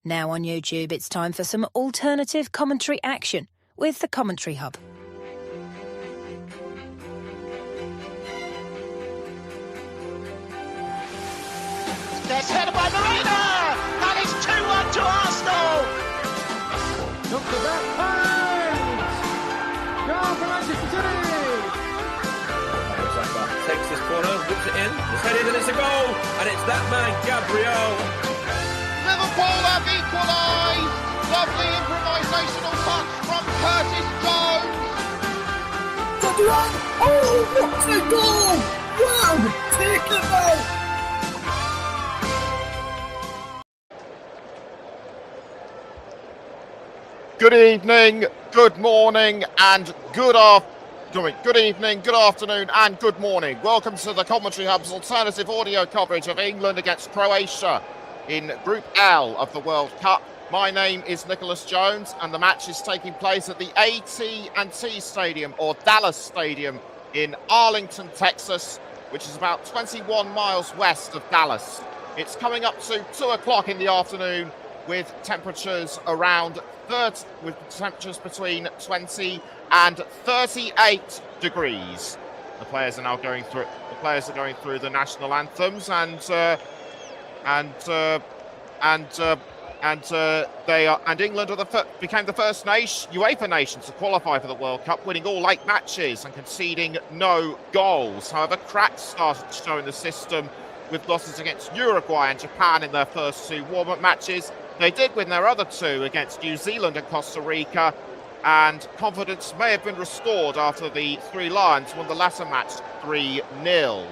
Now on YouTube, it's time for some alternative commentary action with the Commentary Hub. There's headed by Marina, and it's 2-1 to Arsenal. Look at that pass! Goal for Manchester City! Takes this corner, whips it in, it's headed and it's a goal, and it's that man, Gabriel. Liverpool have equalised. Lovely improvisational touch from Curtis Jones. Oh, what a goal! Wow, take it out! Good evening, good morning, and good evening, good afternoon, and good morning. Welcome to the Commentary Hub's alternative audio coverage of England against Croatia in Group L of the World Cup. My name is Nicholas Jones, and the match is taking place at the AT&T Stadium, or Dallas Stadium, in Arlington, Texas, which is about 21 miles west of Dallas. It's coming up to 2 o'clock in the afternoon, with temperatures between 20 and 38 degrees. The players are now going through the national anthems, and England became the first UEFA nation to qualify for the World Cup, winning all 8 matches and conceding no goals. However, cracks started to show in the system, with losses against Uruguay and Japan in their first 2 warm-up matches. They did win their other 2 against New Zealand and Costa Rica, and confidence may have been restored after the Three Lions won the latter match 3-0.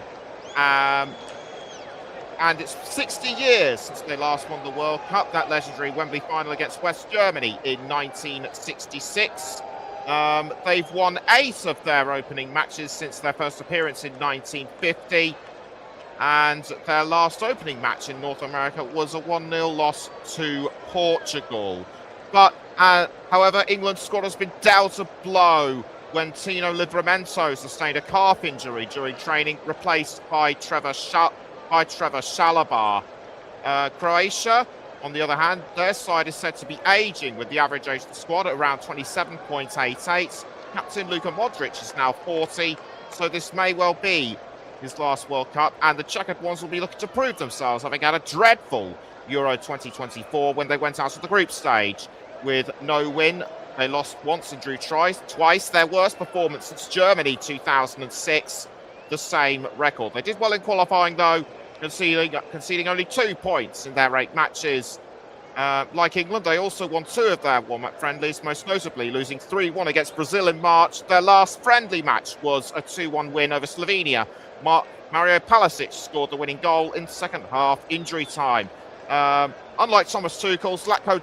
And it's 60 years since they last won the World Cup, that legendary Wembley final against West Germany in 1966. They've won 8 of their opening matches since their first appearance in 1950. And their last opening match in North America was a 1-0 loss to Portugal. But, however, England's squad has been dealt a blow when Tino Livramento sustained a calf injury during training, replaced by Trevor Chalobah. Croatia, on the other hand, their side is said to be ageing, with the average age of the squad at around 27.88. Captain Luka Modric is now 40, so this may well be his last World Cup, and the checkered ones will be looking to prove themselves, having had a dreadful Euro 2024 when they went out of the group stage with no win. They lost once and drew twice. Their worst performance since Germany 2006, the same record. They did well in qualifying, though, conceding only 2 points in their 8 matches. Like England, they also won 2 of their warm-up friendlies, most notably losing 3-1 against Brazil in March. Their last friendly match was a 2-1 win over Slovenia. Mario Palisic scored the winning goal in second half injury time. Unlike Thomas Tuchel, Zlatko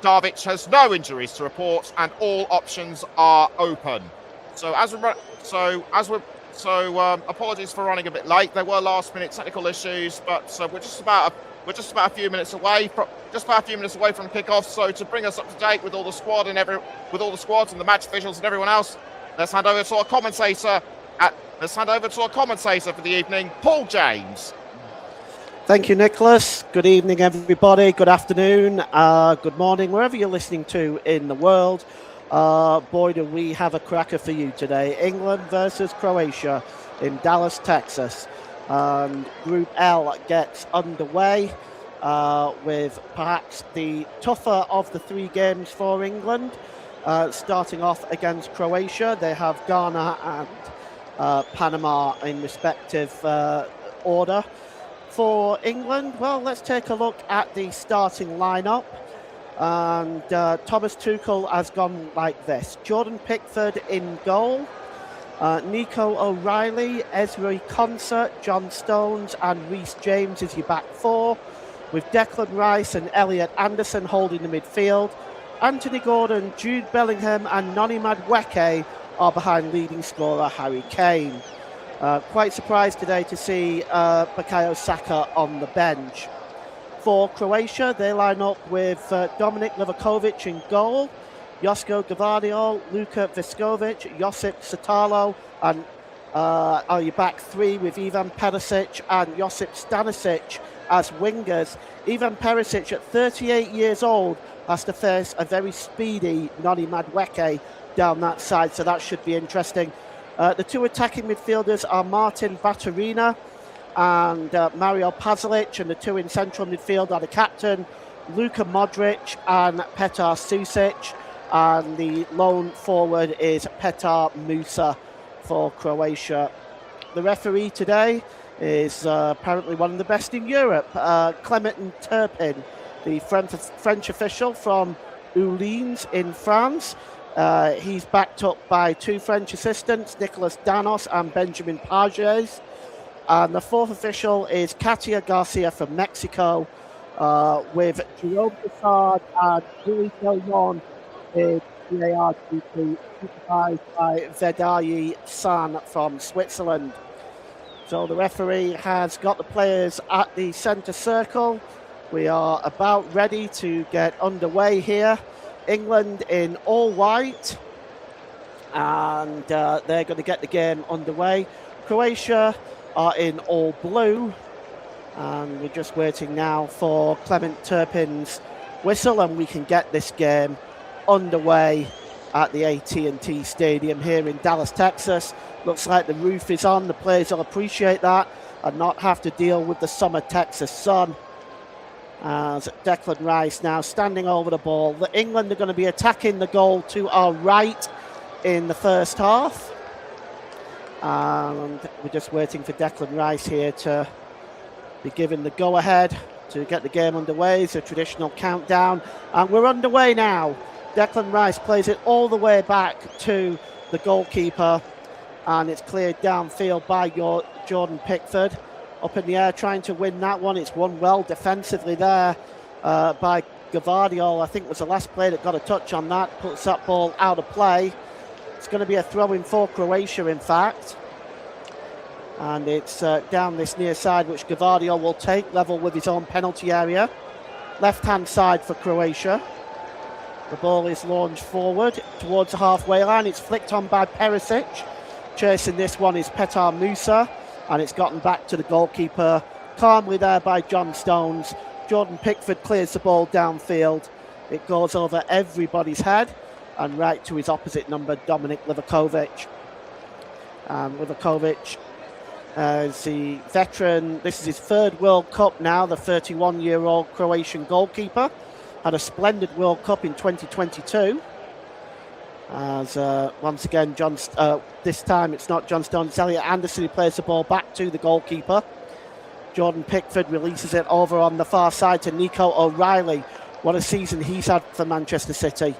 Davic has no injuries to report, and all options are open. Apologies for running a bit late. There were last-minute technical issues, but we're just about a few minutes away from kickoff. So to bring us up to date with all the squad and the match officials and everyone else, let's hand over to our commentator for the evening, Paul James. Thank you, Nicholas. Good evening, everybody. Good afternoon. Good morning, wherever you're listening to in the world. Boy, do we have a cracker for you today. England versus Croatia in Dallas, Texas. Group L gets underway with perhaps the tougher of the 3 games for England. Starting off against Croatia, they have Ghana and Panama in respective order. For England, well, let's take a look at the starting lineup. And Thomas Tuchel has gone like this: Jordan Pickford in goal, Nico O'Reilly, Ezri Konsa, John Stones and Reece James is your back 4, with Declan Rice and Elliot Anderson holding the midfield. Anthony Gordon, Jude Bellingham and Noni Madueke are behind leading scorer Harry Kane. Quite surprised today to see Bukayo Saka on the bench. For Croatia, they line up with Dominik Livakovic in goal, Josko Gvardiol, Luka Viskovic, Josip Satalo, and are your back 3 with Ivan Perisic and Josip Stanisic as wingers. Ivan Perisic, at 38 years old, has to face a very speedy Noni Madueke down that side, so that should be interesting. The two attacking midfielders are Martin Vatreni and Mario Pasalic, and the two in central midfield are the captain, Luka Modric and Petar Susic, and the lone forward is Petar Musa for Croatia. The referee today is apparently one of the best in Europe, Clement Turpin, the French official from Oullins in France. He's backed up by two French assistants, Nicolas Danos and Benjamin Pages. And the fourth official is Katia Garcia from Mexico, with Jerome Bessard and Louis Delon in VAR duty, supervised by Vedayi San from Switzerland. So the referee has got the players at the centre circle. We are about ready to get underway here. England in all white, and they're going to get the game underway. Croatia are in all blue, and we're just waiting now for Clement Turpin's whistle, and we can get this game underway at the AT&T Stadium here in Dallas, Texas. Looks like the roof is on. The players will appreciate that and not have to deal with the summer Texas sun. As Declan Rice now standing over the ball. England are going to be attacking the goal to our right in the first half. And we're just waiting for Declan Rice here to be given the go-ahead to get the game underway. It's a traditional countdown. And we're underway now. Declan Rice plays it all the way back to the goalkeeper. And it's cleared downfield by Jordan Pickford. Up in the air, trying to win that one. It's won well defensively there by Gavardio. I think was the last player that got a touch on that. Puts that ball out of play. It's going to be a throw-in for Croatia, in fact. And it's down this near side, which Gavardio will take, level with his own penalty area. Left-hand side for Croatia. The ball is launched forward towards the halfway line. It's flicked on by Perisic. Chasing this one is Petar Musa. And it's gotten back to the goalkeeper calmly there by John Stones. Jordan Pickford clears the ball downfield. It goes over everybody's head and right to his opposite number, Dominik Livakovic. Livakovic is the veteran. This is his third World Cup now, the 31-year-old Croatian goalkeeper. Had a splendid World Cup in 2022. As once again, this time it's not John Stones, it's Elliot Anderson who plays the ball back to the goalkeeper. Jordan Pickford releases it over on the far side to Nico O'Reilly. What a season he's had for Manchester City.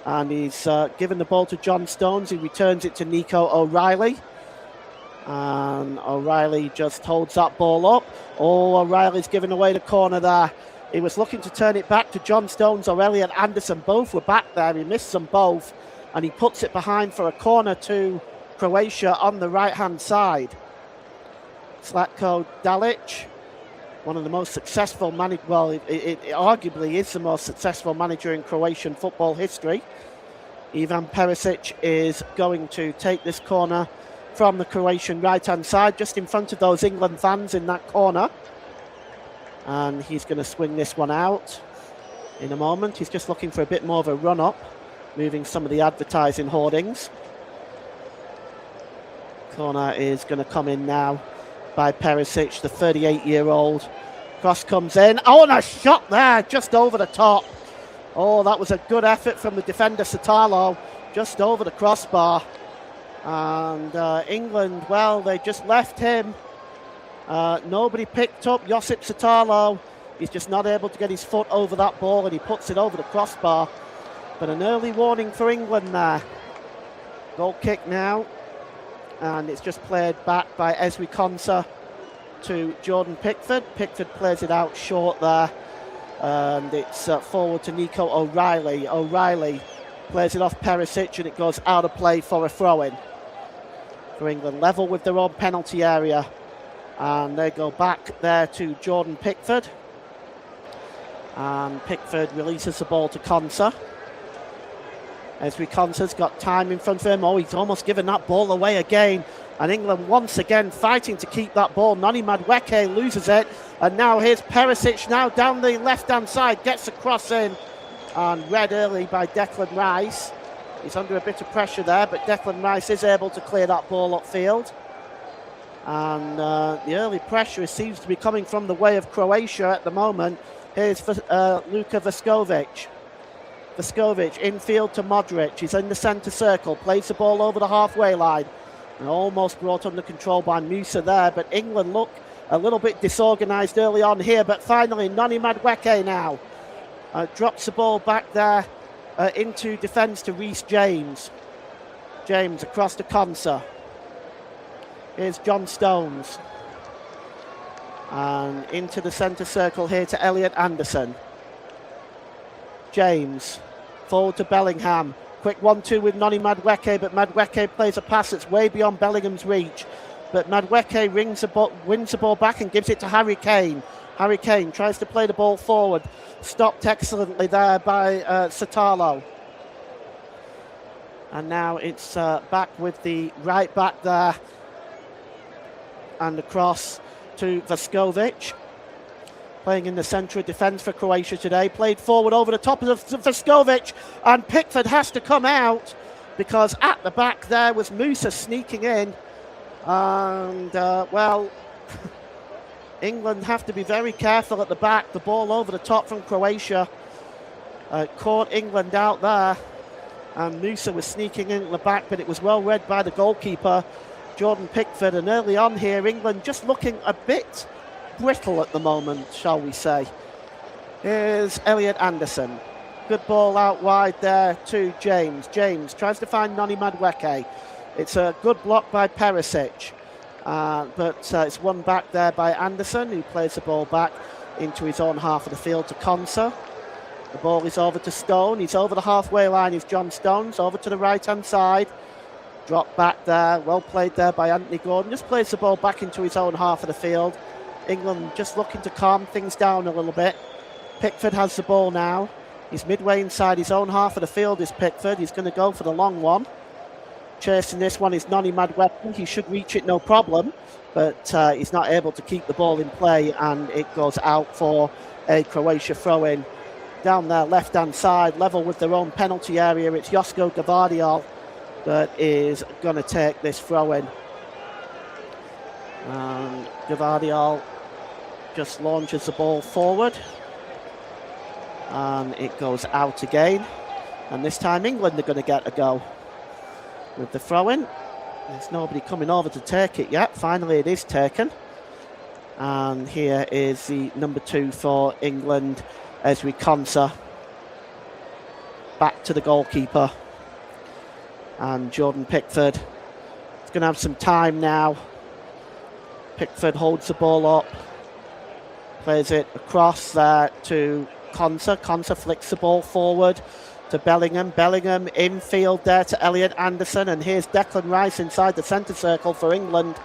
And he's given the ball to John Stones. He returns it to Nico O'Reilly. And O'Reilly just holds that ball up. Oh, O'Reilly's giving away the corner there. He was looking to turn it back to John Stones or Elliot Anderson. Both were back there. He missed them both. And he puts it behind for a corner to Croatia on the right-hand side. Zlatko Dalic, one of the most successful managers, well, it arguably is the most successful manager in Croatian football history. Ivan Perisic is going to take this corner from the Croatian right-hand side, just in front of those England fans in that corner. And he's going to swing this one out in a moment. He's just looking for a bit more of a run-up, moving some of the advertising hoardings. Corner is going to come in now by Perisic, the 38-year-old. Cross comes in. Oh, and a shot there, just over the top. Oh, that was a good effort from the defender, Satalo, just over the crossbar. And England, well, they just left him. Nobody picked up Josip Satalo. He's just not able to get his foot over that ball, and he puts it over the crossbar. But an early warning for England there. Goal kick now. And it's just played back by Ezri Konsa to Jordan Pickford. Pickford plays it out short there. And it's forward to Nico O'Reilly. O'Reilly plays it off Perisic, and it goes out of play for a throw-in. For England, level with their own penalty area. And they go back there to Jordan Pickford. And Pickford releases the ball to Konsa. Ezri Konsa's got time in front of him. Oh, he's almost given that ball away again. And England once again fighting to keep that ball. Noni Madueke loses it. And now here's Perisic now down the left-hand side. Gets a cross in. And read early by Declan Rice. He's under a bit of pressure there, but Declan Rice is able to clear that ball upfield. And the early pressure seems to be coming from the way of Croatia at the moment. Here's Luka Veskovic. Veskovic infield to Modric. He's in the centre circle. Plays the ball over the halfway line. And almost brought under control by Musa there. But England look a little bit disorganised early on here. But finally, Noni Madueke now drops the ball back there into defence to Reece James. James across to Konsa. Here's John Stones. And into the centre circle here to Elliot Anderson. James. Forward to Bellingham. Quick 1-2 with Noni Madueke, but Madueke plays a pass that's way beyond Bellingham's reach. But Madueke wins the ball back and gives it to Harry Kane. Harry Kane tries to play the ball forward. Stopped excellently there by Satalo. And now it's back with the right back there. And across to Veskovic. Playing in the centre of defence for Croatia today. Played forward over the top of Veskovic. And Pickford has to come out because at the back there was Musa sneaking in. And, well, England have to be very careful at the back. The ball over the top from Croatia caught England out there. And Musa was sneaking in at the back, but it was well read by the goalkeeper, Jordan Pickford. And early on here, England just looking a bit brittle at the moment, shall we say. Here's Elliot Anderson. Good ball out wide there to James. James tries to find Noni Madueke. It's a good block by Perisic. But it's won back there by Anderson, who plays the ball back into his own half of the field to Konsa. The ball is over to Stone. He's over the halfway line. Is John Stones over to the right-hand side. Drop back there. Well played there by Anthony Gordon. Just plays the ball back into his own half of the field. England just looking to calm things down a little bit. Pickford has the ball now. He's midway inside his own half of the field is Pickford. He's going to go for the long one. Chasing this one is Noni Madueke. He should reach it no problem, but he's not able to keep the ball in play, and it goes out for a Croatia throw-in. Down there, left-hand side, level with their own penalty area. It's Josko Gvardiol that is going to take this throw-in. And Gvardiol just launches the ball forward. And it goes out again. And this time England are going to get a go with the throw-in. There's nobody coming over to take it yet. Finally it is taken. And here is the number 2 for England, Ezri Konsa. Back to the goalkeeper. And Jordan Pickford is going to have some time now. Pickford holds the ball up. Plays it across there to Konsa. Konsa flicks the ball forward to Bellingham. Bellingham infield there to Elliot Anderson. And here's Declan Rice inside the centre circle for England.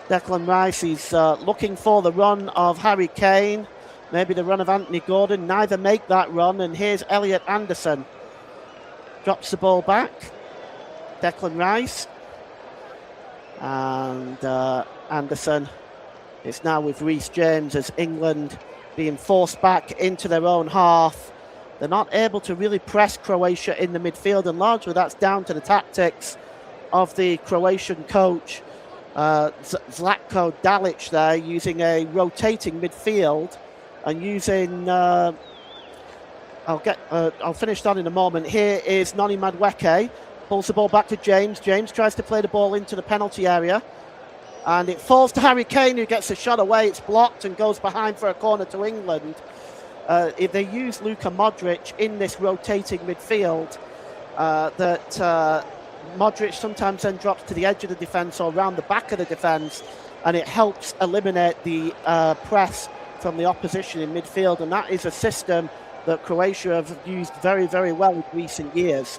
Declan Rice is looking for the run of Harry Kane. Maybe the run of Anthony Gordon. Neither make that run. And here's Elliot Anderson. Drops the ball back. Declan Rice. And Anderson is now with Reece James as England being forced back into their own half. They're not able to really press Croatia in the midfield, and largely that's down to the tactics of the Croatian coach, Zlatko Dalic there, using a rotating midfield and using... I'll finish that in a moment. Here is Noni Madueke. Pulls the ball back to James. James tries to play the ball into the penalty area. And it falls to Harry Kane, who gets the shot away. It's blocked and goes behind for a corner to England. If they use Luka Modric in this rotating midfield, Modric sometimes then drops to the edge of the defence or around the back of the defence, and it helps eliminate the press from the opposition in midfield. And that is a system that Croatia have used very, very well in recent years.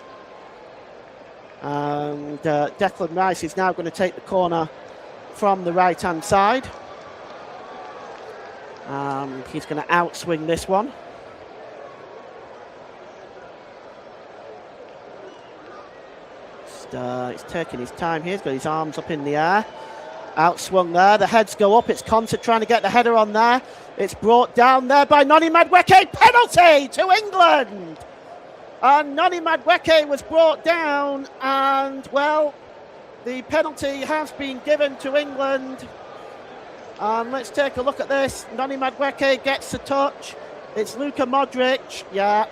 And Declan Rice is now going to take the corner from the right-hand side. He's going to outswing this one. He's taking his time here. He's got his arms up in the air. Outswung there. The heads go up. It's Concert trying to get the header on there. It's brought down there by Noni Madueke. Penalty to England. And Noni Madueke was brought down. And, well, the penalty has been given to England. And let's take a look at this. Noni Madueke gets the touch. It's Luka Modric. Yeah.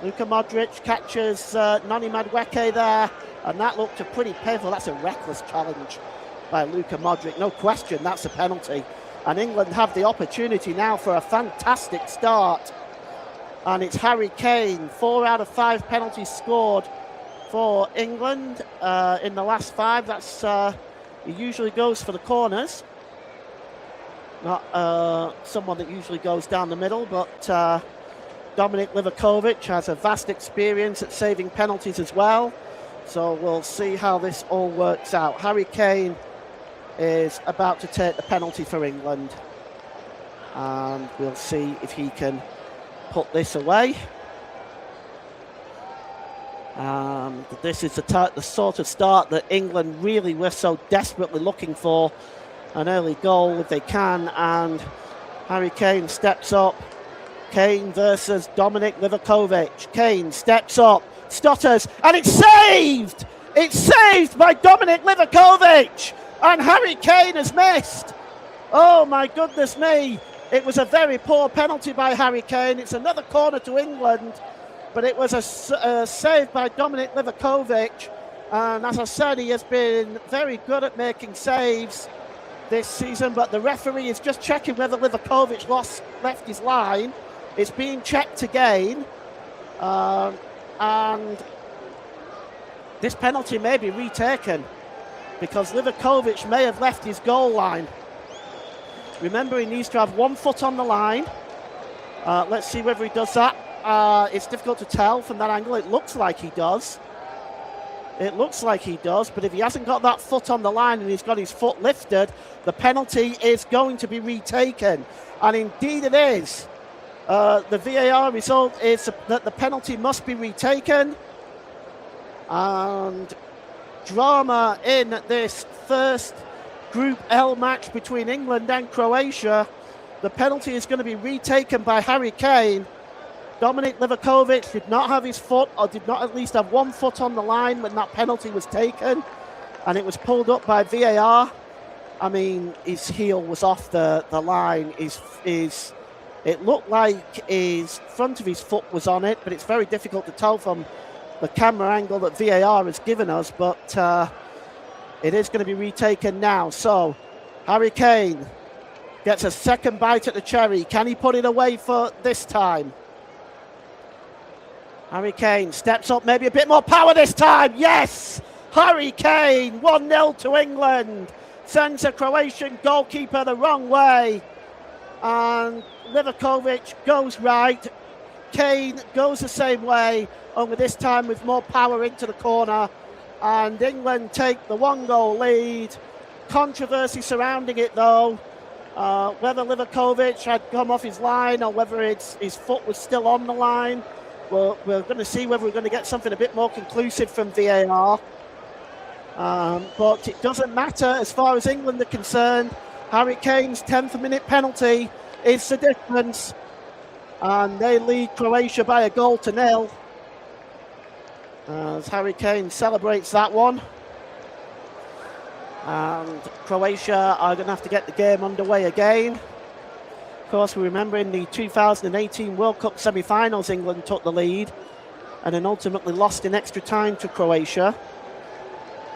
Luka Modric catches Noni Madueke there. And that looked a pretty painful. That's a reckless challenge by Luka Modric. No question, that's a penalty. And England have the opportunity now for a fantastic start. And it's Harry Kane. 4 out of 5 penalties scored for England in the last 5. That's he usually goes for the corners. Not someone that usually goes down the middle, but Dominic Livakovic has a vast experience at saving penalties as well. So we'll see how this all works out. Harry Kane is about to take the penalty for England. And we'll see if he can put this away. This is the sort of start that England really were so desperately looking for. An early goal if they can. And Harry Kane steps up. Kane versus Dominic Livakovic. Kane steps up, stutters, and it's saved! It's saved by Dominic Livakovic! And Harry Kane has missed. Oh my goodness me. It was a very poor penalty by Harry Kane. It's another corner to England, but it was a save by Dominic Livakovic. And as I said, he has been very good at making saves this season, but the referee is just checking whether Livakovic left his line. It's being checked again. And this penalty may be retaken because Livakovic may have left his goal line. Remember, he needs to have 1 foot on the line. Let's see whether he does that. It's difficult to tell from that angle. It looks like he does. It looks like he does, but if he hasn't got that foot on the line and he's got his foot lifted, the penalty is going to be retaken. And indeed it is. The VAR result is that the penalty must be retaken. And drama in this first Group L match between England and Croatia. The penalty is going to be retaken by Harry Kane. Dominic Livakovic did not have his foot, or did not at least have 1 foot on the line when that penalty was taken. And it was pulled up by VAR. I mean, his heel was off the line. It looked like his front of his foot was on it, but it's very difficult to tell from the camera angle that VAR has given us. But it is going to be retaken now. So Harry Kane gets a second bite at the cherry. Can he put it away for this time? Harry Kane steps up, maybe a bit more power this time. Yes! Harry Kane, 1-0 to England. Sends a Croatian goalkeeper the wrong way. And Livakovic goes right. Kane goes the same way, only this time with more power into the corner. And England take the 1-goal lead. Controversy surrounding it though. Whether Livakovic had come off his line or whether his foot was still on the line. We're going to see whether we're going to get something a bit more conclusive from VAR. But it doesn't matter as far as England are concerned. Harry Kane's 10th minute penalty is the difference. And they lead Croatia by 1-0. As Harry Kane celebrates that one. And Croatia are going to have to get the game underway again. Of course, we remember in the 2018 World Cup semi-finals, England took the lead and then ultimately lost in extra time to Croatia.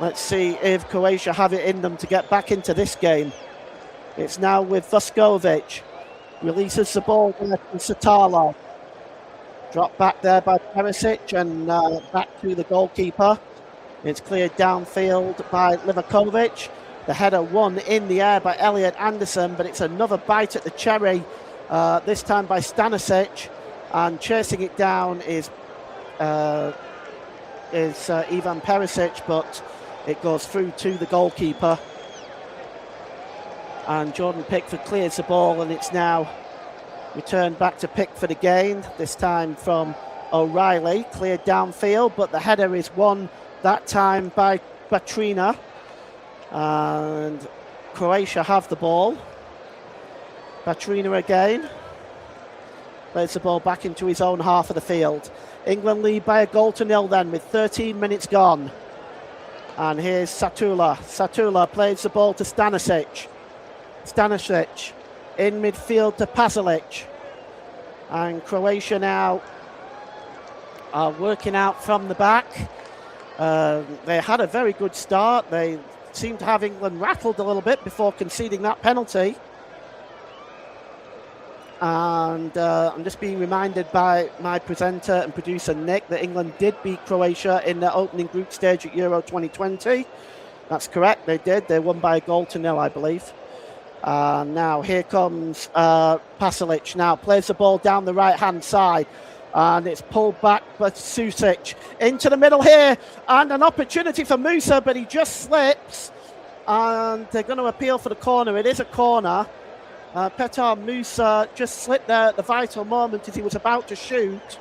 Let's see if Croatia have it in them to get back into this game. It's now with Vuskovic. Releases the ball to Satala. Dropped back there by Perisic and back to the goalkeeper. It's cleared downfield by Livakovic. The header won in the air by Elliot Anderson, but it's another bite at the cherry, this time by Stanisic. And chasing it down is Ivan Perisic, but it goes through to the goalkeeper. And Jordan Pickford clears the ball, and it's now returned back to Pickford again, this time from O'Reilly. Cleared downfield, but the header is won that time by Vatreni. And Croatia have the ball. Vatreni again. Plays the ball back into his own half of the field. England lead by a 1-0 then with 13 minutes gone. And here's Satula. Satula plays the ball to Stanisic. Stanisic in midfield to Pasalic. And Croatia now are working out from the back. They had a very good start. They seemed to have England rattled a little bit before conceding that penalty. And I'm just being reminded by my presenter and producer Nick that England did beat Croatia in their opening group stage at Euro 2020. That's correct, they did. They won by a 1-0, I believe. Now here comes Pasalic. Now plays the ball down the right-hand side. And it's pulled back by Susic. Into the middle here. And an opportunity for Musa, but he just slips. And they're going to appeal for the corner. It is a corner. Petar Musa just slipped there at the vital moment as he was about to shoot.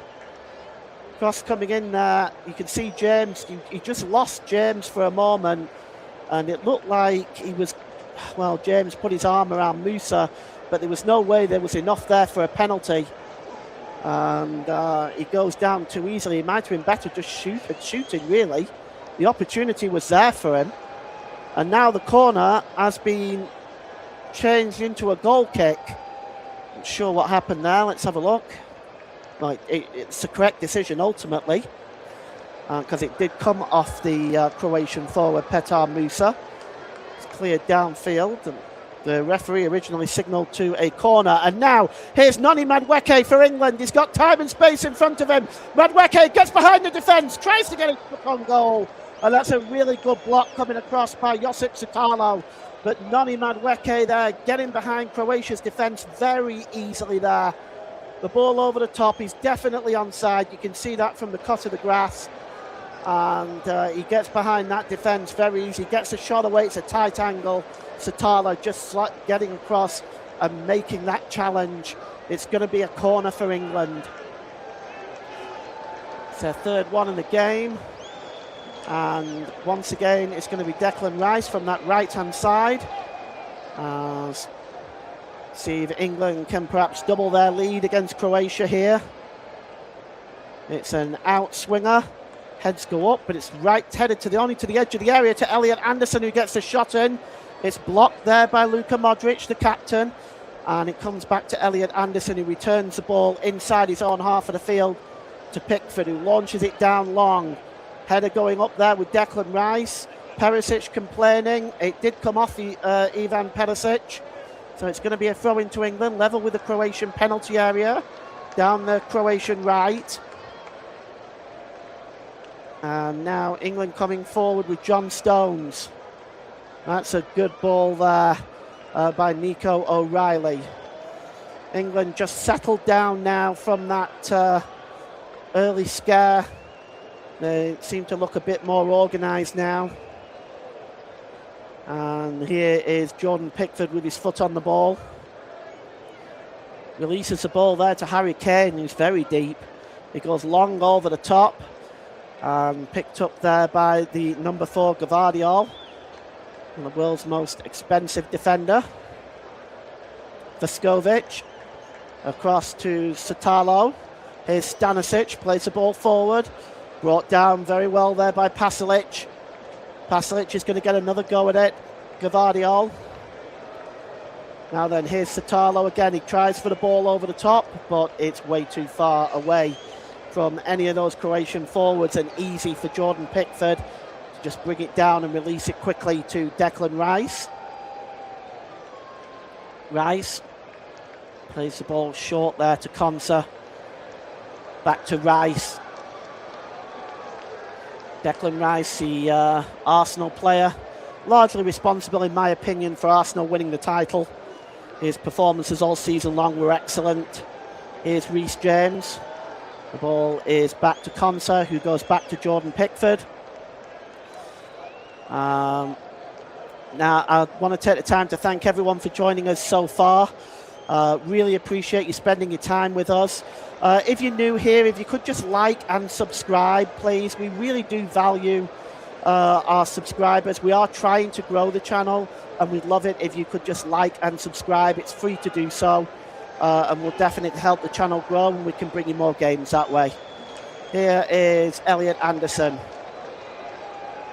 Cross coming in there. You can see James. He just lost James for a moment. And it looked like he was... Well, James put his arm around Musa. But there was no way there was enough there for a penalty. And he goes down too easily. It might have been better just shooting, really. The opportunity was there for him. And now the corner has been changed into a goal kick. Not sure what happened there. Let's have a look. Right, it's the correct decision ultimately, because it did come off the Croatian forward Petar Musa. It's cleared downfield, and the referee originally signalled to a corner. And now here's Noni Madueke for England. He's got time and space in front of him. Madueke gets behind the defence, tries to get it on goal, and that's a really good block coming across by Josip Sutalo. But Noni Madueke there, getting behind Croatia's defence very easily there. The ball over the top, he's definitely onside. You can see that from the cut of the grass. And he gets behind that defence very easy. Gets a shot away, it's a tight angle. Sutalo just getting across and making that challenge. It's going to be a corner for England. It's their third one in the game. And once again, it's going to be Declan Rice from that right-hand side. See if England can perhaps double their lead against Croatia here. It's an outswinger. Heads go up, but it's headed to the edge of the area to Elliot Anderson, who gets the shot in. It's blocked there by Luka Modric, the captain. And it comes back to Elliot Anderson, who returns the ball inside his own half of the field to Pickford, who launches it down long. Header going up there with Declan Rice. Perisic complaining. It did come off Ivan Perisic. So it's going to be a throw into England, level with the Croatian penalty area, down the Croatian right. And now England coming forward with John Stones. That's a good ball there by Nico O'Reilly. England just settled down now from that early scare. They seem to look a bit more organised now. And here is Jordan Pickford with his foot on the ball. Releases the ball there to Harry Kane, who's very deep. He goes long over the top. And picked up there by the number 4 Gvardiol, the world's most expensive defender. Veskovic across to Sutalo. Here's Stanisic, plays the ball forward. Brought down very well there by Pasalic. Pasalic is going to get another go at it. Gvardiol. Now then, here's Sutalo again. He tries for the ball over the top, but it's way too far away from any of those Croatian forwards, and easy for Jordan Pickford to just bring it down and release it quickly to Declan Rice. Rice plays the ball short there to Konsa. Back to Rice. Declan Rice, the Arsenal player, largely responsible, in my opinion, for Arsenal winning the title. His performances all season long were excellent. Here's Reece James. The ball is back to Konsa, who goes back to Jordan Pickford. Now, I want to take the time to thank everyone for joining us so far. Really appreciate you spending your time with us. If you're new here, if you could just like and subscribe, please. We really do value our subscribers. We are trying to grow the channel, and we'd love it if you could just like and subscribe. It's free to do so, and will definitely help the channel grow, and we can bring you more games that way. Here is Elliot Anderson.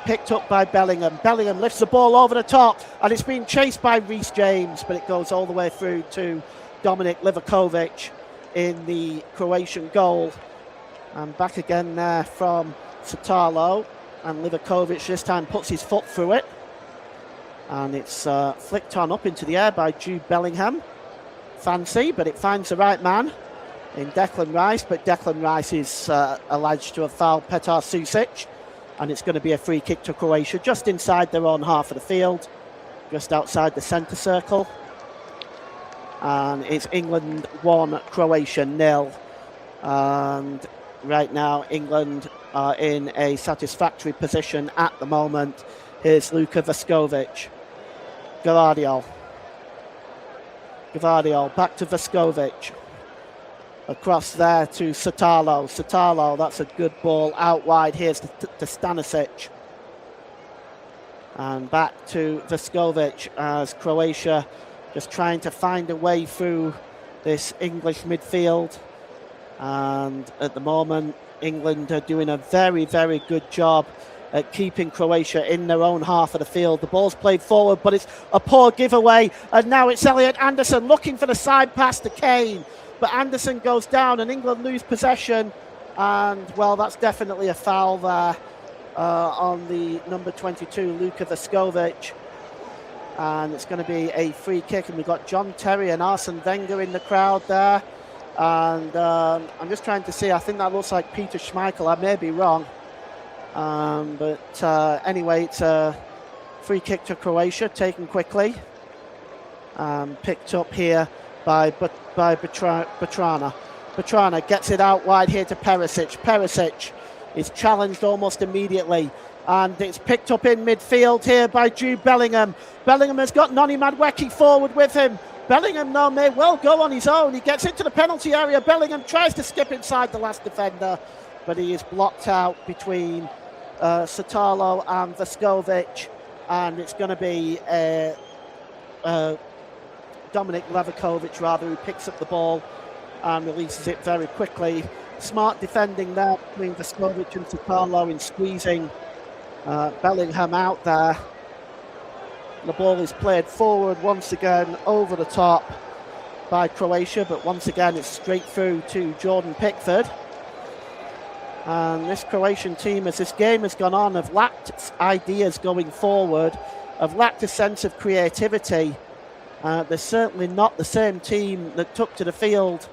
Picked up by Bellingham. Bellingham lifts the ball over the top, and it's being chased by Reece James, but it goes all the way through to Dominik Livakovic in the Croatian goal. And back again there from Satalo, and Livakovic this time puts his foot through it. And it's flicked on up into the air by Jude Bellingham. Fancy, but it finds the right man in Declan Rice, but Declan Rice is alleged to have fouled Petar Susic. And it's going to be a free kick to Croatia, just inside their own half of the field, just outside the centre circle. And it's England 1, Croatia 0. And right now, England are in a satisfactory position at the moment. Here's Luka Vaskovic. Gvardiol back to Vaskovic. Across there to Satalo. Satalo, that's a good ball out wide. Here's to Stanisic. And back to Vaskovic as Croatia just trying to find a way through this English midfield. And at the moment, England are doing a very, very good job at keeping Croatia in their own half of the field. The ball's played forward, but it's a poor giveaway. And now it's Elliot Anderson looking for the side pass to Kane. But Anderson goes down and England lose possession. And, well, that's definitely a foul there on the number 22, Luka Vaskovic. And it's going to be a free kick. And we've got John Terry and Arsene Wenger in the crowd there. And I'm just trying to see. I think that looks like Peter Schmeichel. I may be wrong. But anyway, it's a free kick to Croatia, taken quickly. Picked up here by Vatreni. Vatreni gets it out wide here to Perisic. Perisic is challenged almost immediately. And it's picked up in midfield here by Jude Bellingham. Bellingham has got Noni Madueke forward with him. Bellingham now may well go on his own. He gets into the penalty area. Bellingham tries to skip inside the last defender, but he is blocked out between Satalo and Vaskovic. And it's going to be Dominik Livakovic, who picks up the ball and releases it very quickly. Smart defending there between Vaskovic and Satalo in squeezing Bellingham out there. The ball is played forward once again over the top by Croatia, but once again it's straight through to Jordan Pickford. And this Croatian team, as this game has gone on, have lacked ideas going forward, have lacked a sense of creativity. They're certainly not the same team that took to the field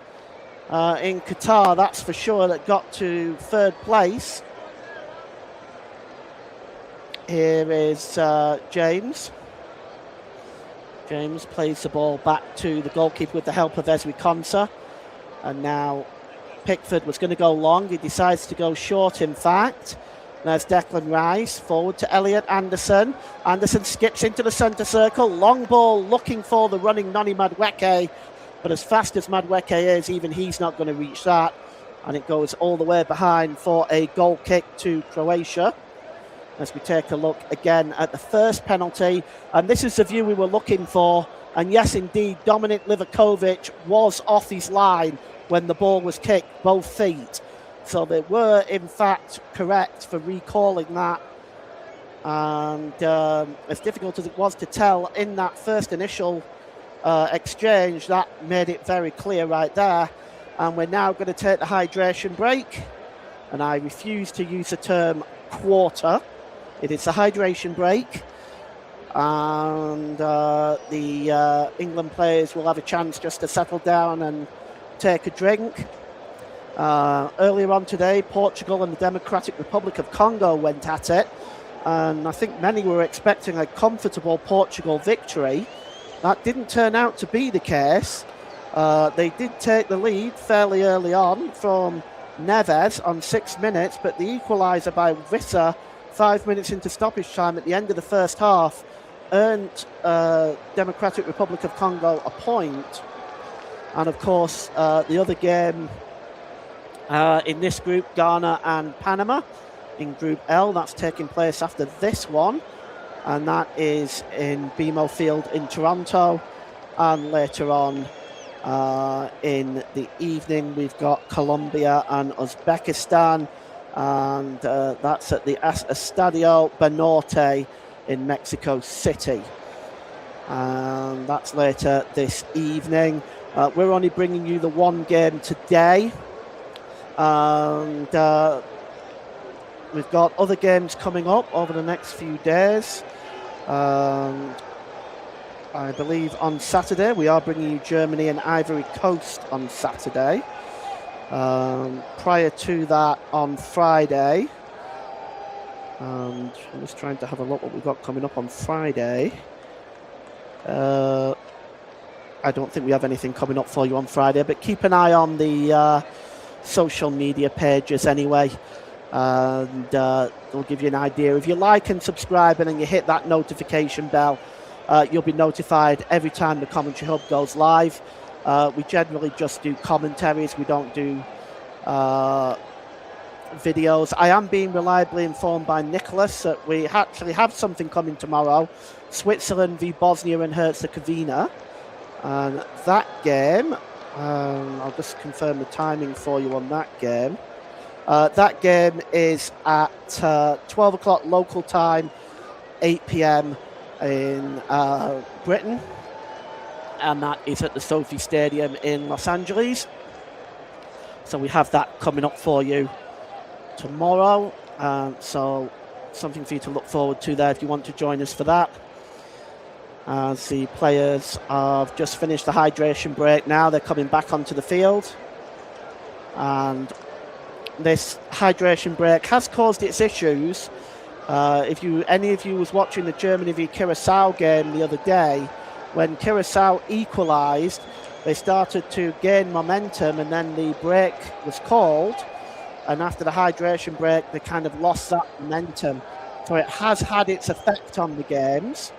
in Qatar, that's for sure, that got to third place. Here is James. James plays the ball back to the goalkeeper with the help of Ezri Konsa. And now Pickford was going to go long. He decides to go short, in fact. There's Declan Rice, forward to Elliot Anderson. Anderson skips into the centre circle. Long ball looking for the running Noni Madueke. But as fast as Madueke is, even he's not going to reach that. And it goes all the way behind for a goal kick to Croatia. As we take a look again at the first penalty. And this is the view we were looking for. And yes, indeed, Dominik Livakovic was off his line when the ball was kicked, both feet. So they were, in fact, correct for recalling that. And as difficult as it was to tell in that first initial exchange, that made it very clear right there. And we're now going to take the hydration break. And I refuse to use the term quarter. It is a hydration break. And the England players will have a chance just to settle down and take a drink. Earlier on today, Portugal and the Democratic Republic of Congo went at it. And I think many were expecting a comfortable Portugal victory. That didn't turn out to be the case. They did take the lead fairly early on from Neves on 6 minutes, but the equaliser by Visser 5 minutes into stoppage time at the end of the first half earned Democratic Republic of Congo a point. And of course, the other game in this group, Ghana and Panama in Group L, that's taking place after this one. And that is in BMO Field in Toronto. And later on in the evening, we've got Colombia and Uzbekistan. And that's at the Estadio Banorte in Mexico City. And that's later this evening. We're only bringing you the one game today. And we've got other games coming up over the next few days. I believe on Saturday we are bringing you Germany and Ivory Coast on Saturday. Prior to that on Friday, and I'm just trying to have a look what we've got coming up on Friday. I don't think we have anything coming up for you on Friday, but keep an eye on the social media pages anyway, and they'll give you an idea. If you like and subscribe and then you hit that notification bell, you'll be notified every time the Commentary Hub goes live. We generally just do commentaries. We don't do videos. I am being reliably informed by Nicholas that we actually have something coming tomorrow. Switzerland v Bosnia and Herzegovina. And that game, I'll just confirm the timing for you on that game. That game is at 12 o'clock local time, 8 p.m. in Britain. And that is at the Sophie Stadium in Los Angeles. So we have that coming up for you tomorrow. So something for you to look forward to there if you want to join us for that. As the players have just finished the hydration break now, they're coming back onto the field. And this hydration break has caused its issues. If any of you was watching the Germany v Curacao game the other day, when Curacao equalised, they started to gain momentum and then the break was called. And after the hydration break, they kind of lost that momentum. So it has had its effect on the games.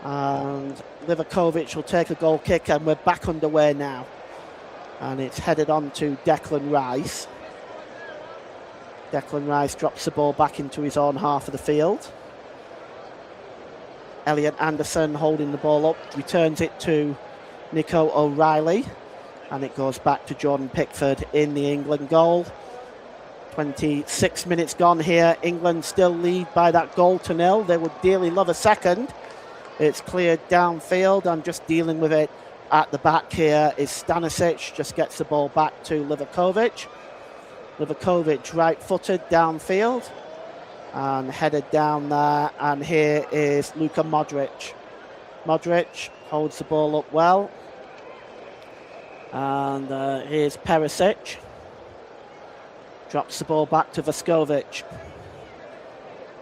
And Livakovic will take a goal kick and we're back underway now. And it's headed on to Declan Rice. Declan Rice drops the ball back into his own half of the field. Elliot Anderson holding the ball up, returns it to Nico O'Reilly, and it goes back to Jordan Pickford in the England goal. 26 minutes gone here. England still lead by that goal to nil. They would dearly love a second. It's cleared downfield and just dealing with it at the back here is Stanisic. Just gets the ball back to Livakovic. Livakovic right-footed downfield and headed down there. And here is Luka Modric. Modric holds the ball up well. And here's Perisic. Drops the ball back to Vaskovic.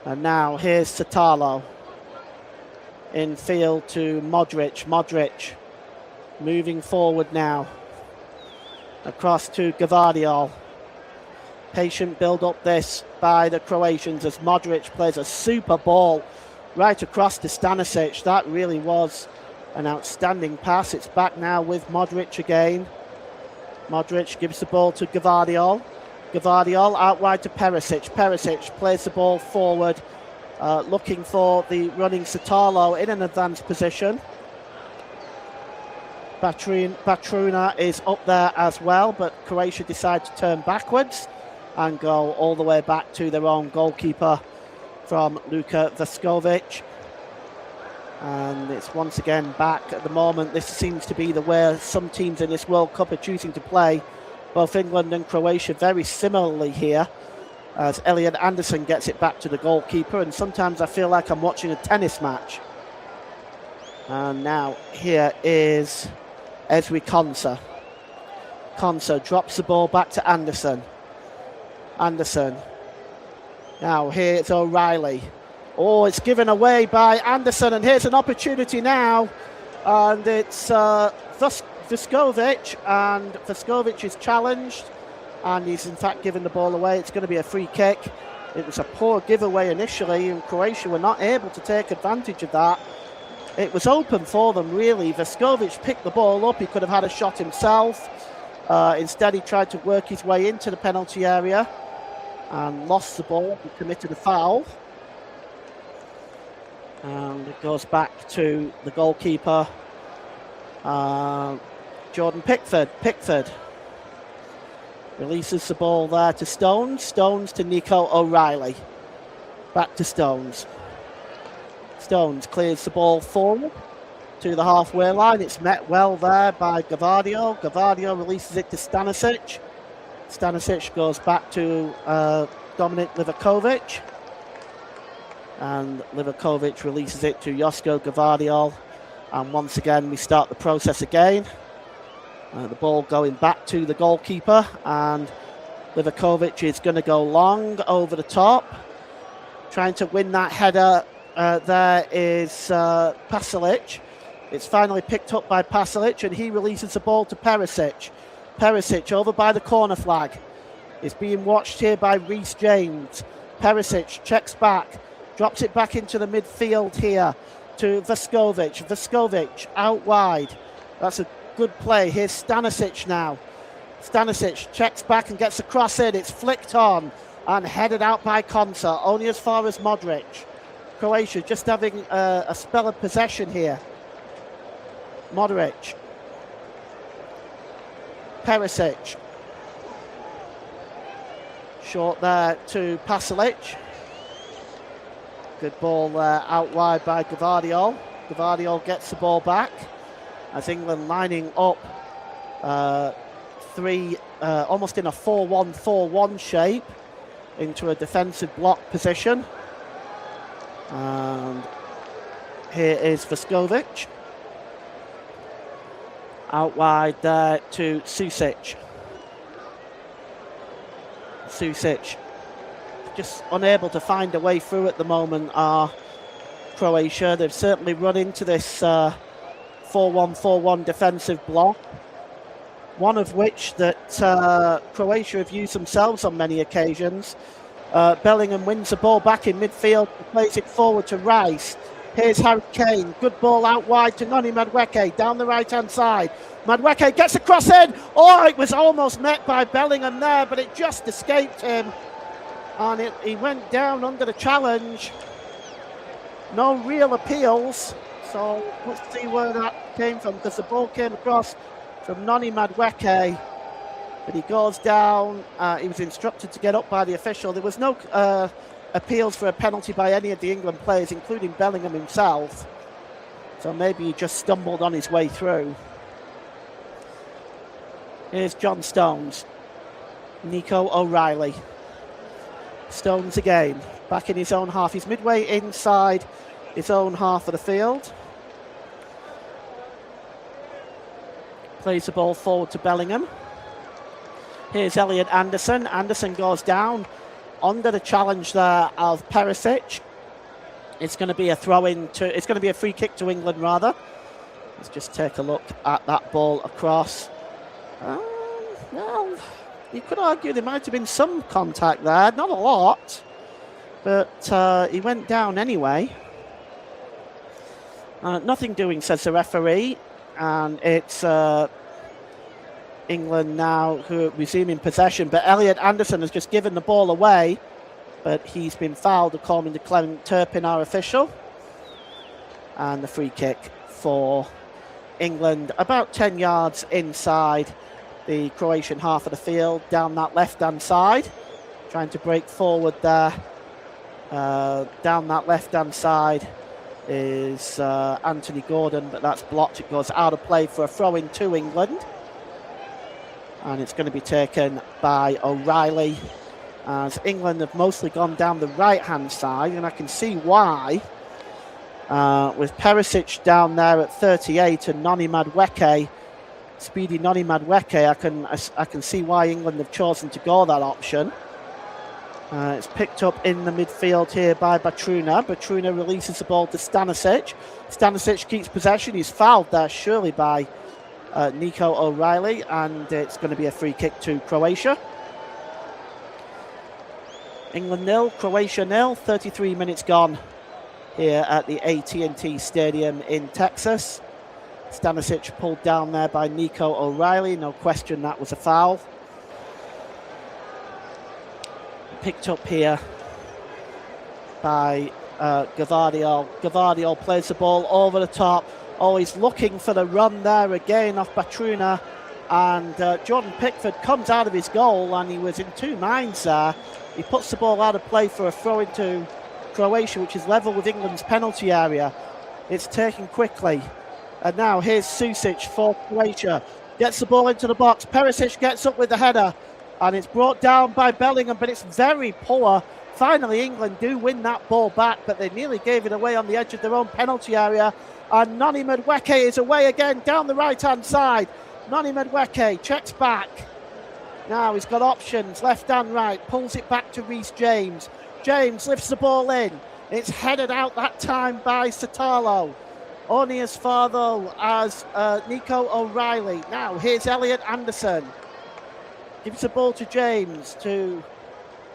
And now here's Satalo. In field to Modric. Modric moving forward now. Across to Gvardiol. Patient build up this by the Croatians as Modric plays a super ball right across to Stanisic. That really was an outstanding pass. It's back now with Modric again. Modric gives the ball to Gvardiol. Gvardiol out wide to Perisic. Perisic plays the ball forward. Looking for the running Satalo in an advanced position. Vatreni is up there as well, but Croatia decide to turn backwards and go all the way back to their own goalkeeper from Luka Vaskovic. And it's once again back at the moment. This seems to be the way some teams in this World Cup are choosing to play. Both England and Croatia very similarly here, as Elliot Anderson gets it back to the goalkeeper, and sometimes I feel like I'm watching a tennis match. And now here is Ezri Konsa. Konsa drops the ball back to Anderson. Anderson. Now here's O'Reilly. Oh, it's given away by Anderson, and here's an opportunity now. And it's Vaskovic, and Vaskovic is challenged. And he's in fact given the ball away. It's going to be a free kick. It was a poor giveaway initially, and Croatia were not able to take advantage of that. it was open for them, really. Veskovic picked the ball up. He could have had a shot himself. Instead, he tried to work his way into the penalty area and lost the ball. He committed a foul. And it goes back to the goalkeeper, Jordan Pickford. Pickford releases the ball there to Stones. Stones to Nico O'Reilly. Back to Stones. Stones clears the ball forward to the halfway line. It's met well there by Gavardio. Gavardio releases it to Stanisic. Stanisic goes back to Dominik Livakovic. And Livakovic releases it to Josko Gavardio. And once again, we start the process again. The ball going back to the goalkeeper. And Livakovic is going to go long over the top. Trying to win that header. There is Pasalic. It's finally picked up by Pasalic, and he releases the ball to Perisic. Perisic over by the corner flag. Is being watched here by Reece James. Perisic checks back, drops it back into the midfield here to Veskovic. Veskovic out wide. That's a good play. Here's Stanisic now. Stanisic checks back and gets a cross in. It's flicked on and headed out by Konsa, only as far as Modric. Croatia just having a spell of possession here. Modric. Perisic. Short there to Pasalic. Good ball there out wide by Gavardio. Gavardio gets the ball back as England lining up almost in a 4-1-4-1 shape into a defensive block position. And here is Veskovic. Out wide there to Susic. Susic just unable to find a way through at the moment are Croatia. They've certainly run into this 4-1-4-1 defensive block. One of which that Croatia have used themselves on many occasions. Bellingham wins the ball back in midfield, plays it forward to Rice. Here's Harry Kane. Good ball out wide to Noni Madueke down the right-hand side. Madueke gets a cross in. Oh, it was almost met by Bellingham there, but it just escaped him. And he went down under the challenge. No real appeals. So let's see where that came from, because the ball came across from Noni Madueke. But he goes down. He was instructed to get up by the official. There was no appeals for a penalty by any of the England players, including Bellingham himself. So maybe he just stumbled on his way through. Here's John Stones. Nico O'Reilly. Stones again. Back in his own half. He's midway inside his own half of the field. Plays the ball forward to Bellingham. Here's Elliot Anderson. Anderson goes down under the challenge there of Perisic. It's going to be a throw-in to. It's going to be a free kick to England, rather. Let's just take a look at that ball across. Well, you could argue there might have been some contact there, not a lot, but he went down anyway. Nothing doing, says the referee, and it's England now who are resuming possession, but Elliot Anderson has just given the ball away, but he's been fouled according to Clement Turpin, our official. And the free kick for England, about 10 yards inside the Croatian half of the field, down that left-hand side. Trying to break forward there. Down that left-hand side is Anthony Gordon, but that's blocked. It goes out of play for a throw-in to England. And it's going to be taken by O'Reilly, as England have mostly gone down the right-hand side, and I can see why. With Perisic down there at 38 and Noni Madueke, speedy Noni Madueke, I can see why England have chosen to go that option. It's picked up in the midfield here by Vatreni. Vatreni releases the ball to Stanisic. Stanisic keeps possession. He's fouled there, surely, by Nico O'Reilly, and it's going to be a free kick to Croatia. England 0, Croatia 0, 33 minutes gone here at the AT&T Stadium in Texas. Stanisic pulled down there by Nico O'Reilly. No question that was a foul. Picked up here by Gavardiol. Gavardiol plays the ball over the top. Oh, he's looking for the run there again off Vatreni. And Jordan Pickford comes out of his goal, and he was in two minds there. He puts the ball out of play for a throw into Croatia, which is level with England's penalty area. It's taken quickly. And now here's Susic for Croatia. Gets the ball into the box. Perisic gets up with the header. And it's brought down by Bellingham, but it's very poor. Finally, England do win that ball back, but they nearly gave it away on the edge of their own penalty area. And Noni Madueke is away again down the right-hand side. Noni Madueke checks back. Now he's got options, left and right. Pulls it back to Reece James. James lifts the ball in. It's headed out that time by Satalo. Only as far, though, as Nico O'Reilly. Now here's Elliot Anderson. Gives the ball to James, to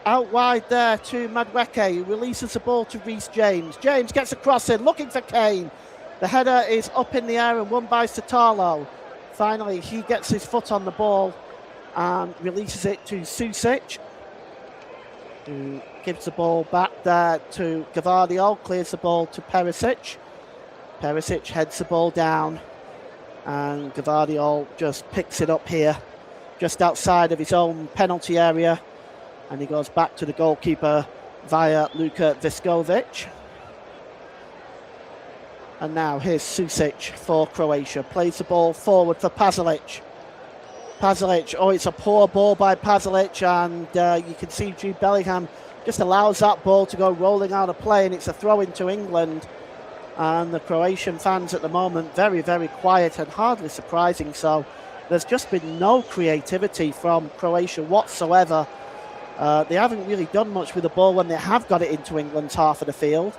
out wide there to Madueke, who releases the ball to Reece James. James gets a cross in, looking for Kane. The header is up in the air and won by Satalo. Finally, he gets his foot on the ball and releases it to Susic, who gives the ball back there to Gavardiol, clears the ball to Perisic. Perisic heads the ball down, and Gavardiol just picks it up here, just outside of his own penalty area, and he goes back to the goalkeeper via Luka Viskovic. And now here's Susic for Croatia. Plays the ball forward for Pasalic. Pasalic, oh, it's a poor ball by Pasalic, and you can see Jude Bellingham just allows that ball to go rolling out of play, and it's a throw into England. And the Croatian fans at the moment, very, very quiet and hardly surprising so. There's just been no creativity from Croatia whatsoever. They haven't really done much with the ball when they have got it into England's half of the field.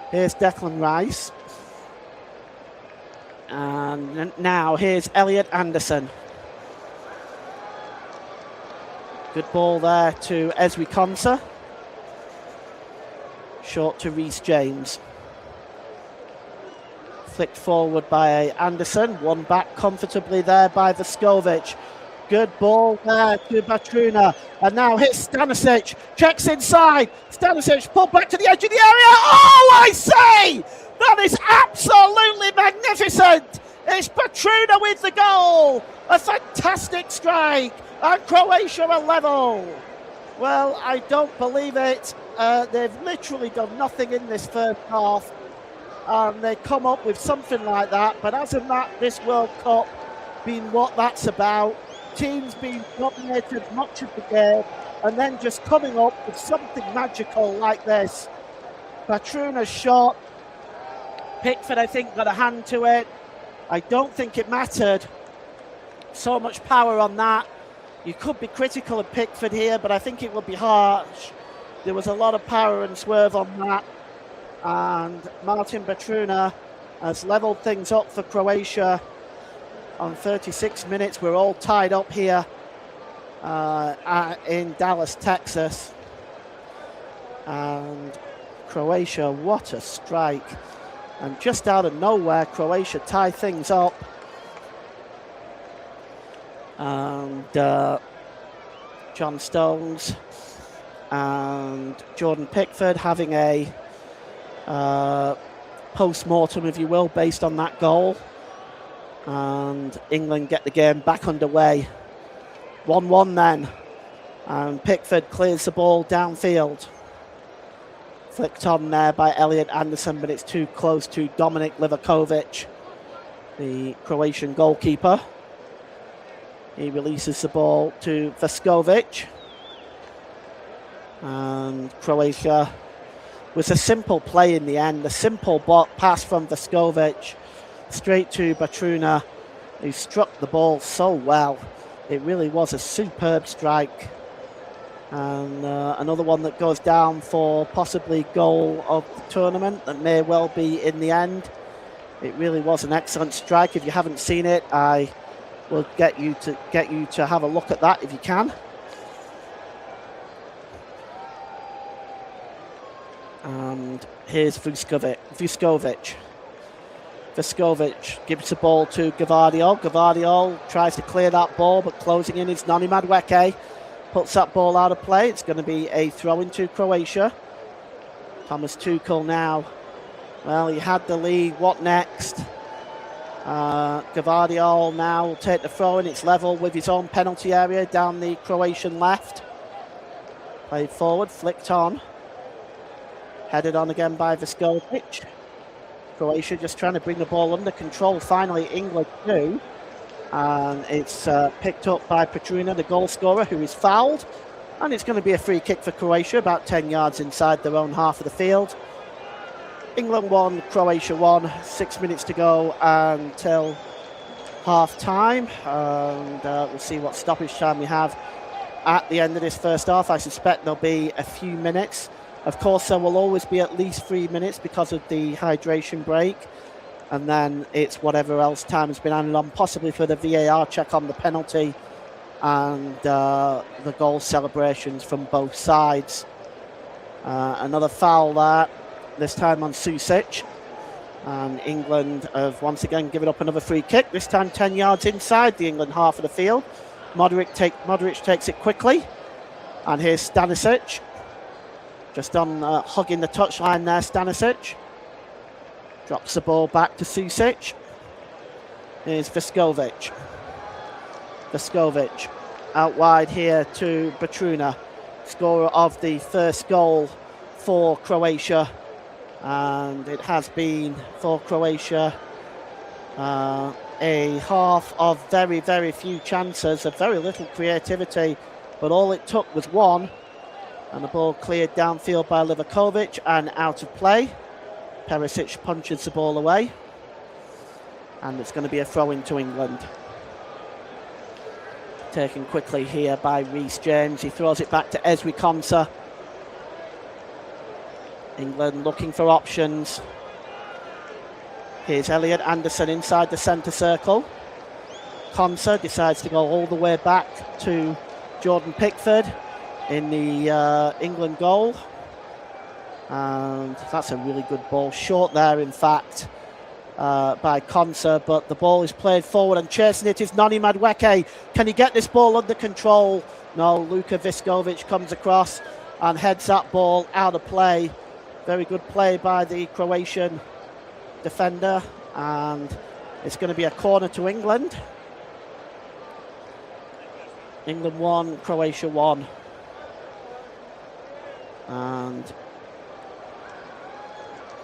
Here's Declan Rice. And now here's Elliot Anderson. Good ball there to Ezri Konsa. Short to Reece James. Flicked forward by Anderson. One back comfortably there by Viskovic. Good ball there to Vatreni. And now here's Stanisic. Checks inside. Stanisic pulled back to the edge of the area. Oh, I say! That is absolutely magnificent. It's Vatreni with the goal. A fantastic strike. And Croatia are level. Well, I don't believe it. They've literally done nothing in this first half. And they come up with something like that. But hasn't that, this World Cup, been what that's about? Teams being dominated much of the game and then just coming up with something magical like this. Vatreni's shot. Pickford, I think, got a hand to it. I don't think it mattered. So much power on that. You could be critical of Pickford here, but I think it would be harsh. There was a lot of power and swerve on that. And Martin Vatreni has levelled things up for Croatia on 36 minutes. We're all tied up here in Dallas, Texas. And Croatia, what a strike. And just out of nowhere, Croatia tie things up. And John Stones and Jordan Pickford having a post-mortem, if you will, based on that goal. And England get the game back underway. 1-1 then. And Pickford clears the ball downfield. Flicked on there by Elliot Anderson, but it's too close to Dominik Livakovic, the Croatian goalkeeper. He releases the ball to Viskovic. And Croatia was a simple play in the end. A simple pass from Viskovic straight to Vatreni, who struck the ball so well. It really was a superb strike. And another one that goes down for possibly goal of the tournament that may well be in the end. It really was an excellent strike. If you haven't seen it, I will get you to have a look at that if you can. And here's Vuskovic. Vuskovic gives the ball to Gvardiol. Gvardiol tries to clear that ball, but closing in is Noni Madueke. Puts that ball out of play. It's going to be a throw into Croatia. Thomas Tuchel now. Well, he had the lead. What next? Gvardiol now will take the throw in. It's level with his own penalty area down the Croatian left. Played forward, flicked on. Headed on again by Vuskovic. Croatia just trying to bring the ball under control. Finally, England do. And it's picked up by Vatreni, the goal scorer, who is fouled. And it's going to be a free kick for Croatia, about 10 yards inside their own half of the field. England 1, Croatia 1, 6 minutes to go until half time. And we'll see what stoppage time we have at the end of this first half. I suspect there'll be a few minutes. Of course, there will always be at least 3 minutes because of the hydration break. And then it's whatever else time has been added on, possibly for the VAR check on the penalty and the goal celebrations from both sides. Another foul there, this time on Susic. And England have once again given up another free kick, this time 10 yards inside the England half of the field. Modric takes it quickly. And here's Stanisic. Just on hugging the touchline there, Stanisic. Drops the ball back to Susic. Here's Vuskovic. Vuskovic out wide here to Vatreni, scorer of the first goal for Croatia. And it has been for Croatia a half of very, very few chances, of very little creativity, but all it took was one. And the ball cleared downfield by Livakovic and out of play. Perisic punches the ball away. And it's going to be a throw into England. Taken quickly here by Reece James. He throws it back to Ezri Konsa. England looking for options. Here's Elliot Anderson inside the centre circle. Konsa decides to go all the way back to Jordan Pickford in the England goal. And that's a really good ball. Short there, in fact, by Konsa, but the ball is played forward and chasing it is Noni Madueke. Can he get this ball under control? No, Luka Vuskovic comes across and heads that ball out of play. Very good play by the Croatian defender, and it's going to be a corner to England. England 1, Croatia 1. And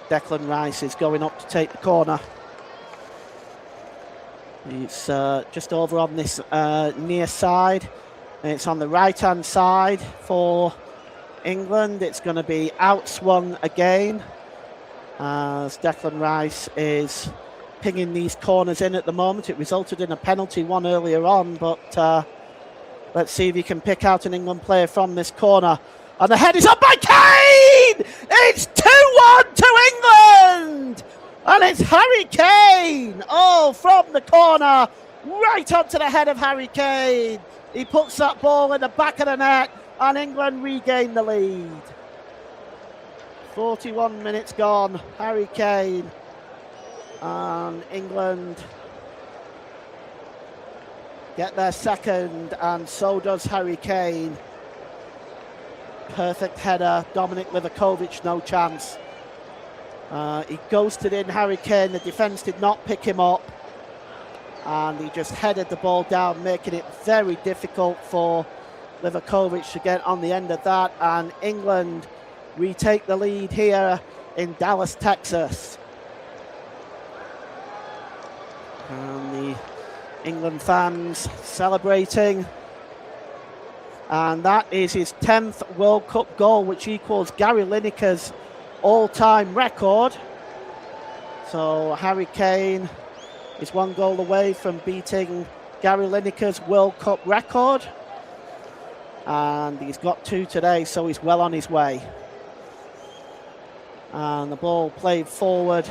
Declan Rice is going up to take the corner. It's just over on this near side. And it's on the right-hand side for England. It's going to be outswung again as Declan Rice is pinging these corners in at the moment. It resulted in a penalty one earlier on, but let's see if he can pick out an England player from this corner. And the head is up by Kane! It's 2-1 to England! And it's Harry Kane! Oh, from the corner, right onto the head of Harry Kane. He puts that ball in the back of the net, and England regain the lead. 41 minutes gone. Harry Kane. And England get their second, and so does Harry Kane. Perfect header. Dominic Livakovic, no chance. He ghosted in Harry Kane. The defence did not pick him up. And he just headed the ball down, making it very difficult for Livakovic to get on the end of that. And England retake the lead here in Dallas, Texas. And the England fans celebrating. And that is his 10th World Cup goal, which equals Gary Lineker's all-time record. So Harry Kane is one goal away from beating Gary Lineker's World Cup record. And he's got 2 today, so he's well on his way. And the ball played forward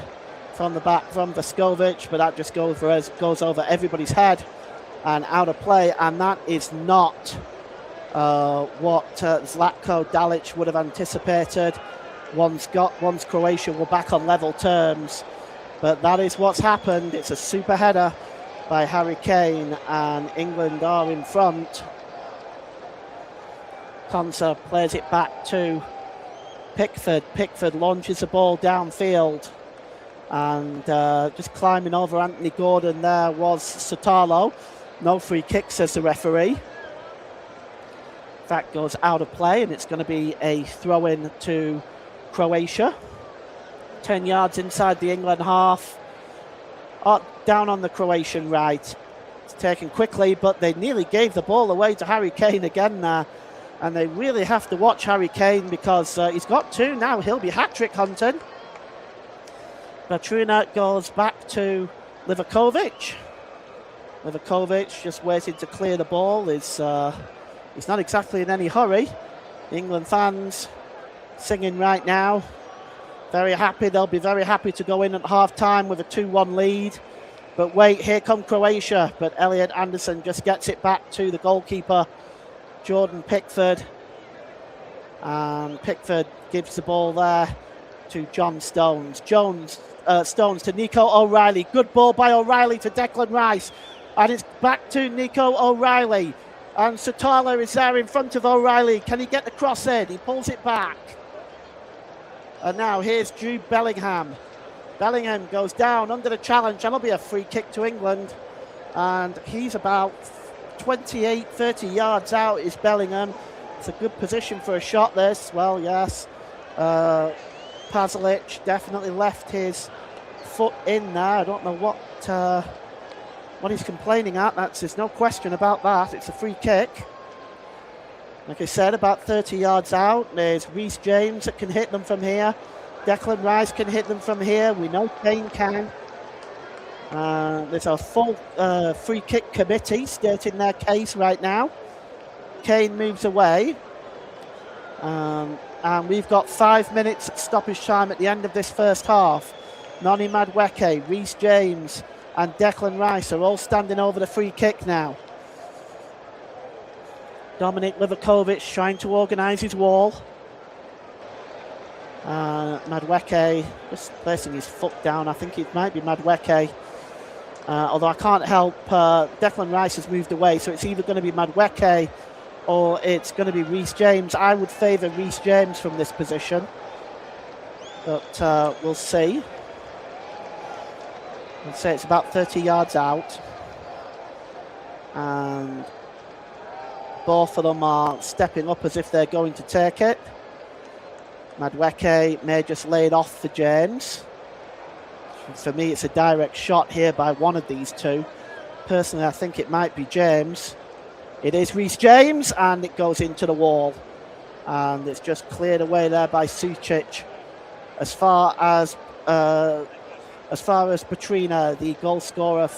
from the back from Vuskovic, but that just goes over everybody's head and out of play. And that is not what Zlatko Dalic would have anticipated. once Croatia were back on level terms. But that is what's happened. It's a super header by Harry Kane, and England are in front. Konsa plays it back to Pickford. Pickford launches the ball downfield, and just climbing over Anthony Gordon there was Sotalo. No free kick, says the referee. That goes out of play, and it's going to be a throw-in to Croatia. 10 yards inside the England half. Down on the Croatian right. It's taken quickly, but they nearly gave the ball away to Harry Kane again there. And they really have to watch Harry Kane, because he's got 2 now. He'll be hat-trick hunting. Vatreni goes back to Livakovic. Livakovic just waiting to clear the ball. He's not exactly in any hurry. The England fans singing right now. Very happy. They'll be very happy to go in at half-time with a 2-1 lead. But wait, here come Croatia. But Elliot Anderson just gets it back to the goalkeeper, Jordan Pickford. And Pickford gives the ball there to John Stones. Stones to Nico O'Reilly. Good ball by O'Reilly to Declan Rice. And it's back to Nico O'Reilly. And Sotala is there in front of O'Reilly. Can he get the cross in? He pulls it back. And now here's Jude Bellingham. Bellingham goes down under the challenge. That'll be a free kick to England. And he's about 28, 30 yards out is Bellingham. It's a good position for a shot, this. Well, yes. Pasalic definitely left his foot in there. I don't know what he's complaining at. There's no question about that. It's a free kick. Like I said, about 30 yards out. There's Reece James that can hit them from here. Declan Rice can hit them from here. We know Kane can. There's a full free kick committee stating their case right now. Kane moves away. And we've got 5 minutes stoppage time at the end of this first half. Noni Madueke, Reece James and Declan Rice are all standing over the free kick now. Dominic Livakovic trying to organise his wall. Madueke just placing his foot down. I think it might be Madueke. Although I can't help, Declan Rice has moved away, so it's either going to be Madueke or it's going to be Reece James. I would favour Reece James from this position, but we'll see. I'd say it's about 30 yards out, and both of them are stepping up as if they're going to take it. Madueke may just lay it off for James. For me, it's a direct shot here by one of these two. Personally, I think it might be James. It is Reece James, and it goes into the wall. And it's just cleared away there by Sucic. As far as Vatreni, the goal scorer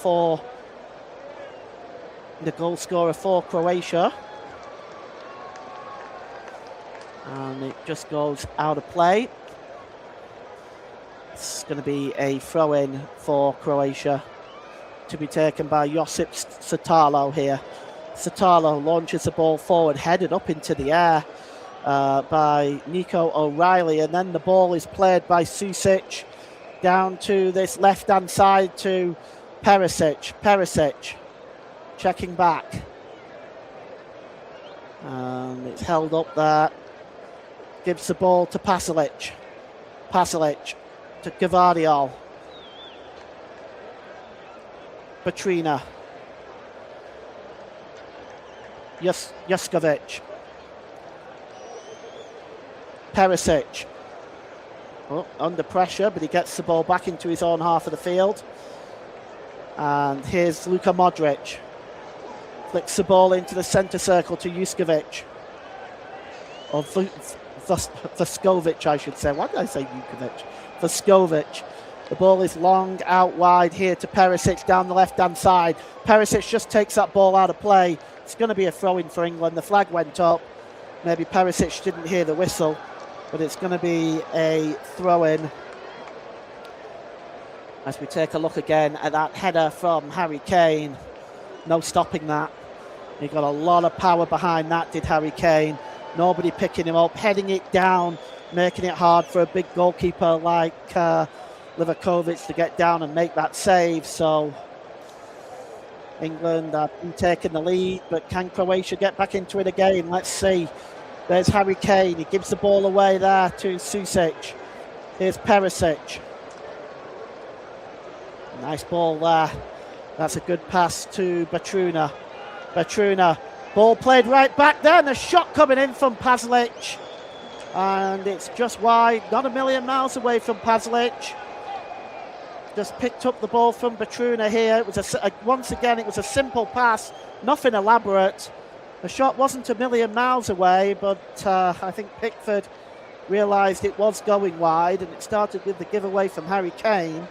for Croatia. And it just goes out of play. It's going to be a throw-in for Croatia to be taken by Josip Sotalo here. Sotalo launches the ball forward, headed up into the air by Nico O'Reilly, and then the ball is played by Sucic down to this left-hand side to Perisic. Perisic checking back. And it's held up there. Gives the ball to Pasalic. Pasalic to Gvardiol. Vatreni. Juskovic. Perisic. Oh, under pressure, but he gets the ball back into his own half of the field. And here's Luka Modric. Flicks the ball into the centre circle to Juskovic. Or Vuskovic, I should say. Why did I say Jukovic? Vuskovic. The ball is long out wide here to Perisic down the left-hand side. Perisic just takes that ball out of play. It's going to be a throw-in for England. The flag went up. Maybe Perisic didn't hear the whistle, but it's going to be a throw-in. As we take a look again at that header from Harry Kane. No stopping that. He got a lot of power behind that, did Harry Kane. Nobody picking him up, heading it down making it hard for a big goalkeeper like Livakovic to get down and make that save. So England have been taking the lead, but can Croatia get back into it again? Let's see. There's Harry Kane. He gives the ball away there to Susic. Here's Perisic. Nice ball there. That's a good pass to Vatreni. Vatreni. Ball played right back there, and a shot coming in from Paslic. And it's just wide, not a million miles away from Paslic. Just picked up the ball from Vatreni here. It was once again, it was a simple pass, nothing elaborate. The shot wasn't a million miles away, but I think Pickford realised it was going wide, and it started with the giveaway from Harry Kane.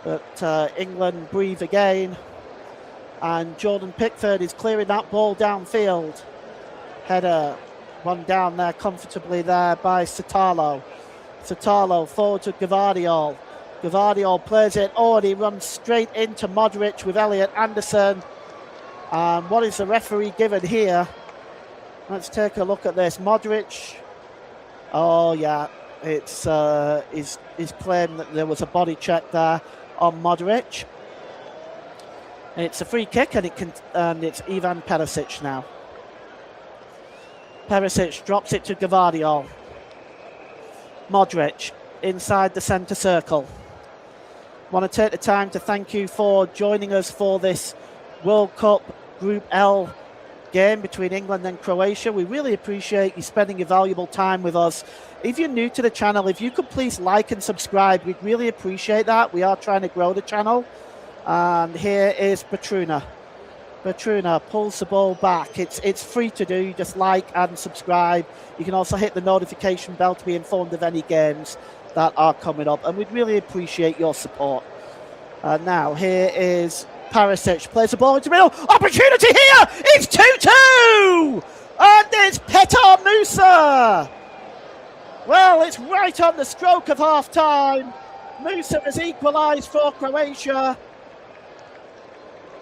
But England breathe again, and Jordan Pickford is clearing that ball downfield. Header, one down there comfortably there by Satalo. Satalo forward to Gvardiol. Gvardiol plays it, and he runs straight into Modric with Elliot Anderson. What is the referee given here? Let's take a look at this. Modric. Oh yeah, it's his claim that there was a body check there on Modric. It's a free kick, and it's Ivan Perisic now. Perisic drops it to Gvardiol. Modric inside the centre circle. Want to take the time to thank you for joining us for this World Cup Group L game between England and Croatia. We really appreciate you spending your valuable time with us. If you're new to the channel, if you could please like and subscribe, we'd really appreciate that. We are trying to grow the channel. And here is Vatreni. Vatreni pulls the ball back. It's free to do. You just like and subscribe. You can also hit the notification bell to be informed of any games that are coming up, and we'd really appreciate your support. Now here is Perisic, plays the ball into the middle. Opportunity here! It's 2-2! And it's Petar Musa! Well, it's right on the stroke of half-time. Musa has equalised for Croatia.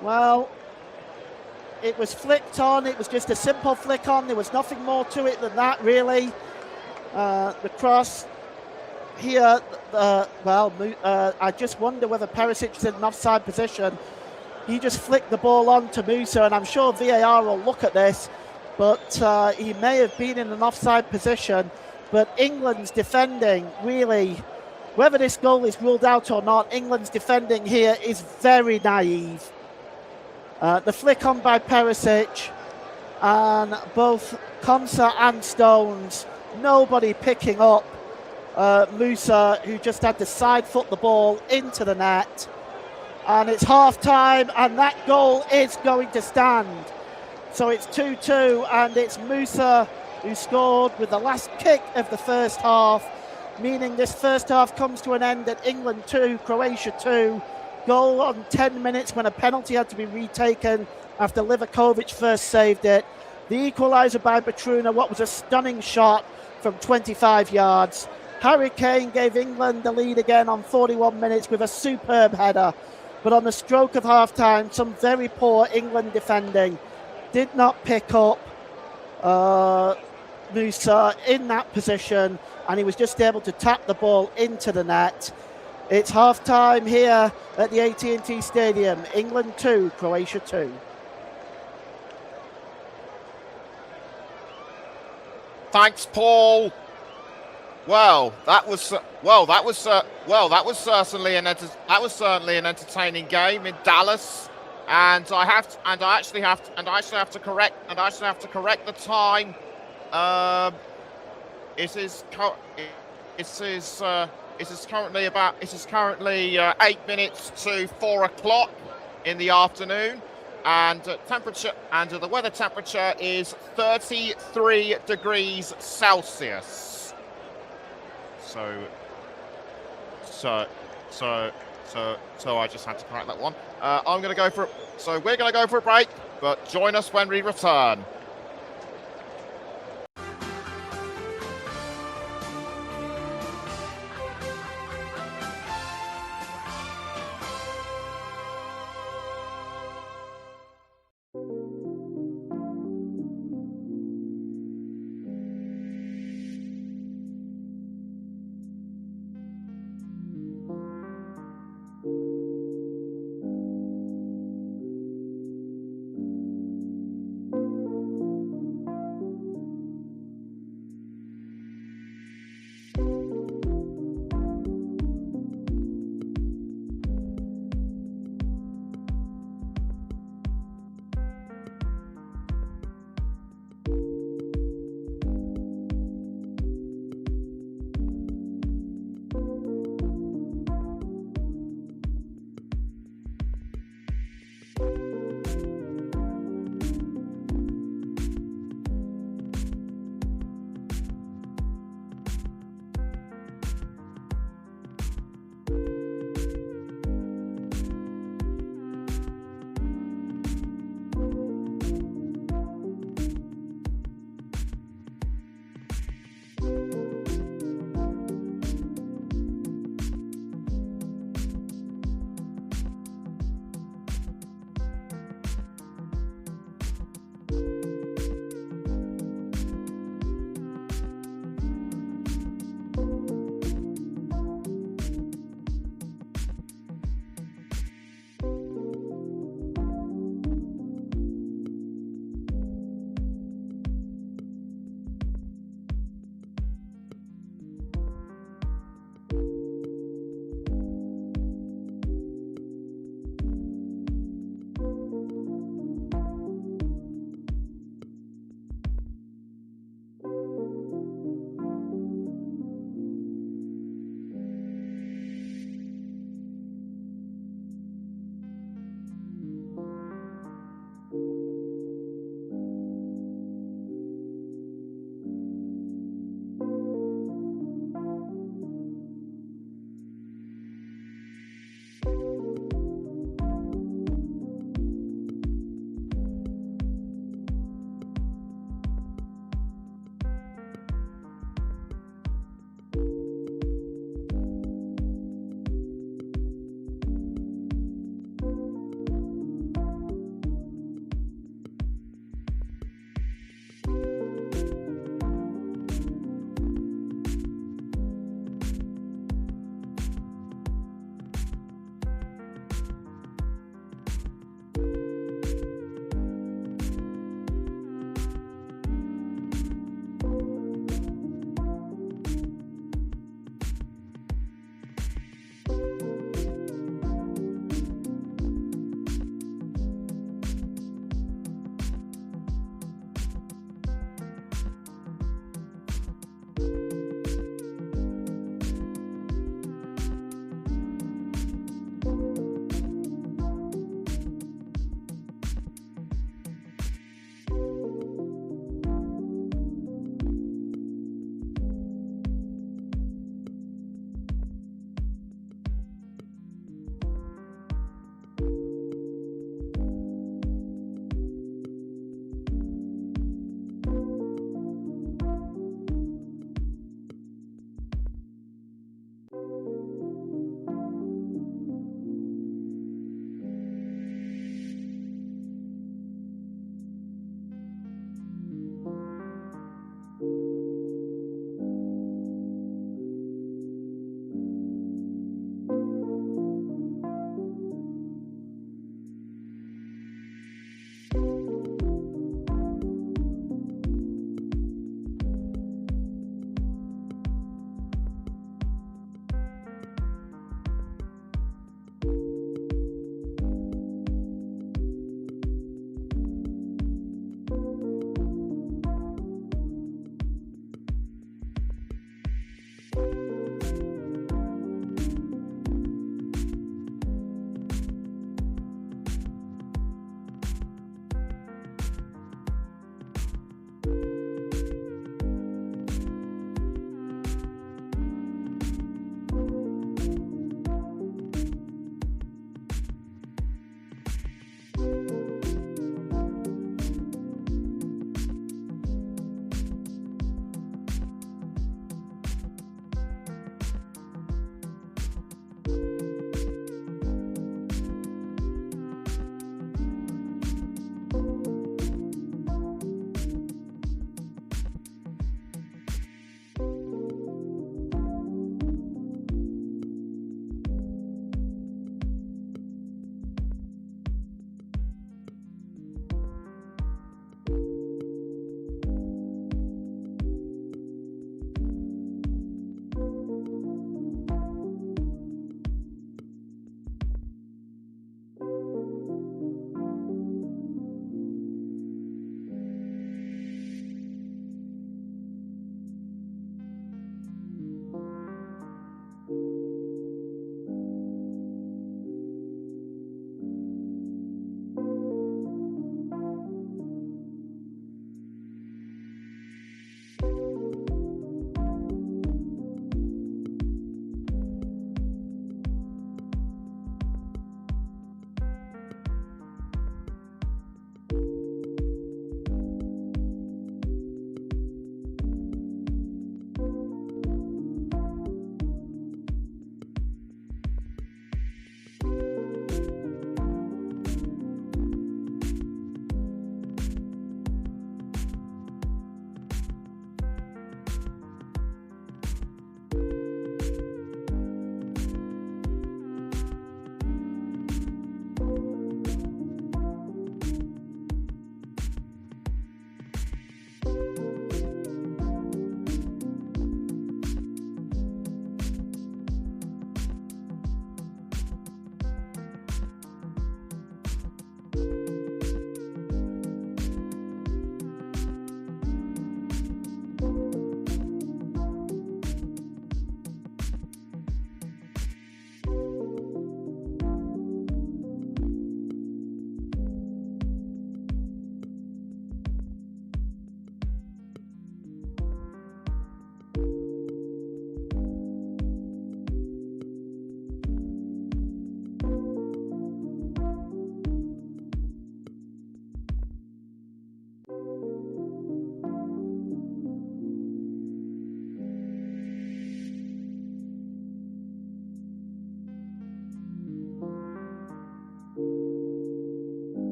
Well, it was flicked on. It was just a simple flick on. There was nothing more to it than that, really. The cross here, I just wonder whether Perisic is in an offside position. He just flicked the ball on to Musa, and I'm sure VAR will look at this, but he may have been in an offside position. But England's defending, really, whether this goal is ruled out or not, England's defending here is very naive. The flick on by Perisic, and both Konsa and Stones, nobody picking up Musa, who just had to side foot the ball into the net. And it's half time, and that goal is going to stand. So it's 2-2, and it's Musa who scored with the last kick of the first half, meaning this first half comes to an end at England 2, Croatia 2. Goal on 10 minutes when a penalty had to be retaken after Livakovic first saved it. The equaliser by Vatreni, what was a stunning shot from 25 yards. Harry Kane gave England the lead again on 41 minutes with a superb header. But on the stroke of half-time, some very poor England defending. Did not pick up Musa in that position, and he was just able to tap the ball into the net. It's half-time here at the AT&T Stadium. England 2, Croatia 2. Thanks, Paul. Well, that was certainly an entertaining game in Dallas, and I actually have to correct the time. It is currently 8 minutes to 4 o'clock in the afternoon, and the weather temperature is 33 degrees Celsius. So I just had to correct that one. We're going to go for a break, but join us when we return.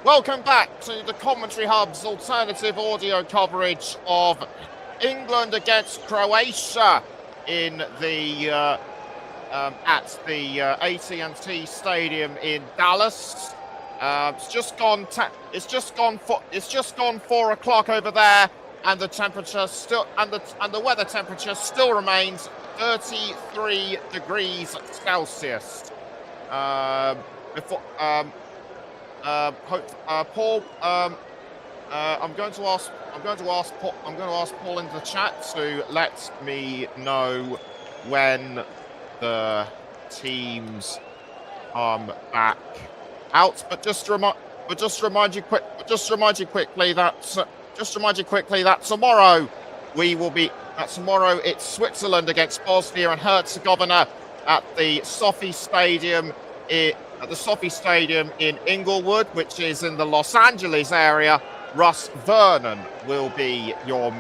Welcome back to the Commentary Hub's alternative audio coverage of England against Croatia in the at the AT&T Stadium in Dallas. It's just gone 4 o'clock over there, and the temperature still and the weather temperature still remains 33 degrees Celsius. Paul, I'm going to ask Paul in the chat to let me know when the teams come back out. But just remind you quickly that tomorrow tomorrow it's Switzerland against Bosnia and Herzegovina at the Sophie Stadium in Inglewood, which is in the Los Angeles area. Russ Vernon will be your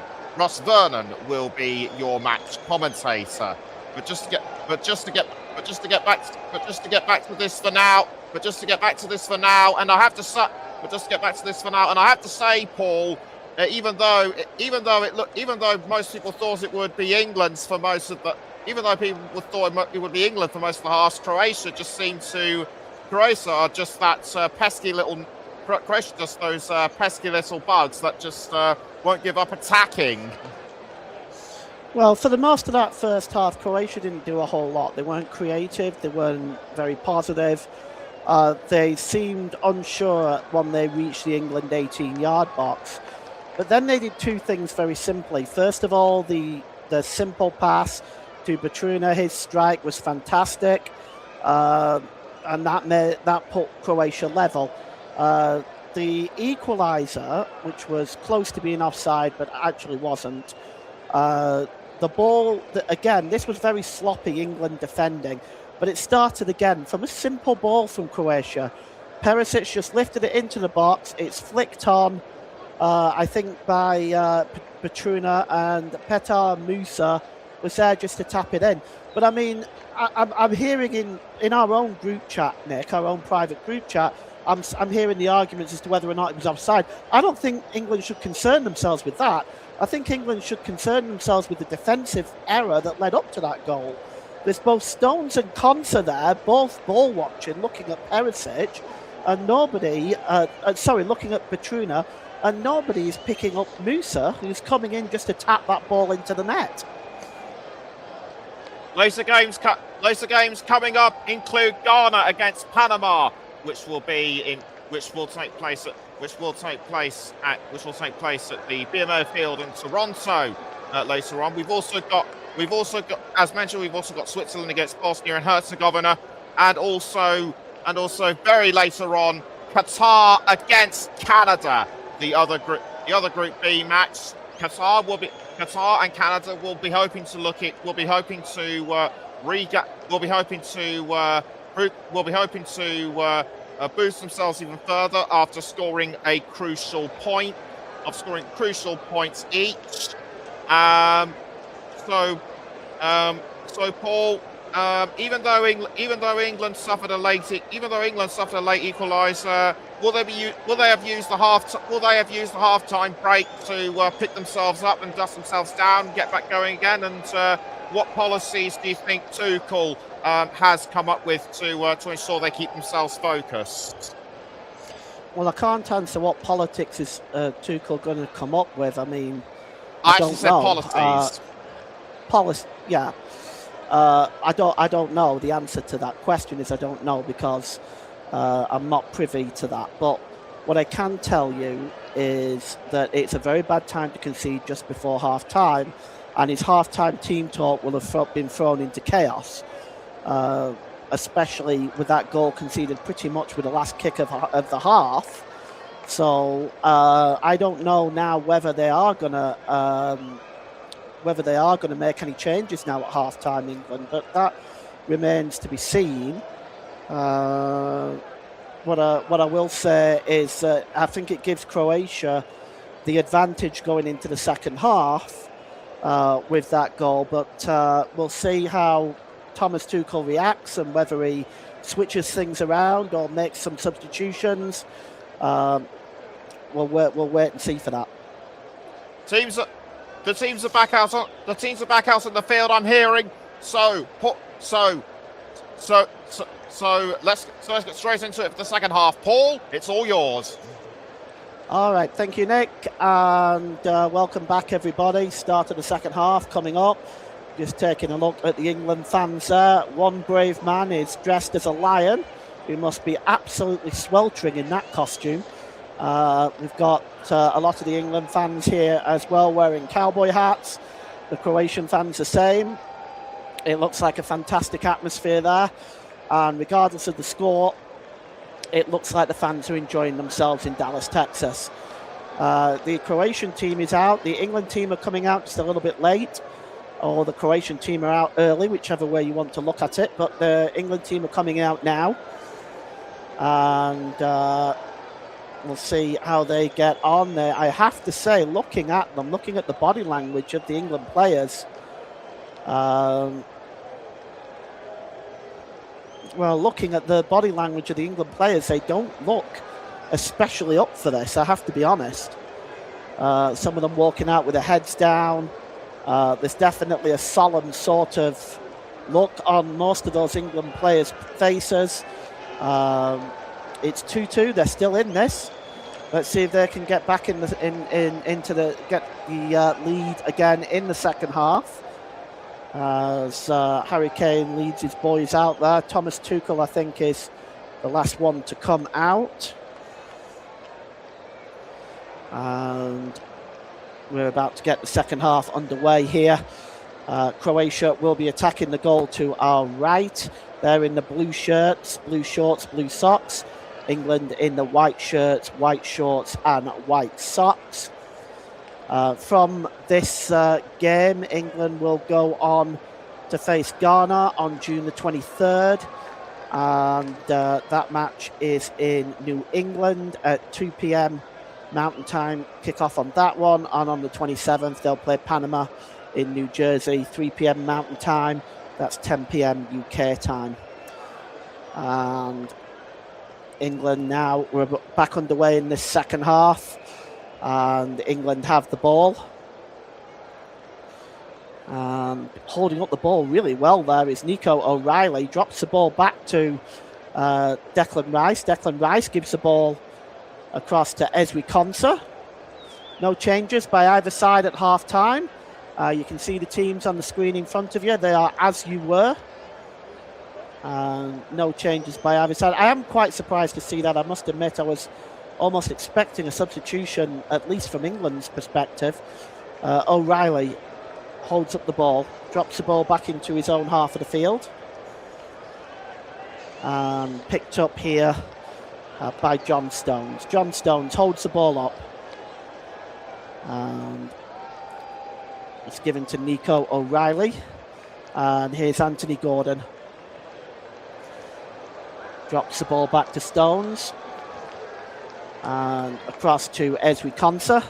match commentator. But just to get back to this for now, and I have to say, Paul, even though most people thought it would be England's for most of the, even though people thought it would be England for most of the half, Croatia are just that pesky little. Croatia just those pesky little bugs that just won't give up attacking. Well, for the most of that first half, Croatia didn't do a whole lot. They weren't creative. They weren't very positive. They seemed unsure when they reached the England 18-yard box. But then they did two things very simply. First of all, the simple pass to Vatreni, his strike was fantastic. And that put Croatia level. The equaliser, which was close to being offside but actually wasn't, the ball, again, this was very sloppy England defending, but it started again from a simple ball from Croatia. Perisic just lifted it into the box. It's flicked on, I think, by Vatreni, and Petar Musa was there just to tap it in. But I mean, I'm hearing in our own group chat, Nick, our own private group chat, I'm hearing the arguments as to whether or not it was offside. I don't think England should concern themselves with that. I think England should concern themselves with the defensive error that led up to that goal. There's both Stones and Konsa there, both ball watching, looking at Perisic, and nobody, looking at Vatreni, and nobody is picking up Musa, who's coming in just to tap that ball into the net. Later games coming up include Ghana against Panama, which will take place at the BMO Field in Toronto later on. We've also got, as mentioned, we've also got Switzerland against Bosnia and Herzegovina, and also very later on, Qatar against Canada. The other Group B match. Qatar and Canada will be hoping to boost themselves even further after scoring crucial points each. So Paul, even though England suffered a late equaliser, will they have used the half-time break to pick themselves up and dust themselves down, and get back going again? And what policies do you think Tuchel has come up with to ensure they keep themselves focused? Well, I can't answer what politics is Tuchel going to come up with. I mean, I actually said policies. Yeah. I don't know. The answer to that question is I don't know, because I'm not privy to that. But what I can tell you is that it's a very bad time to concede just before half-time, and his half-time team talk will have been thrown into chaos, especially with that goal conceded pretty much with the last kick of the half. So I don't know now whether they are going to make any changes now at half-time, England, but that remains to be seen. What I will say is that I think it gives Croatia the advantage going into the second half with that goal, but we'll see how Thomas Tuchel reacts and whether he switches things around or makes some substitutions. we'll wait and see for that. The teams are back out on the field. I'm hearing. So let's get straight into it for the second half. Paul, it's all yours. All right, thank you, Nick, and welcome back, everybody. Start of the second half coming up. Just taking a look at the England fans there. One brave man is dressed as a lion. He must be absolutely sweltering in that costume. We've got a lot of the England fans here as well wearing cowboy hats. The Croatian fans the same. It looks like a fantastic atmosphere there. And regardless of the score, it looks like the fans are enjoying themselves in Dallas, Texas. The Croatian team is out. The England team are coming out just a little bit late. Or the Croatian team are out early, whichever way you want to look at it. But the England team are coming out now. And we'll see how they get on there. I have to say, looking at the body language of the England players, looking at the body language of the England players, they don't look especially up for this, I have to be honest. Some of them walking out with their heads down. There's definitely a solemn sort of look on most of those England players' faces. It's 2-2. They're still in this. Let's see if they can get back get the lead again in the second half. As Harry Kane leads his boys out there. Thomas Tuchel, I think, is the last one to come out. And we're about to get the second half underway here. Croatia will be attacking the goal to our right. They're in the blue shirts, blue shorts, blue socks. England in the white shirts, white shorts and white socks. From this game, England will go on to face Ghana on June the 23rd. And that match is in New England at 2 p.m. Mountain Time. Kick-off on that one. And on the 27th, they'll play Panama in New Jersey, 3 p.m. Mountain Time. That's 10 p.m. UK time. And England now, we're back underway in this second half. And England have the ball. And holding up the ball really well there is Nico O'Reilly. Drops the ball back to Declan Rice. Declan Rice gives the ball across to Ezri Konsa. No changes by either side at half time. You can see the teams on the screen in front of you. They are as you were. No changes by either side. I am quite surprised to see that. I must admit, I was almost expecting a substitution, at least from England's perspective. O'Reilly holds up the ball, drops the ball back into his own half of the field. Picked up here by John Stones. John Stones holds the ball up. And it's given to Nico O'Reilly. And here's Anthony Gordon. Drops the ball back to Stones. And across to Ezri Konsa.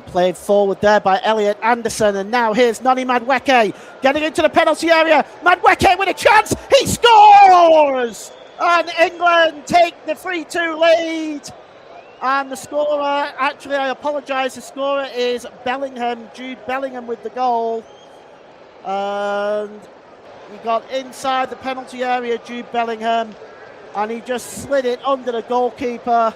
Played forward there by Elliot Anderson. And now here's Noni Madueke getting into the penalty area. Madueke with a chance. He scores! And England take the 3-2 lead. And the scorer, actually, I apologise, the scorer is Bellingham, Jude Bellingham with the goal. And he got inside the penalty area, Jude Bellingham, and he just slid it under the goalkeeper.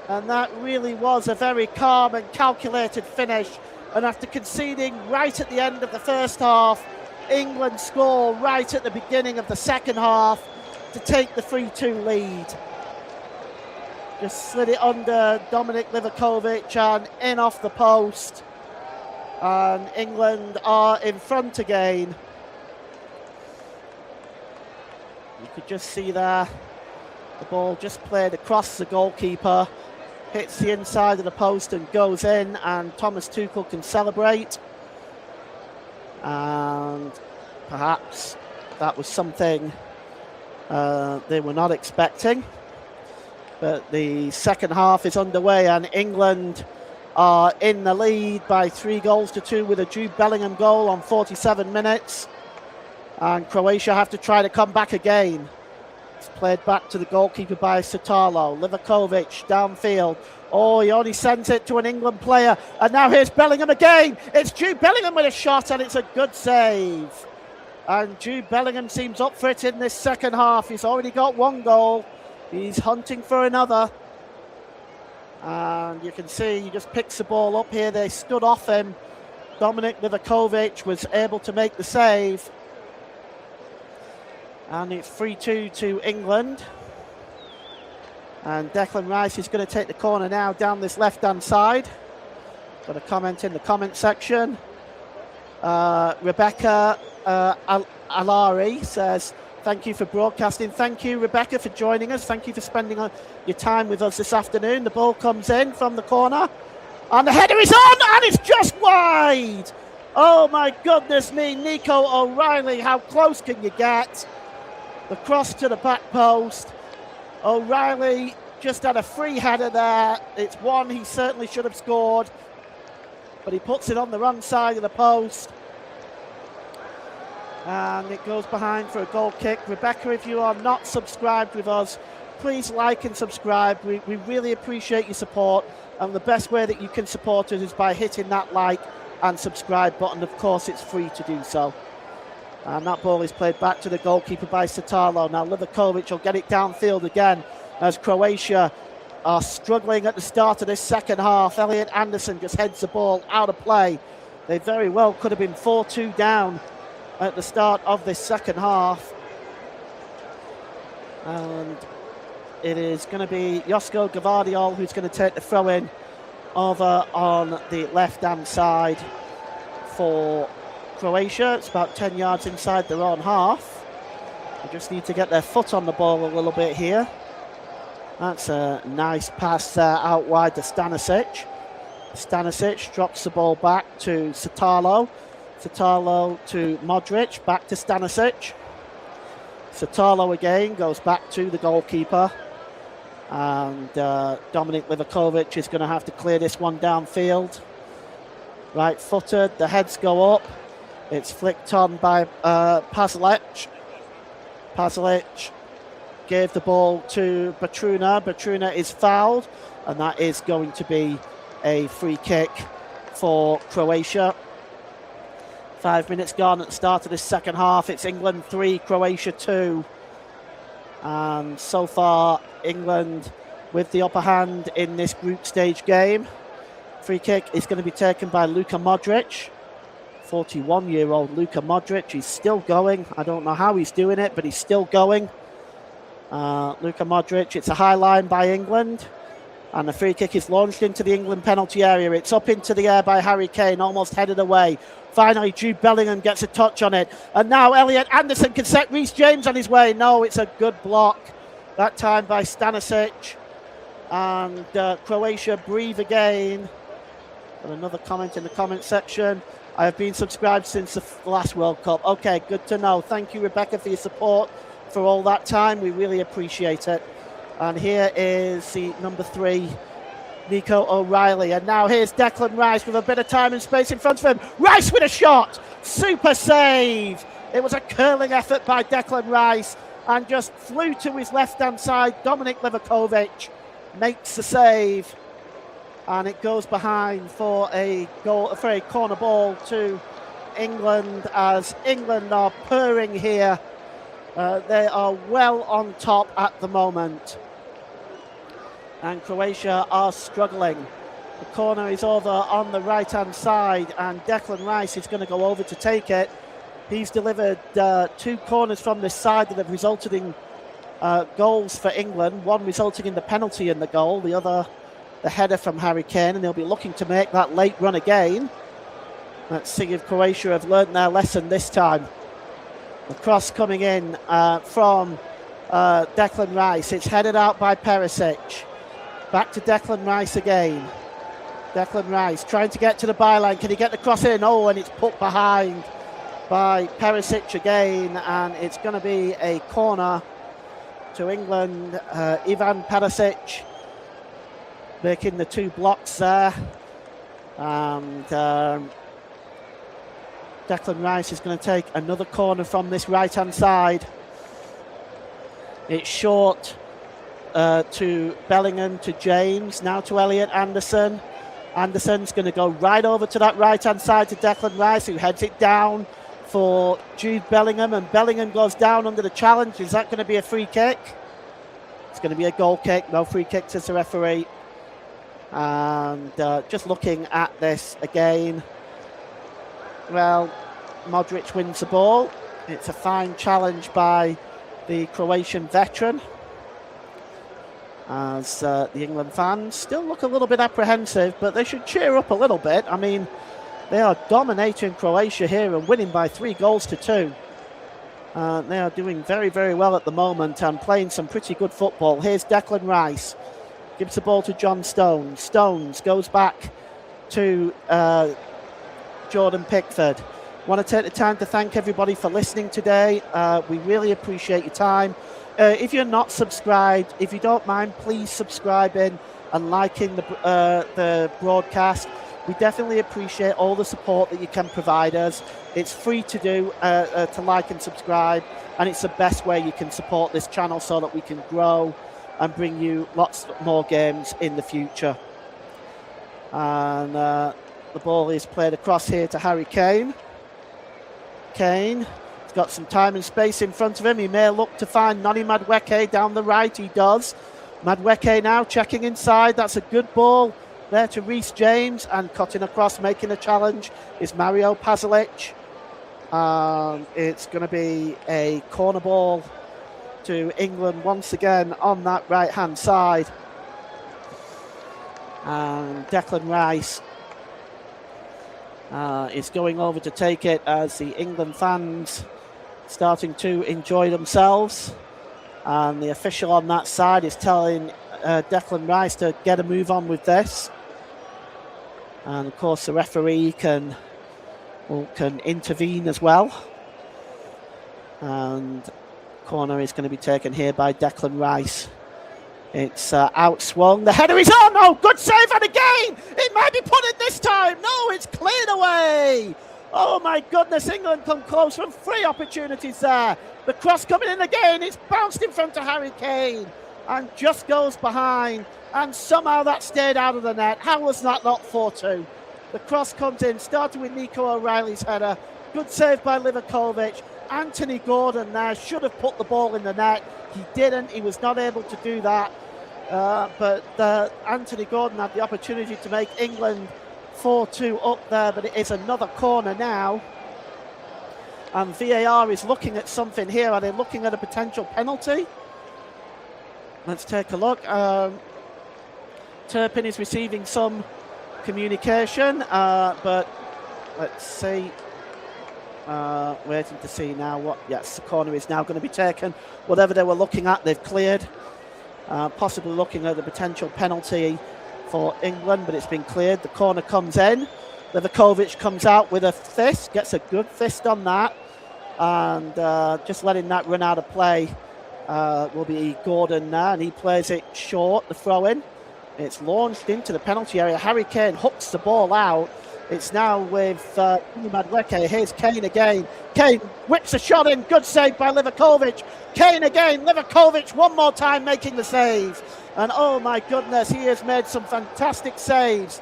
And that really was a very calm and calculated finish. And after conceding right at the end of the first half, England score right at the beginning of the second half to take the 3-2 lead. Just slid it under Dominic Livakovic and in off the post. And England are in front again. You could just see there, the ball just played across the goalkeeper, hits the inside of the post and goes in, and Thomas Tuchel can celebrate. And perhaps that was something they were not expecting. But the second half is underway and England are in the lead by 3-2 with a Jude Bellingham goal on 47 minutes. And Croatia have to try to come back again. It's played back to the goalkeeper by Satalo. Livakovic downfield. Oh, he only sends it to an England player. And now here's Bellingham again. It's Jude Bellingham with a shot, and it's a good save. And Jude Bellingham seems up for it in this second half. He's already got one goal. He's hunting for another. And you can see he just picks the ball up here. They stood off him. Dominic Livakovic was able to make the save. And it's 3-2 to England. And Declan Rice is going to take the corner now down this left-hand side. Got a comment in the comment section. Rebecca Alari says, thank you for broadcasting. Thank you, Rebecca, for joining us. Thank you for spending your time with us this afternoon. The ball comes in from the corner. And the header is on, and it's just wide. Oh, my goodness me. Nico O'Reilly, how close can you get? The cross to the back post. O'Reilly just had a free header there. It's one he certainly should have scored. But he puts it on the wrong side of the post. And it goes behind for a goal kick. Rebecca, if you are not subscribed with us, please like and subscribe. We really appreciate your support. And the best way that you can support us is by hitting that like and subscribe button. Of course, it's free to do so. And that ball is played back to the goalkeeper by Satalo. Now Livakovic will get it downfield again as Croatia are struggling at the start of this second half. Elliot Anderson just heads the ball out of play. They very well could have been 4-2 down at the start of this second half. And it is going to be Josko Gvardiol who's going to take the throw in over on the left-hand side for Croatia. It's about 10 yards inside their own half. They just need to get their foot on the ball a little bit here. That's a nice pass there out wide to Stanisic. Stanisic drops the ball back to Satalo. Satalo to Modric, back to Stanisic. Satalo again goes back to the goalkeeper. And Dominic Livakovic is going to have to clear this one downfield. Right-footed, the heads go up. It's flicked on by Pasalic. Pasalic gave the ball to Vatreni. Vatreni is fouled, and that is going to be a free kick for Croatia. 5 minutes gone at the start of this second half. It's England 3, Croatia 2. And so far, England with the upper hand in this group stage game. Free kick is going to be taken by Luka Modric. 41-year-old Luka Modric. He's still going. I don't know how he's doing it, but he's still going. Luka Modric, it's a high line by England. And the free kick is launched into the England penalty area. It's up into the air by Harry Kane, almost headed away. Finally, Jude Bellingham gets a touch on it. And now Elliot Anderson can set Reece James on his way. No, it's a good block. That time by Stanisic. And Croatia breathe again. And another comment in the comment section. I have been subscribed since the last World Cup. Okay, good to know. Thank you, Rebecca, for your support for all that time. We really appreciate it. And here is the number 3, Nico O'Reilly. And now here's Declan Rice with a bit of time and space in front of him. Rice with a shot. Super save. It was a curling effort by Declan Rice and just flew to his left-hand side. Dominic Livakovic makes the save. And it goes behind for a goal, for a corner ball to England, as England are purring here. They are well on top at the moment. And Croatia are struggling. The corner is over on the right-hand side, and Declan Rice is going to go over to take it. He's delivered 2 corners from this side that have resulted in goals for England. One resulting in the penalty in the goal, the other the header from Harry Kane, and they'll be looking to make that late run again. Let's see if Croatia have learnt their lesson this time. The cross coming in from Declan Rice. It's headed out by Perisic. Back to Declan Rice again. Declan Rice trying to get to the byline. Can he get the cross in? Oh, and it's put behind by Perisic again, and it's going to be a corner to England. Ivan Perisic making the 2 blocks there. And Declan Rice is going to take another corner from this right-hand side. It's short to Bellingham, to James, now to Elliot Anderson. Anderson's going to go right over to that right-hand side to Declan Rice, who heads it down for Jude Bellingham, and Bellingham goes down under the challenge. Is that going to be a free kick? It's going to be a goal kick. No free kick, says the referee. And just looking at this again, well, Modric wins the ball. It's a fine challenge by the Croatian veteran, as the England fans still look a little bit apprehensive, but they should cheer up a little bit. I mean, they are dominating Croatia here and winning by 3-2. They are doing very, very well at the moment and playing some pretty good football. Here's Declan Rice. Gives the ball to John Stones. Stones goes back to Jordan Pickford. Want to take the time to thank everybody for listening today. We really appreciate your time. If you're not subscribed, if you don't mind, please subscribing and liking the broadcast. We definitely appreciate all the support that you can provide us. It's free to do, to like and subscribe, and it's the best way you can support this channel so that we can grow and bring you lots more games in the future. And the ball is played across here to Harry Kane. Kane has got some time and space in front of him. He may look to find Noni Madueke down the right. He does. Madueke now checking inside. That's a good ball there to Reece James, and cutting across, making a challenge, is Mario Pasalic. It's going to be a corner ball to England once again on that right-hand side. And Declan Rice is going over to take it, as the England fans starting to enjoy themselves. And the official on that side is telling Declan Rice to get a move on with this. And of course the referee can intervene as well. And corner is going to be taken here by Declan Rice. It's outswung. The header is on. Oh, good save, and again it might be put in this time. No, it's cleared away. Oh my goodness, England come close from 3 opportunities there. The cross coming in again. It's bounced in front of Harry Kane and just goes behind, and somehow that stayed out of the net. How was that not 4-2? The cross comes in, started with Nico O'Reilly's header. Good save by Livakovic. Anthony Gordon there should have put the ball in the net. He didn't. He was not able to do that. But Anthony Gordon had the opportunity to make England 4-2 up there, but it is another corner now. And VAR is looking at something here. Are they looking at a potential penalty? Let's take a look. Turpin is receiving some communication, but let's see. Waiting to see now what. Yes, the corner is now going to be taken. Whatever they were looking at, they've cleared. Possibly looking at the potential penalty for England, but it's been cleared. The corner comes in. Livakovic comes out with a fist, gets a good fist on that, and just letting that run out of play will be Gordon now, and he plays it short, the throw-in. It's launched into the penalty area. Harry Kane hooks the ball out. It's now with Madueke. Here's Kane again. Kane whips a shot in. Good save by Livakovic. Kane again. Livakovic one more time making the save. And oh my goodness, he has made some fantastic saves.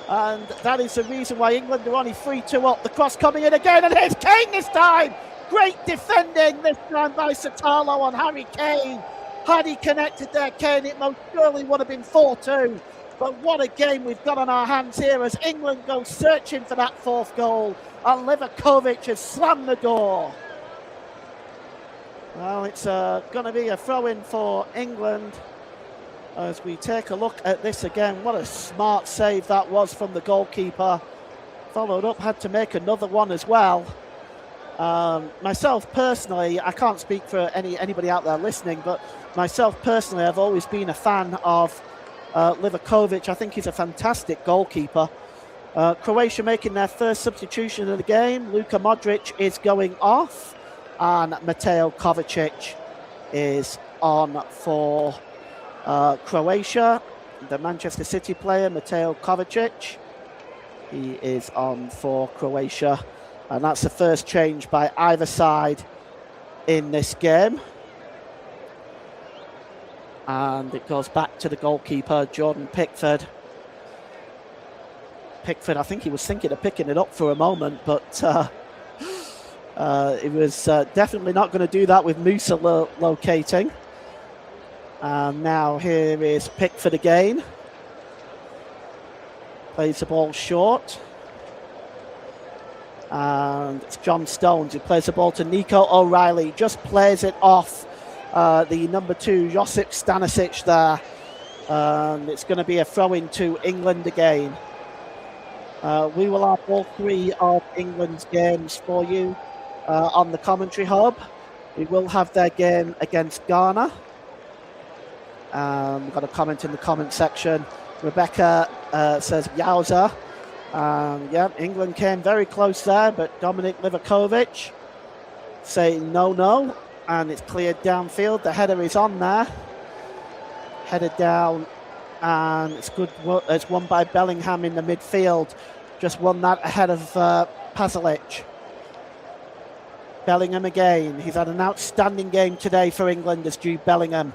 And that is the reason why England are only 3-2 up. The cross coming in again. And here's Kane this time. Great defending this time by Satalo on Harry Kane. Had he connected there, Kane, it most surely would have been 4-2. But what a game we've got on our hands here as England go searching for that 4th goal. And Livakovic has slammed the door. Well, it's going to be a throw-in for England as we take a look at this again. What a smart save that was from the goalkeeper. Followed up, had to make another one as well. Myself personally, I can't speak for anybody out there listening, but myself personally, I've always been a fan of Livakovic. I think he's a fantastic goalkeeper. Croatia making their first substitution of the game. Luka Modric is going off, and Mateo Kovacic is on for Croatia. The Manchester City player, Mateo Kovacic, he is on for Croatia. And that's the first change by either side in this game. And it goes back to the goalkeeper, Jordan Pickford. Pickford, I think he was thinking of picking it up for a moment, but he was definitely not going to do that with Musa locating. And now here is Pickford again. Plays the ball short. And it's John Stones who plays the ball to Nico O'Reilly. Just plays it off the number 2, Josip Stanisic there. It's going to be a throw-in to England again. We will have all 3 of England's games for you on the commentary hub. We will have their game against Ghana. We've got a comment in the comment section. Rebecca says, yowza. Yeah, England came very close there, but Dominic Livakovic saying no, and it's cleared downfield. The header is on there. Headed down, and it's good. It's won by Bellingham in the midfield. Just won that ahead of Pasalic. Bellingham again. He's had an outstanding game today for England as Jude Bellingham.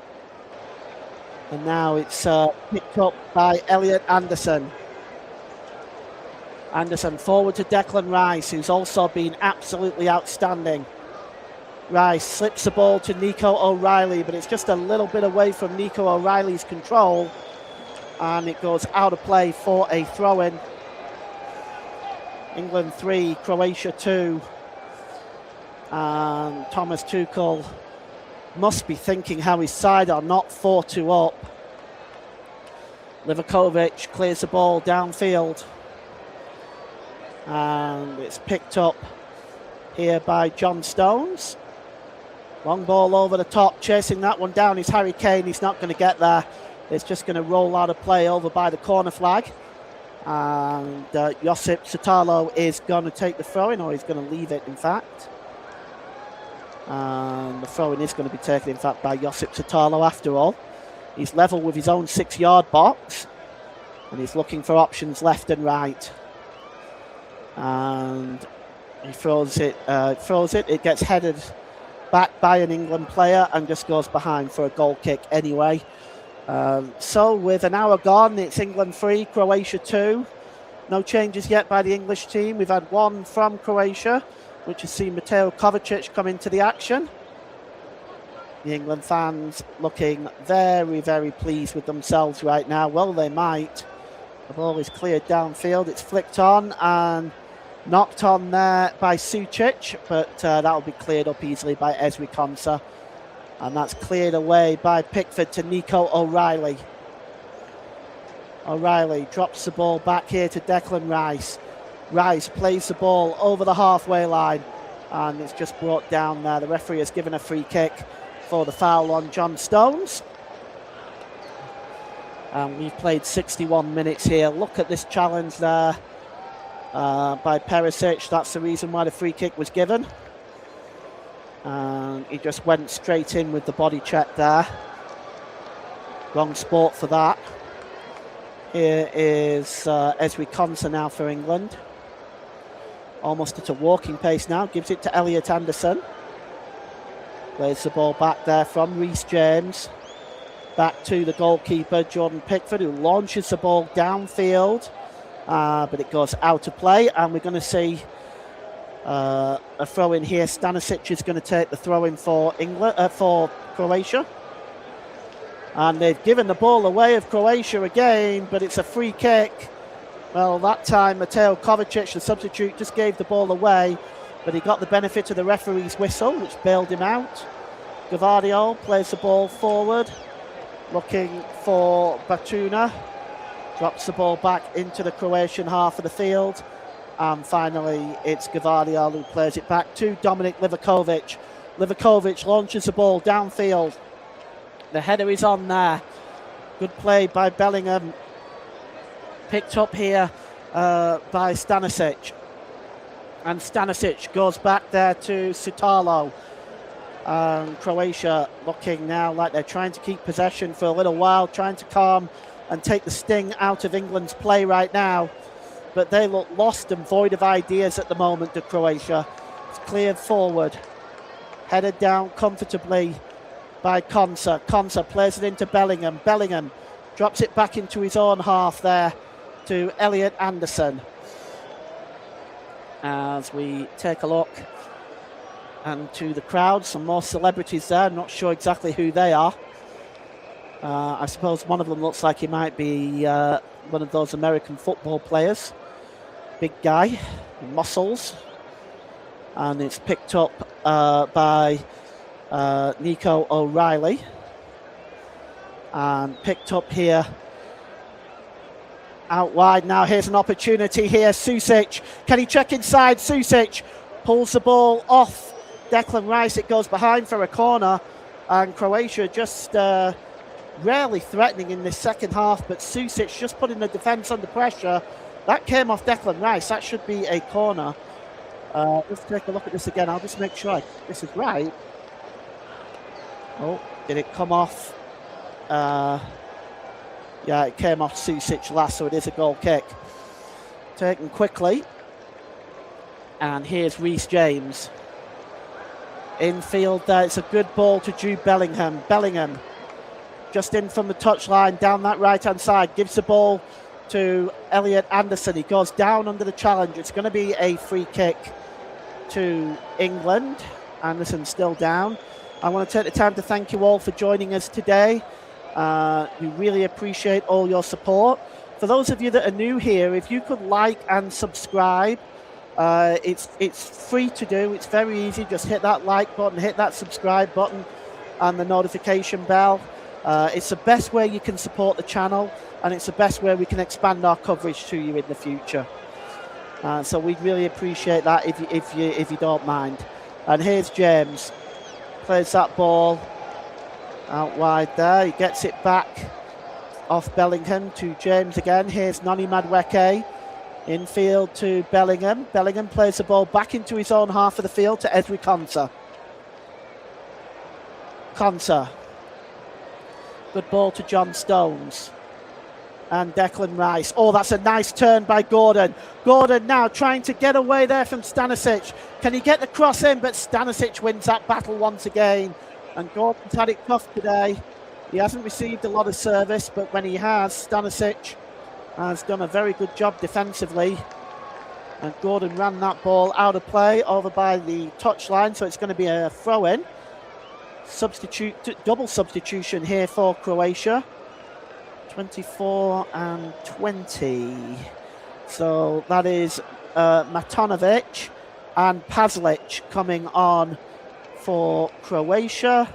And now it's picked up by Elliot Anderson. Anderson forward to Declan Rice, who's also been absolutely outstanding. Rice slips the ball to Nico O'Reilly, but it's just a little bit away from Nico O'Reilly's control. And it goes out of play for a throw-in. England 3, Croatia 2. And Thomas Tuchel must be thinking how his side are not 4-2 up. Livakovic clears the ball downfield. And it's picked up here by John Stones. Long ball over the top, chasing that one down is Harry Kane. He's not going to get there. It's just going to roll out of play over by the corner flag. And Josip Sutalo is going to take the throw-in, or he's going to leave it, in fact. And the throw-in is going to be taken, in fact, by Josip Sutalo after all. He's level with his own 6-yard box. And he's looking for options left and right. And he throws it. It gets headed back by an England player and just goes behind for a goal kick anyway. So with an hour gone, it's England 3, Croatia 2. No changes yet by the English team. We've had one from Croatia, which has seen Mateo Kovacic come into the action. The England fans looking very, very pleased with themselves right now. Well, they might. The ball is cleared downfield. It's flicked on and knocked on there by Sucic, but that will be cleared up easily by Ezri Konsa. And that's cleared away by Pickford to Nico O'Reilly. O'Reilly drops the ball back here to Declan Rice. Rice plays the ball over the halfway line, and it's just brought down there. The referee has given a free kick for the foul on John Stones. And we've played 61 minutes here. Look at this challenge there by Perisic. That's the reason why the free kick was given. And he just went straight in with the body check there. Wrong sport for that. Here is Ezri Konsa now for England. Almost at a walking pace now. Gives it to Elliot Anderson. Plays the ball back there from Reece James. Back to the goalkeeper, Jordan Pickford, who launches the ball downfield. But it goes out of play, and we're going to see a throw-in here. Stanisic is going to take the throw-in for England, for Croatia. And they've given the ball away of Croatia again, but it's a free kick. Well, that time Mateo Kovacic, the substitute, just gave the ball away, but he got the benefit of the referee's whistle, which bailed him out. Gvardiol plays the ball forward, looking for Vatreni. Drops the ball back into the Croatian half of the field. And finally, it's Gvardiol who plays it back to Dominic Livakovic. Livakovic launches the ball downfield. The header is on there. Good play by Bellingham. Picked up here by Stanisic. And Stanisic goes back there to Sutalo. Croatia looking now like they're trying to keep possession for a little while, trying to calm and take the sting out of England's play right now. But they look lost and void of ideas at the moment to Croatia. It's cleared forward. Headed down comfortably by Konsa. Konsa plays it into Bellingham. Bellingham drops it back into his own half there to Elliot Anderson. As we take a look and to the crowd, some more celebrities there. I'm not sure exactly who they are. I suppose one of them looks like he might be one of those American football players. Big guy, muscles. And it's picked up by Nico O'Reilly. And picked up here out wide. Now here's an opportunity here. Susic, can he check inside? Susic pulls the ball off Declan Rice. It goes behind for a corner, and Croatia just rarely threatening in this second half, but Susic just putting the defence under pressure. That came off Declan Rice. That should be a corner. Let's take a look at this again. I'll just make sure this is right. Oh, did it come off? Yeah, it came off Susic last, so it is a goal kick. Taken quickly. And here's Reece James. Infield there. It's a good ball to Jude Bellingham. Bellingham just in from the touchline down that right-hand side. Gives the ball to Elliot Anderson. He goes down under the challenge. It's going to be a free kick to England. Anderson still down. I want to take the time to thank you all for joining us today. We really appreciate all your support. For those of you that are new here, if you could like and subscribe, it's free to do. It's very easy. Just hit that like button, hit that subscribe button, and the notification bell. It's the best way you can support the channel, and it's the best way we can expand our coverage to you in the future. So we'd really appreciate that if you don't mind. And here's James, plays that ball out wide there. He gets it back off Bellingham to James again. Here's Noni Madueke. Infield to Bellingham. Bellingham plays the ball back into his own half of the field to Ezri Konsa. Konsa. Good ball to John Stones. And Declan Rice. Oh, that's a nice turn by Gordon. Gordon now trying to get away there from Stanisic. Can he get the cross in? But Stanisic wins that battle once again. And Gordon's had it tough today. He hasn't received a lot of service, but when he has, Stanisic has done a very good job defensively. And Gordon ran that ball out of play over by the touchline, so it's going to be a throw-in. Double substitution here for Croatia. 24 and 20. So that is Matanovic and Pazlic coming on for Croatia,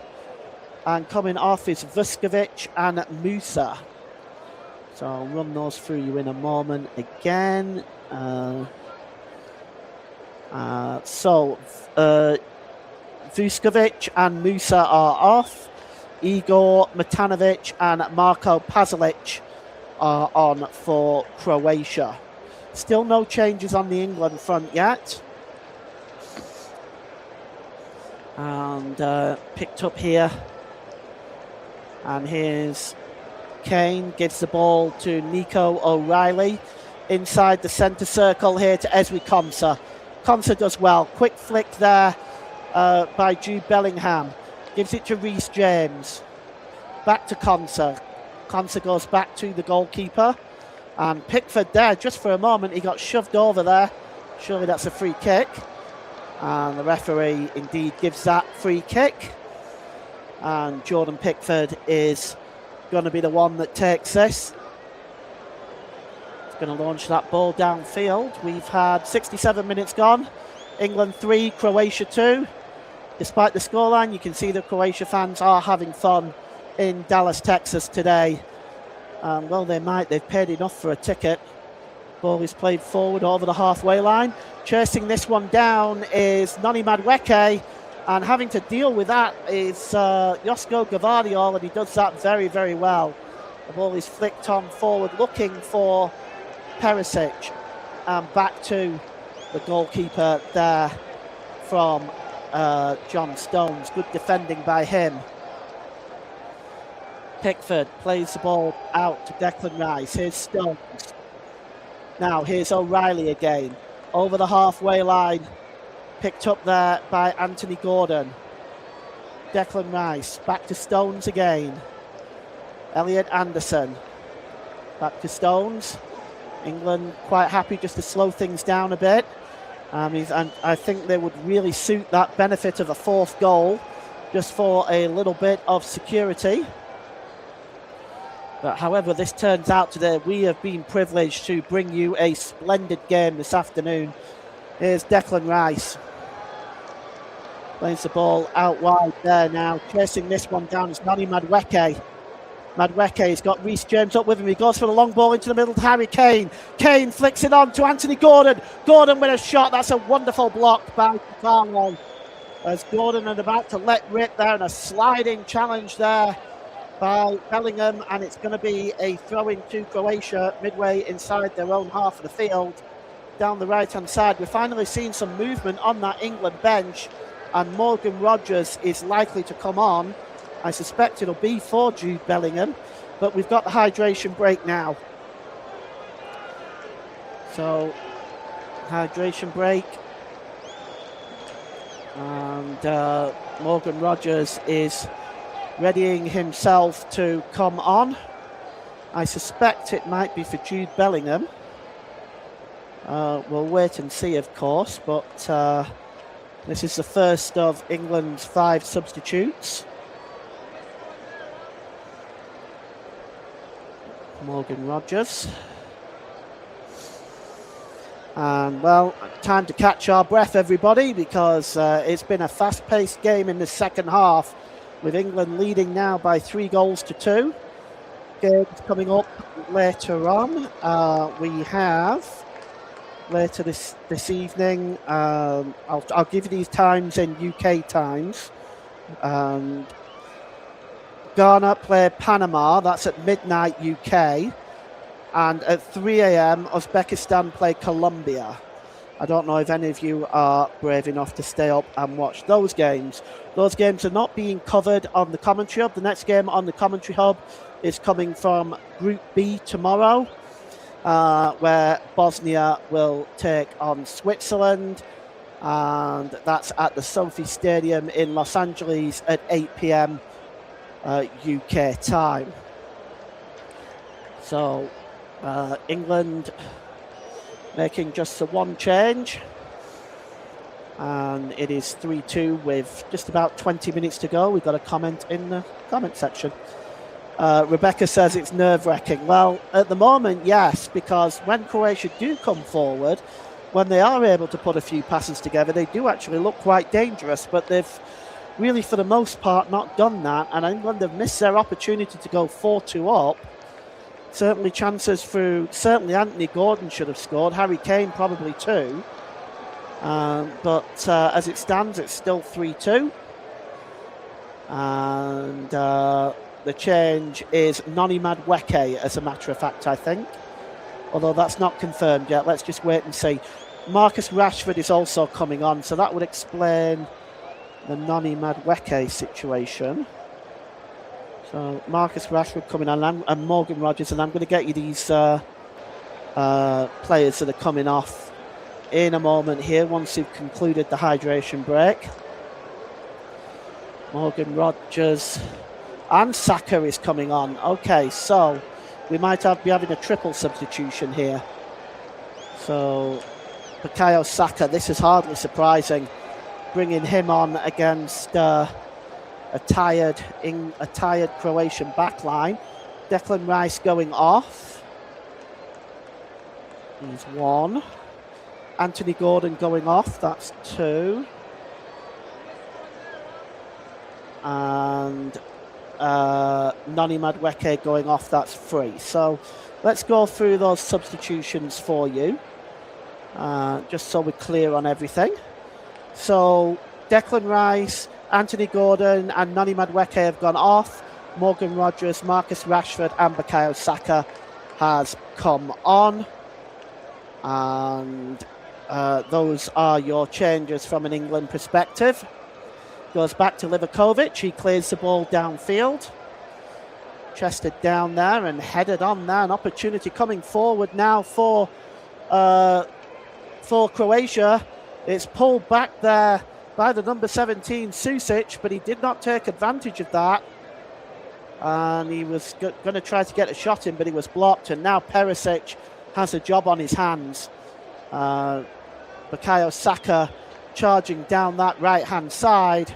and coming off is Vuskovic and Musa. So I'll run those through you in a moment again. Vuskovic and Musa are off. Igor Matanovic and Marko Pazlic are on for Croatia. Still no changes on the England front yet. And picked up here. And here's Kane, gives the ball to Nico O'Reilly. Inside the centre circle here to Ezri Konsa. Konsa does well. Quick flick there by Jude Bellingham. Gives it to Reece James. Back to Konsa. Konsa goes back to the goalkeeper. And Pickford there, just for a moment, he got shoved over there. Surely that's a free kick. And the referee indeed gives that free kick. And Jordan Pickford is going to be the one that takes this. He's going to launch that ball downfield. We've had 67 minutes gone. England 3, Croatia 2. Despite the scoreline, you can see the Croatia fans are having fun in Dallas, Texas today. Well, they might. They've paid enough for a ticket. Ball is played forward over the halfway line. Chasing this one down is Noni Madueke, and having to deal with that is Josko Gvardiol, and he does that very, very well. The ball is flicked on forward, looking for Perisic, and back to the goalkeeper there from John Stones. Good defending by him. Pickford plays the ball out to Declan Rice. Here's Stones. Now here's O'Reilly again. Over the halfway line. Picked up there by Anthony Gordon. Declan Rice. Back to Stones again. Elliot Anderson. Back to Stones. England quite happy just to slow things down a bit. And I think they would really suit that benefit of a fourth goal just for a little bit of security. But however this turns out today, we have been privileged to bring you a splendid game this afternoon. Here's Declan Rice. Plays the ball out wide there now. Chasing this one down is Nani Madueke. Madueke's got Reece James up with him. He goes for the long ball into the middle to Harry Kane. Kane flicks it on to Anthony Gordon. Gordon with a shot. That's a wonderful block by Carlo. As Gordon is about to let rip there, and a sliding challenge there by Bellingham, and it's going to be a throw-in to Croatia midway inside their own half of the field down the right-hand side. We're finally seeing some movement on that England bench, and Morgan Rogers is likely to come on. I suspect it'll be for Jude Bellingham, but we've got the hydration break now. So, hydration break. And Morgan Rogers is readying himself to come on. I suspect it might be for Jude Bellingham. We'll wait and see, of course, but this is the first of England's 5 substitutes. Morgan Rogers. And, well, time to catch our breath, everybody, because it's been a fast-paced game in the second half, with England leading now by 3-2. Games coming up later on. We have, later this evening, I'll give you these times in UK times. Ghana play Panama, that's at midnight UK. And at 3 a.m, Uzbekistan play Colombia. I don't know if any of you are brave enough to stay up and watch those games. Those games are not being covered on the commentary hub. The next game on the commentary hub is coming from Group B tomorrow, where Bosnia will take on Switzerland. And that's at the Sophie Stadium in Los Angeles at 8 p.m. UK time. So England making just the one change, and it is 3-2 with just about 20 minutes to go. We've got a comment in the comment section. Rebecca says it's nerve-wracking. Well, at the moment, yes, because when Croatia do come forward, when they are able to put a few passes together, they do actually look quite dangerous, but they've really, for the most part, not done that, and England have missed their opportunity to go 4-2 up. Certainly chances through, certainly Anthony Gordon should have scored, Harry Kane probably too. But as it stands, it's still 3-2. And the change is Noni Madueke, as a matter of fact, I think. Although that's not confirmed yet. Let's just wait and see. Marcus Rashford is also coming on, so that would explain the Noni Madueke situation. So Marcus Rashford coming on, and Morgan Rogers, and I'm going to get you these players that are coming off in a moment here once you've concluded the hydration break. Morgan Rogers and Saka is coming on. Okay, so we might be having a triple substitution here. So Bukayo Saka, this is hardly surprising, bringing him on against a tired Croatian backline. Declan Rice going off. He's 1. Anthony Gordon going off. That's 2. And Noni Madueke going off. That's 3. So let's go through those substitutions for you, just so we're clear on everything. So Declan Rice, Anthony Gordon and Noni Madueke have gone off. Morgan Rogers, Marcus Rashford and Bukayo Saka has come on. And those are your changes from an England perspective. Goes back to Livakovic. He clears the ball downfield. Chested down there and headed on there. An opportunity coming forward now for Croatia. It's pulled back there by the number 17, Susic, but he did not take advantage of that. And he was going to try to get a shot in, but he was blocked. And now Perisic has a job on his hands. Bukayo Saka charging down that right-hand side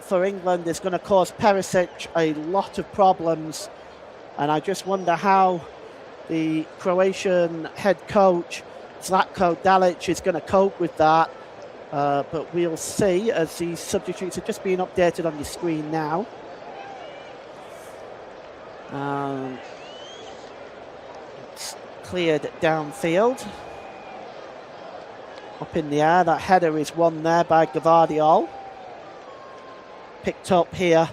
for England is going to cause Perisic a lot of problems. And I just wonder how the Croatian head coach, Zlatko Dalic, is going to cope with that. But we'll see, as these substitutes are just being updated on your screen now. It's cleared downfield. Up in the air, that header is won there by Gvardiol. Picked up here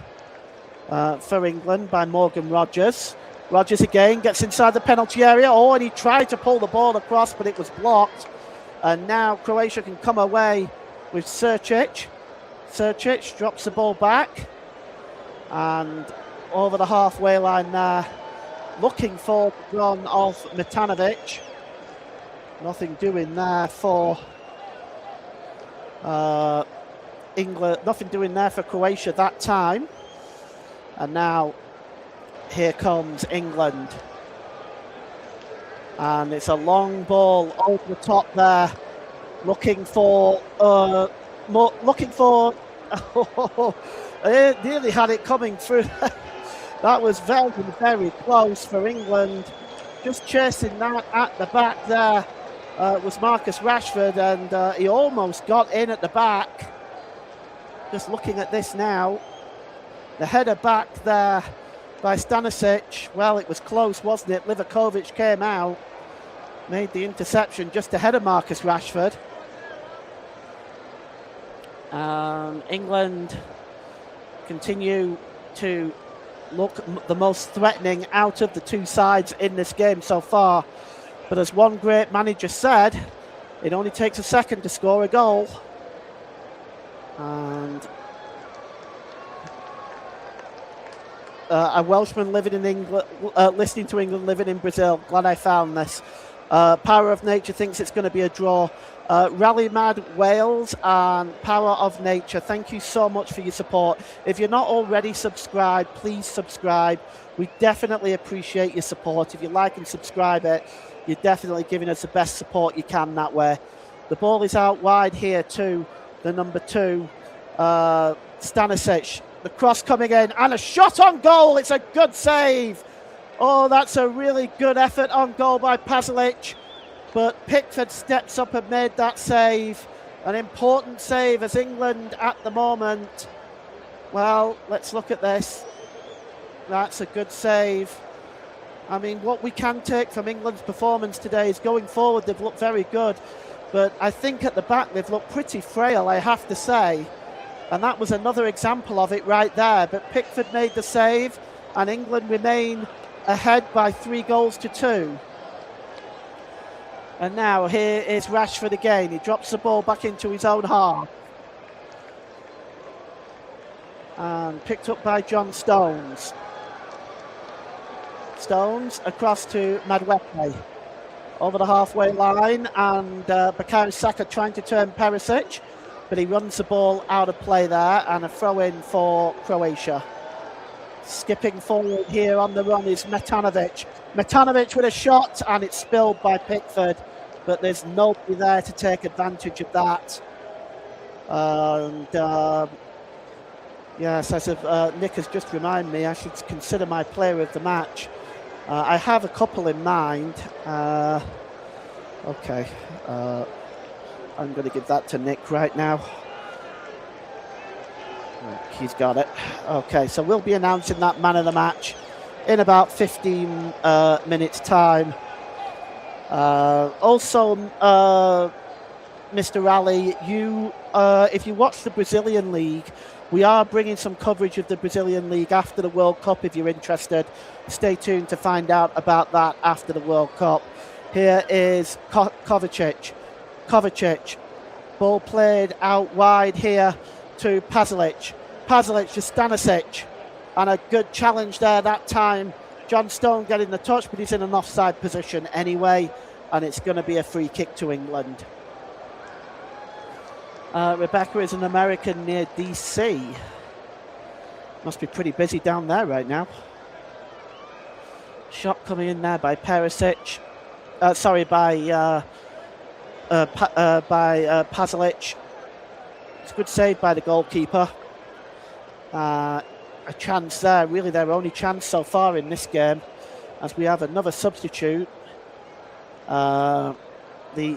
for England by Morgan Rogers. Rogers again gets inside the penalty area. Oh, and he tried to pull the ball across, but it was blocked. And now Croatia can come away with Srčić. Srčić drops the ball back. And over the halfway line there, looking for the run of Matanovic. Nothing doing there for England. Nothing doing there for Croatia that time. And now here comes England. And it's a long ball over the top there, looking for they nearly had it coming through. That was very, very close for England. Just chasing that at the back there was Marcus Rashford, and he almost got in at the back. Just looking at this now, the header back there by Stanisic. Well, it was close, wasn't it? Livakovic came out, made the interception just ahead of Marcus Rashford. England continue to look the most threatening out of the two sides in this game so far. But as one great manager said, it only takes a second to score a goal. And a Welshman living in England, listening to England, living in Brazil. Glad I found this. Power of Nature thinks it's going to be a draw. Rally Mad Wales and Power of Nature, thank you so much for your support. If you're not already subscribed, please subscribe. We definitely appreciate your support. If you like and subscribe it, you're definitely giving us the best support you can that way. The ball is out wide here to the number 2, Stanisic. The cross coming in and a shot on goal. It's a good save. Oh, that's a really good effort on goal by Pasalic. But Pickford steps up and made that save. An important save as England at the moment. Well, let's look at this. That's a good save. I mean, what we can take from England's performance today is going forward, they've looked very good. But I think at the back, they've looked pretty frail, I have to say. And that was another example of it right there. But Pickford made the save, and England remain ahead by 3-2. And now here is Rashford again. He drops the ball back into his own half. And picked up by John Stones. Stones across to Matchday. Over the halfway line, and Bukayo Saka trying to turn Perisic, but he runs the ball out of play there, and a throw-in for Croatia. Skipping forward here on the run is Matanovic. Matanovic with a shot, and it's spilled by Pickford, but there's nobody there to take advantage of that. And yes, as Nick has just reminded me, I should consider my player of the match. I have a couple in mind. Okay, I'm going to give that to Nick right now. He's got it. Okay, so we'll be announcing that man of the match in about 15 minutes' time. Also, Mr. Raleigh, you, if you watch the Brazilian League, we are bringing some coverage of the Brazilian League after the World Cup. If you're interested, stay tuned to find out about that after the World Cup. Here is Kovacic. Ball played out wide here to Pasalic. Pasalic to Stanisic. And a good challenge there that time. John Stone getting the touch, but he's in an offside position anyway. And it's going to be a free kick to England. Rebecca is an American near DC. Must be pretty busy down there right now. Shot coming in there by Perisic. By Pasalic. It's a good save by the goalkeeper. A chance there, really their only chance so far in this game, as we have another substitute. The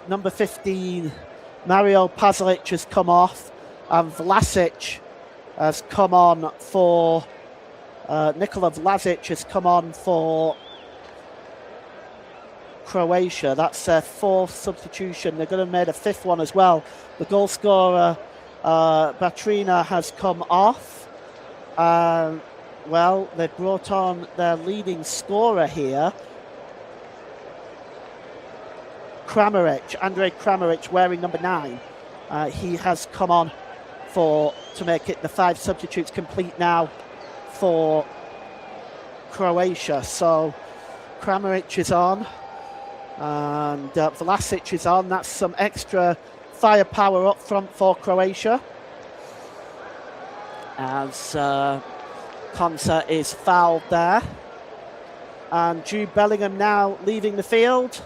number 15, Mario Pasalic, has come off, and Vlasic has come on for Nikola Vlasic has come on for Croatia. That's their fourth substitution. They're going to make a fifth one as well. The goal scorer, Vatreni, has come off. Well, they brought on their leading scorer here, Andrej Kramaric, wearing number 9. He has come on to make it the 5 substitutes complete now for Croatia. So Kramaric is on, and Vlasic is on. That's some extra firepower up front for Croatia, as Konsa is fouled there. And Jude Bellingham now leaving the field,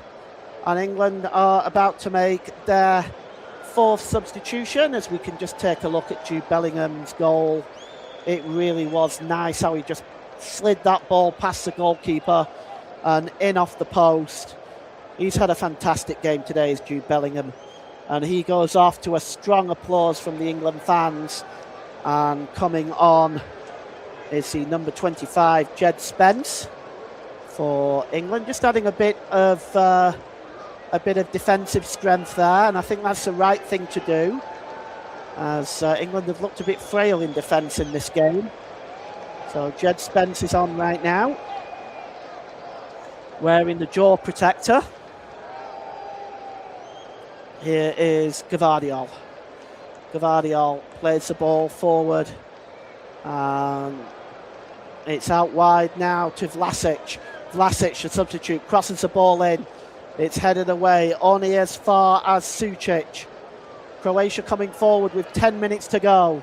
and England are about to make their 4th substitution. As we can just take a look at Jude Bellingham's goal. It really was nice how he just slid that ball past the goalkeeper and in off the post. He's had a fantastic game today, is Jude Bellingham, and he goes off to a strong applause from the England fans. And coming on is the number 25, Jed Spence, for England, just adding a bit of defensive strength there, and I think that's the right thing to do, as England have looked a bit frail in defence in this game. So Jed Spence is on right now, wearing the jaw protector. Here is Gvardiol. Gvardiol plays the ball forward, and it's out wide now to Vlasic. Vlasic, the substitute, crosses the ball in. It's headed away only as far as Sucic. Croatia coming forward with 10 minutes to go.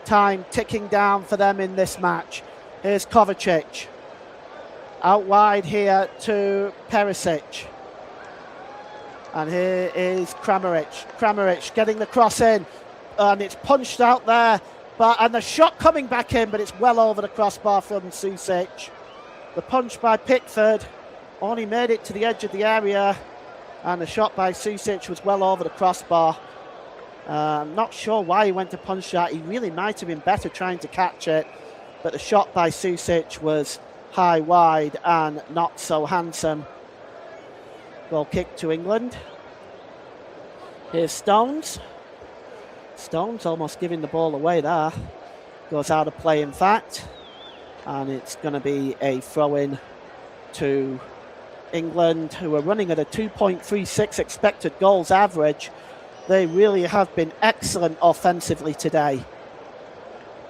Time ticking down for them in this match. Here's Kovacic. Out wide here to Perisic. And here is Kramaric. Kramaric getting the cross in. And it's punched out there. And the shot coming back in, but it's well over the crossbar from Sucic. The punch by Pickford only made it to the edge of the area, and the shot by Sucic was well over the crossbar. I'm not sure why he went to punch that. He really might have been better trying to catch it, but the shot by Sucic was high wide and not so handsome. Goal kick to England. Here's Stones. Stones almost giving the ball away there. Goes out of play, in fact. And it's going to be a throw-in to England, who are running at a 2.36 expected goals average. They really have been excellent offensively today.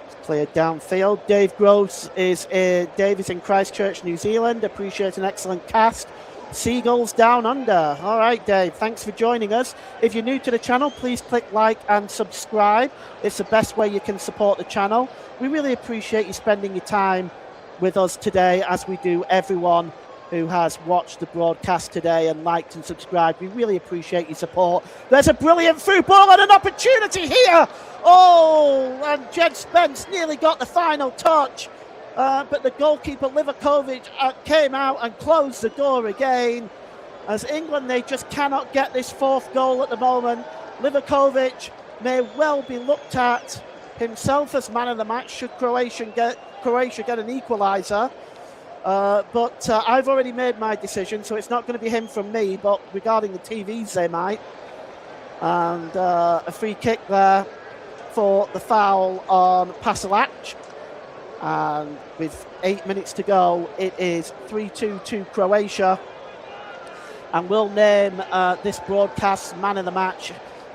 It's cleared downfield. Dave Gross is in Christchurch, New Zealand. Appreciate an excellent cast. Seagulls down under. All right, Dave, thanks for joining us. If you're new to the channel, please click like and subscribe. It's the best way you can support the channel. We really appreciate you spending your time with us today, as we do everyone who has watched the broadcast today and liked and subscribed. We really appreciate your support. There's a brilliant through ball and an opportunity here. Oh, and Jed Spence nearly got the final touch. But the goalkeeper, Livakovic, came out and closed the door again. As England, they just cannot get this 4th goal at the moment. Livakovic may well be looked at himself as man of the match should Croatia get an equaliser. But I've already made my decision, so it's not going to be him from me, but regarding the TVs, they might. And a free kick there for the foul on Pasalic. And with 8 minutes to go, it is 3-2 to Croatia. And we'll name this broadcast man of the match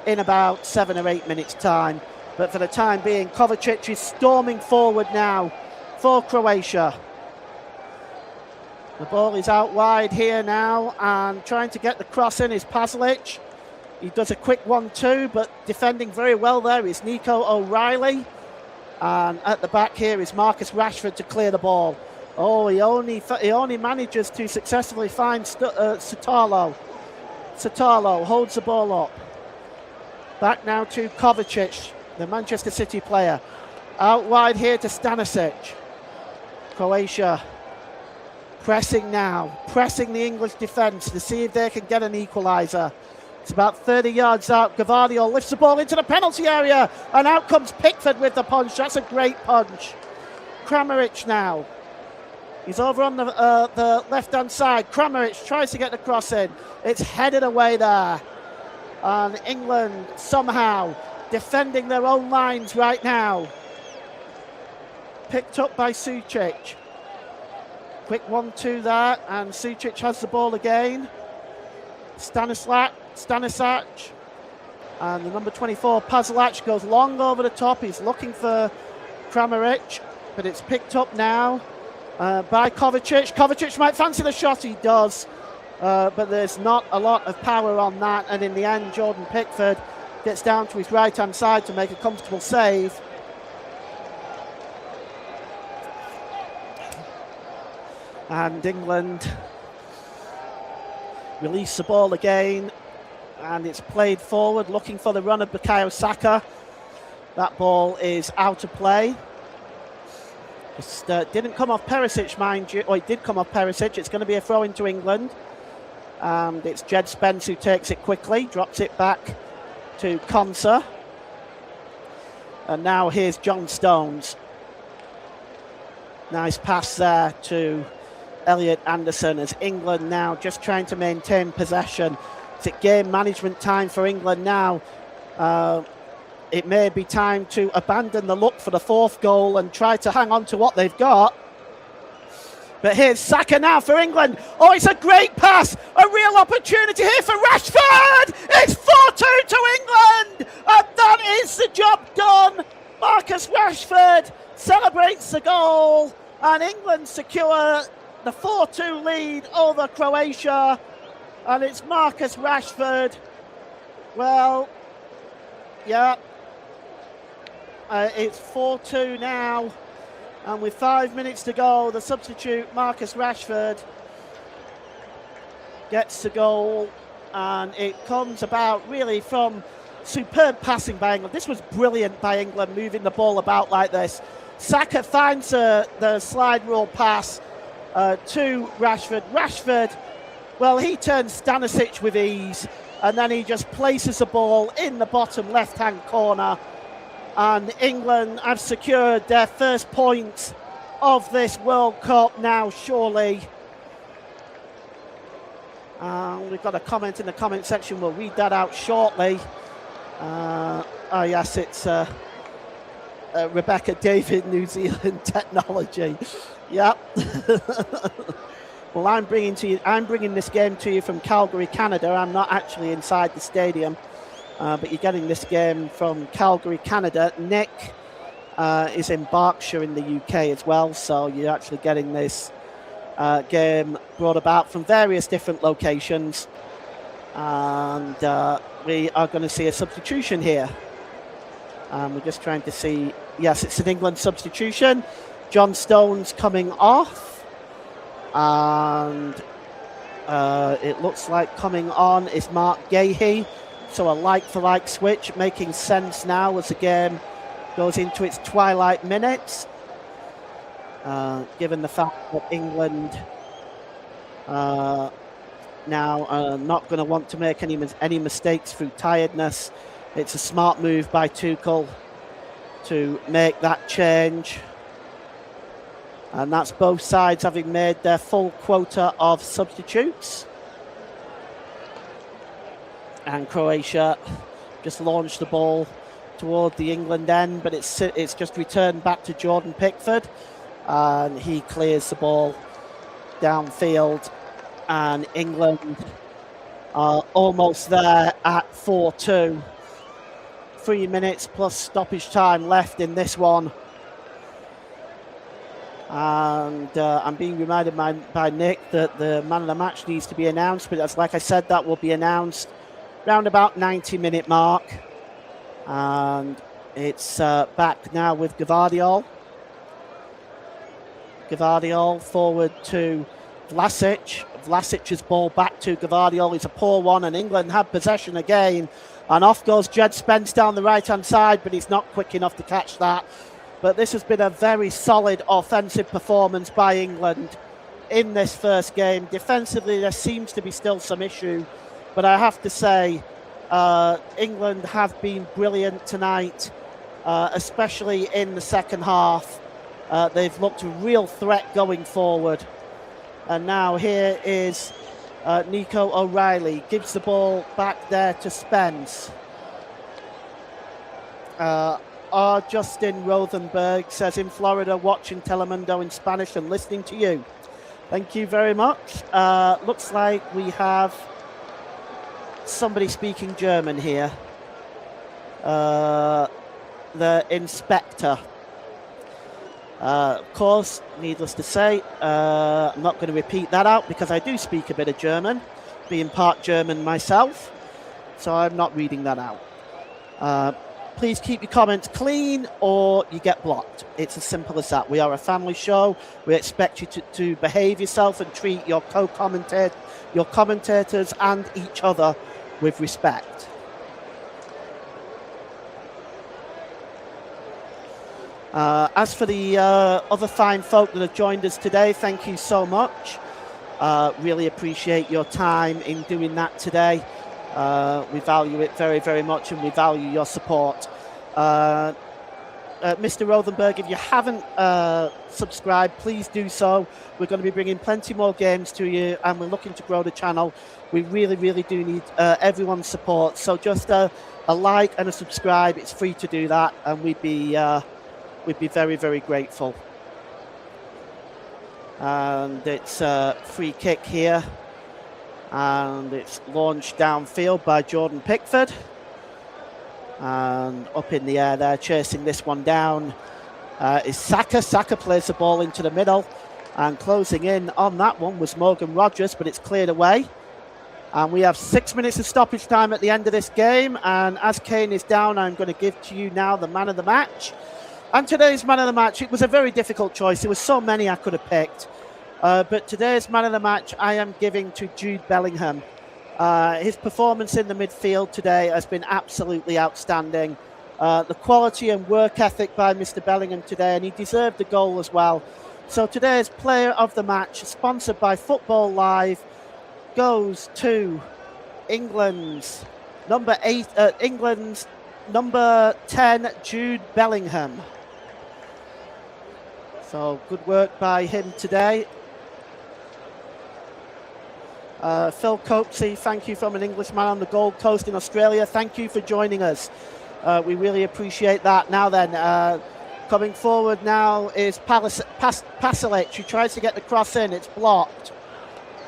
in about 7 or 8 minutes' time. But for the time being, Kovacic is storming forward now for Croatia. The ball is out wide here now, and trying to get the cross in is Pasalic. He does a quick 1-2, but defending very well there is Nico O'Reilly. And at the back here is Marcus Rashford to clear the ball. Oh, he only manages to successfully find Sutalo. Sutalo holds the ball up. Back now to Kovacic, the Manchester City player. Out wide here to Stanisic. Croatia pressing now, pressing the English defence to see if they can get an equaliser. It's about 30 yards out. Gavardio lifts the ball into the penalty area, and out comes Pickford with the punch. That's a great punch. Kramaric now. He's over on the left-hand side. Kramaric tries to get the cross in. It's headed away there. And England somehow defending their own lines right now. Picked up by Sucic. Quick 1-2 there, and Sucic has the ball again. Stanislav, and the number 24, Pazlac, goes long over the top. He's looking for Kramaric, but it's picked up now by Kovacic. Kovacic might fancy the shot, he does, but there's not a lot of power on that, and in the end, Jordan Pickford gets down to his right-hand side to make a comfortable save. And England release the ball again, and it's played forward, looking for the run of Bukayo Saka. That ball is out of play. It didn't come off Perisic, mind you. Oh, it did come off Perisic. It's going to be a throw into England. And it's Jed Spence who takes it quickly, drops it back to Konsa. And now here's John Stones. Nice pass there to Elliot Anderson, as England now just trying to maintain possession. It's a game management time for England now. It may be time to abandon the look for the fourth goal and try to hang on to what they've got. But here's Saka now for England. Oh, it's a great pass. A real opportunity here for Rashford. It's 4-2 to England. And that is the job done. Marcus Rashford celebrates the goal. And England secure the 4-2 lead over Croatia, and it's Marcus Rashford. Well, yeah, it's 4-2 now, and with 5 minutes to go, the substitute Marcus Rashford gets the goal, and it comes about really from superb passing by England. This was brilliant by England, moving the ball about like this. Saka finds the slide rule pass to Rashford. Rashford, well, he turns Stanisic with ease, and then he just places the ball in the bottom left-hand corner, and England have secured their first points of this World Cup now, surely. We've got a comment in the comment section. We'll read that out shortly. Oh yes, it's Rebecca David, New Zealand Technology. Yep. Well, I'm bringing this game to you from Calgary, Canada. I'm not actually inside the stadium, but you're getting this game from Calgary, Canada. Nick is in Berkshire in the UK as well, so you're actually getting this game brought about from various different locations. And we are going to see a substitution here. We're just trying to see. Yes, it's an England substitution. John Stones coming off, and it looks like coming on is Mark Gahey. So a like-for-like switch, making sense now as the game goes into its twilight minutes, given the fact that England now are not going to want to make any mistakes through tiredness. It's a smart move by Tuchel to make that change. And that's both sides having made their full quota of substitutes. And Croatia just launched the ball toward the England end, but it's just returned back to Jordan Pickford, and he clears the ball downfield, and England are almost there at 4-2. 3 minutes plus stoppage time left in this one. And I'm being reminded by Nick that the man of the match needs to be announced, but as like I said, that will be announced round about 90-minute mark. And it's back now with Gvardiol. Gvardiol forward to Vlasic. Vlasic's ball back to Gvardiol. It's a poor one, and England have possession again. And off goes Jed Spence down the right-hand side, but he's not quick enough to catch that. But this has been a very solid offensive performance by England in this first game. Defensively, there seems to be still some issue, but I have to say, England have been brilliant tonight, especially in the second half. They've looked a real threat going forward. And now here is Nico O'Reilly, gives the ball back there to Spence. Justin Rothenberg says, in Florida, watching Telemundo in Spanish and listening to you. Thank you very much. Looks like we have somebody speaking German here. The inspector. Of course, needless to say, I'm not going to repeat that out because I do speak a bit of German, being part German myself, so I'm not reading that out. Please keep your comments clean or you get blocked. It's as simple as that. We are a family show. We expect you to behave yourself and treat your commentators and each other with respect. As for the other fine folk that have joined us today, thank you so much. Really appreciate your time in doing that today. We value it very, very much, and we value your support. Mr. Rothenberg, if you haven't subscribed, please do so. We're going to be bringing plenty more games to you, and we're looking to grow the channel. We really, really do need everyone's support. So just a like and a subscribe. It's free to do that, and we'd be very, very grateful. And it's a free kick here. And it's launched downfield by Jordan Pickford. And up in the air there, chasing this one down, is Saka. Saka plays the ball into the middle. And closing in on that one was Morgan Rogers, but it's cleared away. And we have 6 minutes of stoppage time at the end of this game. And as Kane is down, I'm going to give to you now the man of the match. And today's man of the match, it was a very difficult choice. There were so many I could have picked. But today's man of the match, I am giving to Jude Bellingham. His performance in the midfield today has been absolutely outstanding. The quality and work ethic by Mr. Bellingham today, and he deserved the goal as well. So today's player of the match, sponsored by Football Live, goes to England's number 10, Jude Bellingham. So good work by him today. Phil Coatsey, thank you from an Englishman on the Gold Coast in Australia. Thank you for joining us. We really appreciate that. Now then, coming forward now is Pasalic, who tries to get the cross in. It's blocked.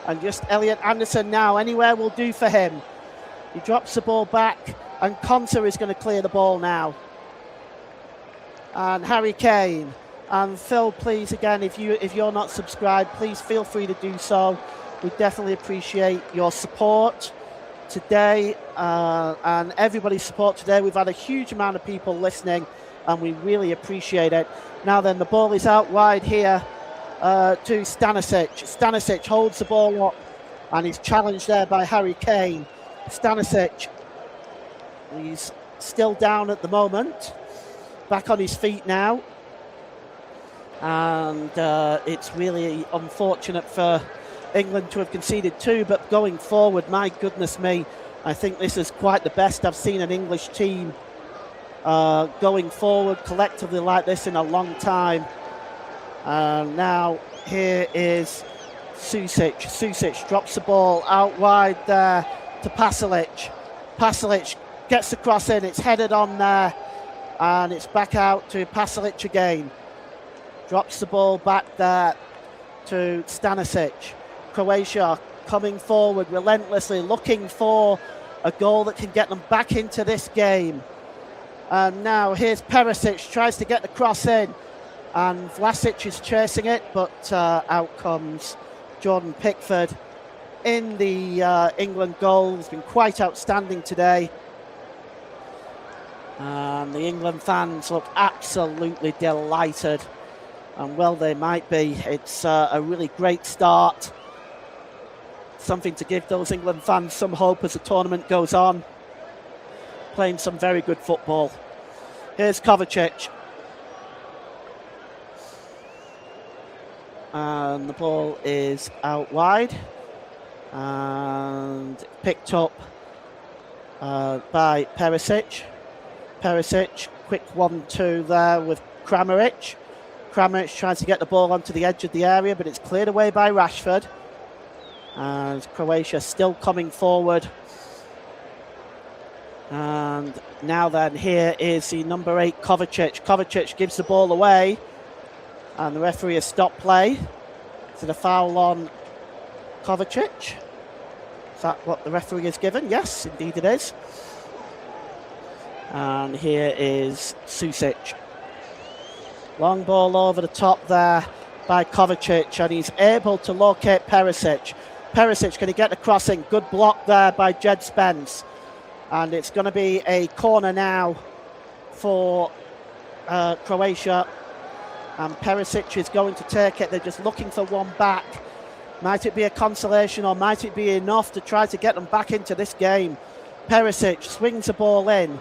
And just Elliot Anderson now. Anywhere will do for him. He drops the ball back, and Conter is going to clear the ball now. And Harry Kane. And Phil, please, again, if you're not subscribed, please feel free to do so. We definitely appreciate your support today and everybody's support today. We've had a huge amount of people listening, and we really appreciate it. Now then, the ball is out wide here to Stanisic. Stanisic holds the ball up, and he's challenged there by Harry Kane. Stanisic, he's still down at the moment, back on his feet now. And it's really unfortunate for England to have conceded 2, but going forward, my goodness me, I think this is quite the best I've seen an English team going forward collectively like this in a long time. Now here is Susic. Susic drops the ball out wide there to Pasalic. Pasalic gets the cross in, it's headed on there, and it's back out to Pasalic again. Drops the ball back there to Stanisic. Croatia coming forward relentlessly, looking for a goal that can get them back into this game. And now here's Perisic, tries to get the cross in, and Vlasic is chasing it, but out comes Jordan Pickford. in the England goal has been quite outstanding today. And the England fans look absolutely delighted. And well, they might be. It's a really great start. Something to give those England fans some hope as the tournament goes on. Playing some very good football. Here's Kovacic. And the ball is out wide. And picked up by Perisic. Perisic, quick 1-2 there with Kramaric. Kramaric tries to get the ball onto the edge of the area, but it's cleared away by Rashford. And Croatia still coming forward. And now then, here is the number 8, Kovacic. Kovacic gives the ball away. And the referee has stopped play. Is it a foul on Kovacic? Is that what the referee has given? Yes, indeed it is. And here is Susic. Long ball over the top there by Kovacic, and he's able to locate Perisic. Perisic, can he get the crossing? Good block there by Jed Spence. And it's going to be a corner now for Croatia. And Perisic is going to take it. They're just looking for one back. Might it be a consolation, or might it be enough to try to get them back into this game? Perisic swings the ball in.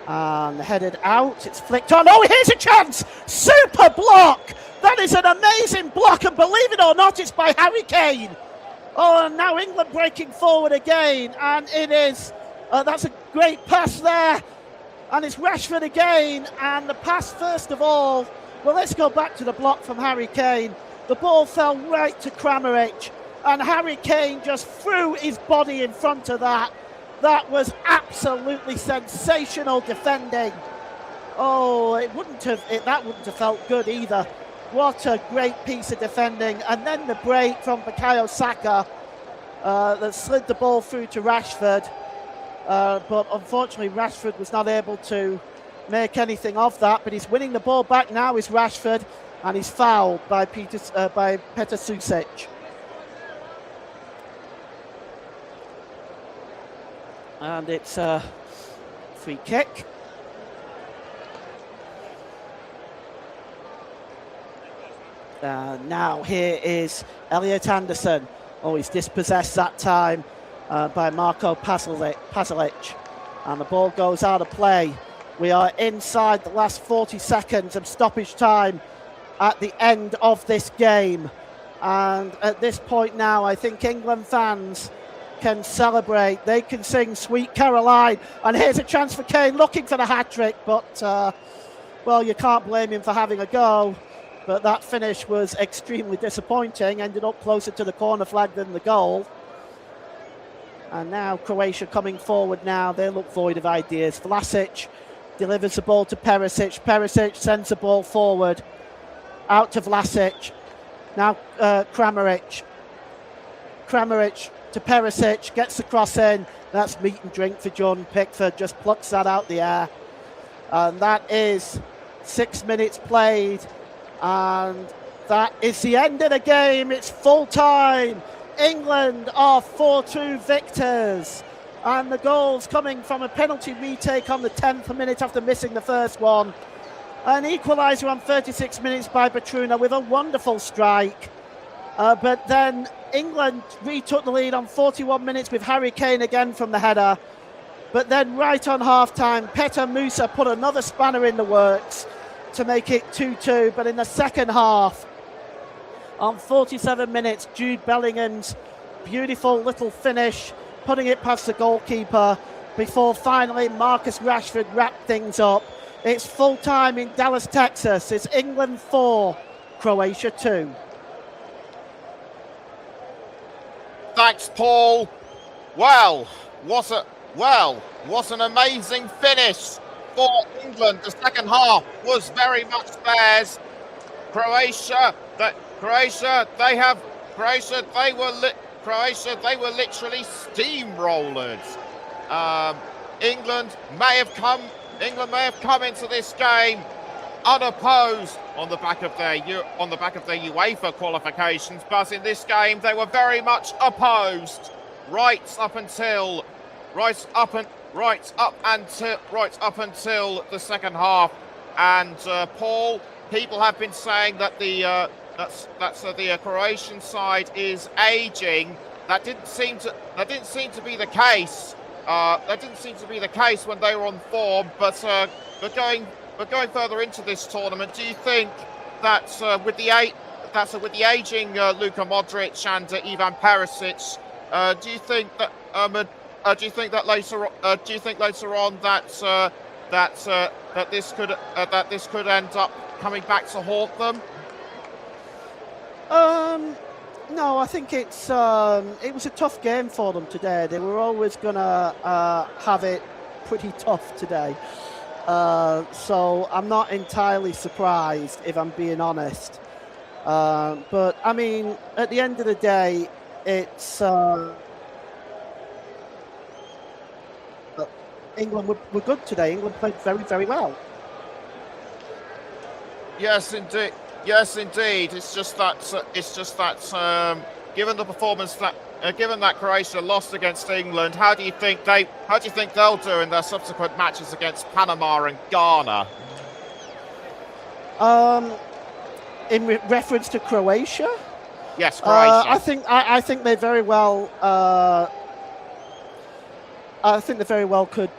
And headed out, it's flicked on. Oh, here's a chance! Super block! That is an amazing block, and believe it or not, it's by Harry Kane. Oh, and now England breaking forward again, and it is, that's a great pass there. And it's Rashford again, and the pass first of all. Well, let's go back to the block from Harry Kane. The ball fell right to Kramaric, and Harry Kane just threw his body in front of that. That was absolutely sensational defending. Oh, that wouldn't have felt good either. What a great piece of defending. And then the break from Bukayo Saka that slid the ball through to Rashford. But unfortunately, Rashford was not able to make anything of that. But he's winning the ball back now, is Rashford. And he's fouled by Petr Susic. And it's a free kick. Now here is Elliot Anderson. Oh, he's dispossessed that time by Marko Pasalic. And the ball goes out of play. We are inside the last 40 seconds of stoppage time at the end of this game. And at this point now, I think England fans can celebrate. They can sing Sweet Caroline. And here's a chance for Kane looking for the hat-trick. But, well, you can't blame him for having a go. But that finish was extremely disappointing. Ended up closer to the corner flag than the goal. And now Croatia coming forward now. They look void of ideas. Vlasic delivers the ball to Perisic. Perisic sends the ball forward. Out to Vlasic. Now Kramaric. Kramaric to Perisic. Gets the cross in. That's meat and drink for Jordan Pickford. Just plucks that out the air. And that is 6 minutes played. And that is the end of the game. It's full time. England are 4-2 victors. And the goals coming from a penalty retake on the 10th minute after missing the first one. An equaliser on 36 minutes by Vatreni with a wonderful strike. But then England retook the lead on 41 minutes with Harry Kane again from the header. But then right on half-time, Petr Musa put another spanner in the works to make it 2-2. But in the second half, on 47 minutes, Jude Bellingham's beautiful little finish, putting it past the goalkeeper before finally Marcus Rashford wrapped things up. It's full time in Dallas, Texas. It's England 4, Croatia 2. Thanks, Paul. Well, what an amazing finish for England. The second half was very much theirs. Croatia, they were literally steamrollers. England may have come into this game unopposed on the back of their UEFA qualifications, but in this game they were very much opposed right up until the second half. And Paul, people have been saying that the Croatian side is aging. That didn't seem to be the case. That didn't seem to be the case when they were on form. But going further into this tournament, do you think that with the aging Luka Modric and Ivan Perisic, do you think that later on that this could end up coming back to haunt them? No, I think it was a tough game for them today. They were always gonna have it pretty tough today. So I'm not entirely surprised, if I'm being honest. But I mean, at the end of the day, it's England were good today. England played very, very well. Yes, indeed. Yes, indeed. It's just that given the performance given that Croatia lost against England, how do you think they'll do in their subsequent matches against Panama and Ghana? In reference to Croatia? Yes, Croatia. I think they very well. I think they very well could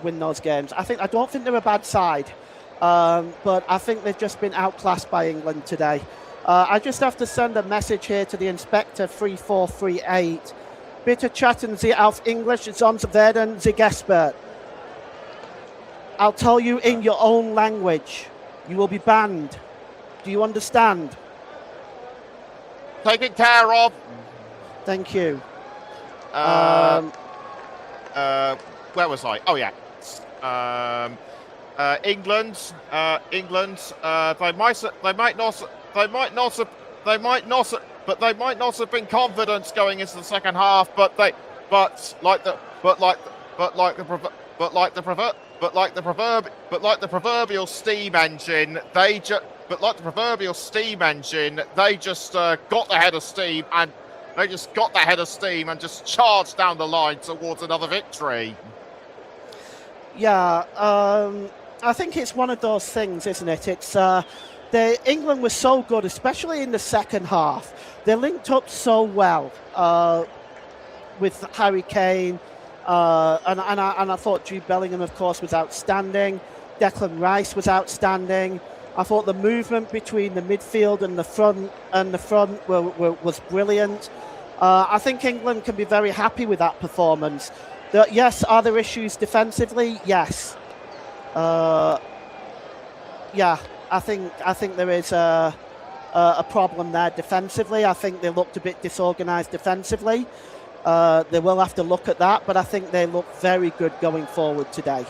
win those games. I don't think they're a bad side, but I think they've just been outclassed by England today. I just have to send a message here to the Inspector 3438. Bitte chatten Sie auf Englisch, sonst werden Sie gesperrt. I'll tell you in your own language. You will be banned. Do you understand? Taken care of. Thank you. Where was I? Oh yeah. England. They might not have been confident going into the second half, but like the proverbial steam engine, they just got the head of steam and just charged down the line towards another victory. Yeah, I think it's one of those things, isn't it? It's England was so good, especially in the second half. They linked up so well with Harry Kane, and I thought Jude Bellingham, of course, was outstanding. Declan Rice was outstanding. I thought the movement between the midfield and the front was brilliant. I think England can be very happy with that performance. Yes, are there issues defensively? Yes. Yeah, I think there is a problem there defensively. I think they looked a bit disorganised defensively. They will have to look at that, but I think they look very good going forward today.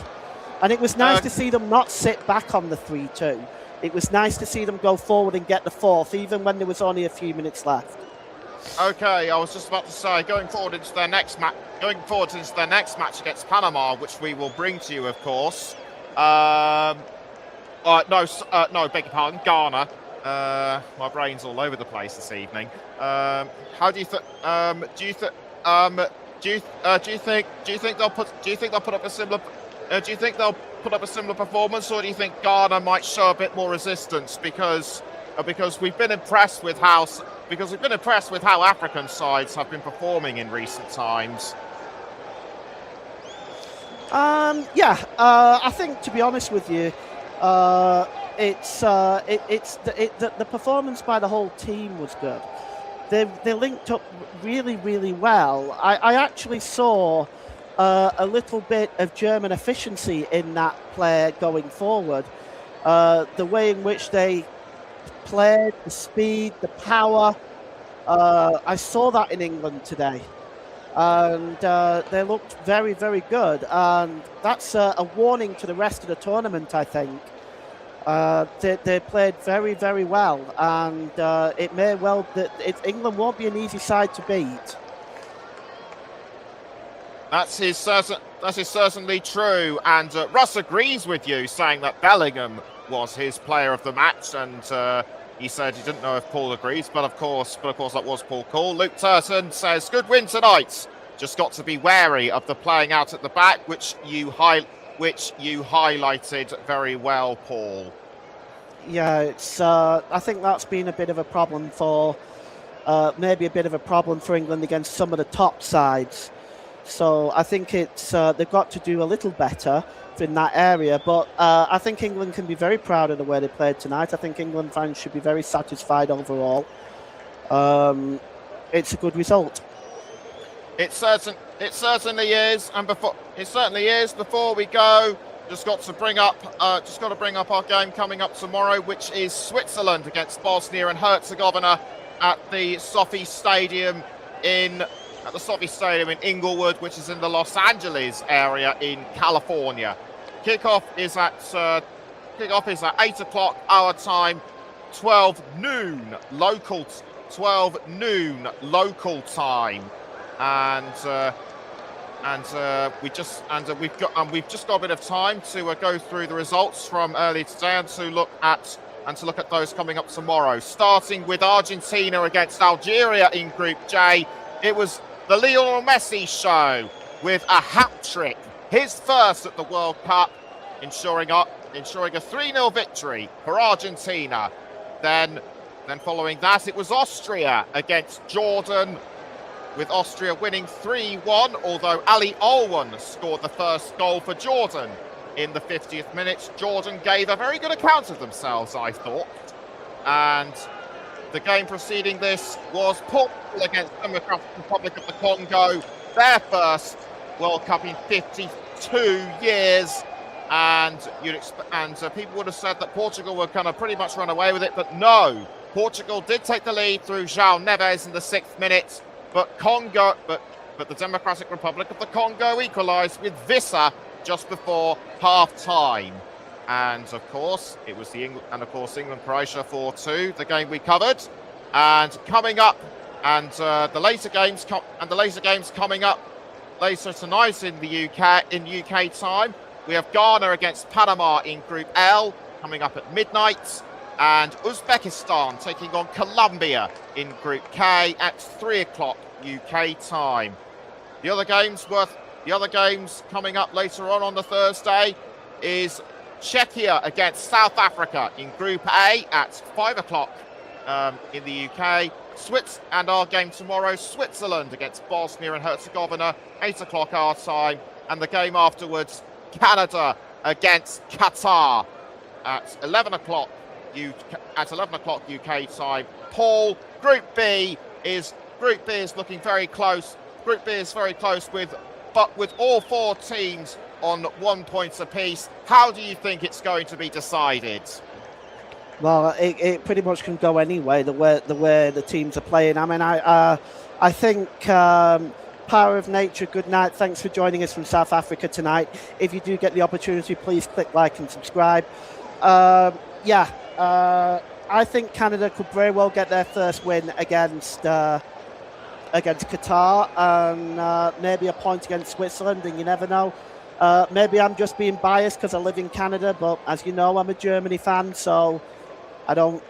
And it was nice to see them not sit back on the 3-2. It was nice to see them go forward and get the fourth, even when there was only a few minutes left. Okay, I was just about to say, going forward into their next match against Panama, which we will bring to you, of course. No, beg your pardon, Ghana. My brain's all over the place this evening. How do you think? Do you think they'll put up a similar? Do you think they'll put up a similar performance, or do you think Ghana might show a bit more resistance? Because we've been impressed with how African sides have been performing in recent times. I think, to be honest with you, the performance by the whole team was good. They linked up really, really well. I actually saw a little bit of German efficiency in that play going forward. The way in which they played, the speed, the power. I saw that in England today. And they looked very, very good. And that's a warning to the rest of the tournament, I think. They played very, very well. And it may well... England won't be an easy side to beat. That is certainly true. And Russ agrees with you, saying that Bellingham was his player of the match, and he said he didn't know if Paul agrees, but of course that was Paul Call. Luke Turton says, "Good win tonight. Just got to be wary of the playing out at the back, which you highlighted very well, Paul." Yeah, it's. I think that's been a bit of a problem for, maybe a bit of a problem for England against some of the top sides. So I think it's they've got to do a little better in that area. But I think England can be very proud of the way they played tonight. I think England fans should be very satisfied overall. It's a good result. It certainly is, and before we go, just got to bring up our game coming up tomorrow, which is Switzerland against Bosnia and Herzegovina at the Sophie Stadium in Inglewood, which is in the Los Angeles area in California. Kickoff is at 8 o'clock our time, 12 noon local time. We've just got a bit of time to go through the results from earlier today and to look at those coming up tomorrow. Starting with Argentina against Algeria in Group J, it was the Lionel Messi show with a hat trick, his first at the World Cup, ensuring a 3-0 victory for Argentina. Then following that, it was Austria against Jordan, with Austria winning 3-1, although Ali Olwen scored the first goal for Jordan in the 50th minute. Jordan gave a very good account of themselves, I thought. And the game preceding this was Portugal against the Democratic Republic of the Congo, their first World Cup in 52 years. And people would have said that Portugal were kind of pretty much run away with it, but no. Portugal did take the lead through João Neves in the 6th minute. But the Democratic Republic of the Congo equalised with Vissa just before half-time. And of course, it was England-Croatia 4-2, the game we covered. And coming up, the later games coming up later tonight in the UK time, we have Ghana against Panama in Group L coming up at midnight. And Uzbekistan taking on Colombia in Group K at 3 o'clock UK time. The other games coming up later on the Thursday is Czechia against South Africa in Group A at 5 o'clock in the UK. And our game tomorrow, Switzerland against Bosnia and Herzegovina, 8 o'clock our time. And the game afterwards, Canada against Qatar at 11 o'clock UK time. Paul, Group B is looking very close. Group B is very close with all 4 teams on 1 point apiece. How do you think it's going to be decided? Well, it pretty much can go anyway. The way the teams are playing. I mean, I think Power of Nature, good night. Thanks for joining us from South Africa tonight. If you do get the opportunity, please click like and subscribe. I think Canada could very well get their first win against Qatar, and maybe a point against Switzerland, and you never know. Maybe I'm just being biased because I live in Canada, but as you know, I'm a Germany fan, so I'm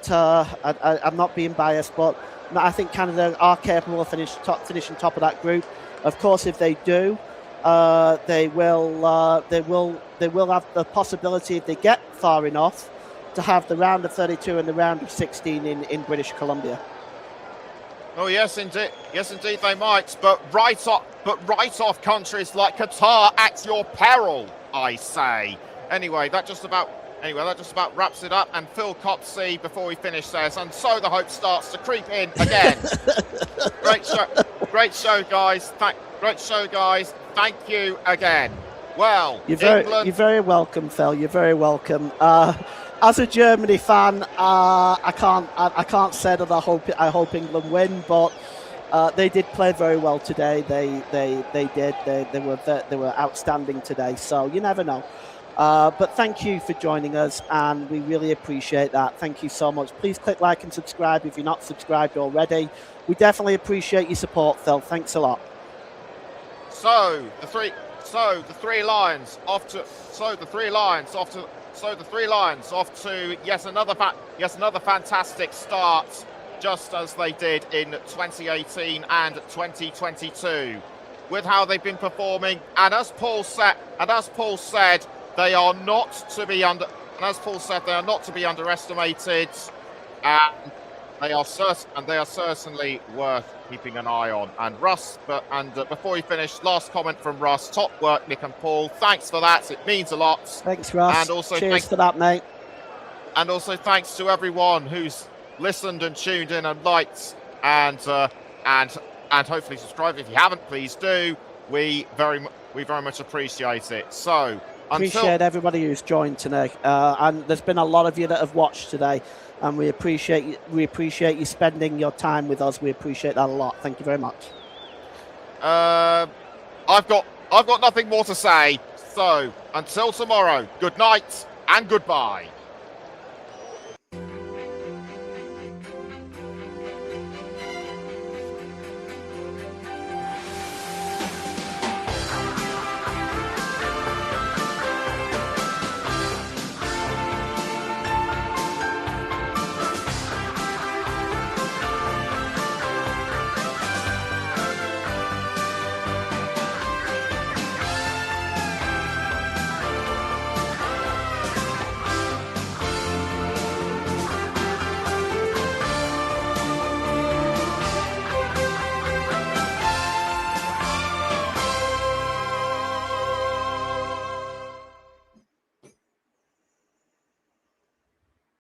not being biased, but I think Canada are capable of finishing top of that group. Of course, if they do, they will have the possibility, if they get far enough, to have the round of 32 and the round of 16 in British Columbia. Oh yes, indeed. Yes, indeed they might. But write off countries like Qatar at your peril, I say. Anyway, that just about wraps it up. And Phil Copsey, before we finish, says, and so the hope starts to creep in again. Great show, guys. Thank you again. Well, you're very welcome, Phil. You're very welcome. As a Germany fan, I can't say that I hope England win, but they did play very well today. They did. They were outstanding today. So you never know. But thank you for joining us, and we really appreciate that. Thank you so much. Please click like and subscribe if you're not subscribed already. We definitely appreciate your support, Phil. Thanks a lot. So the three lions off to So the Three Lions off to yet another fantastic start, just as they did in 2018 and 2022, with how they've been performing. And as Paul said, they are not to be underestimated. And they are certainly worth keeping an eye on. And Russ, before we finish, last comment from Russ. Top work, Nick and Paul. Thanks for that. It means a lot. Thanks, Russ. And also cheers for that, mate. And also thanks to everyone who's listened and tuned in and liked and hopefully subscribed. If you haven't, please do. We very much appreciate it. So appreciate everybody who's joined today, and there's been a lot of you that have watched today, and we appreciate you spending your time with us. We appreciate that a lot. Thank you very much. I've got nothing more to say. So until tomorrow, good night and goodbye.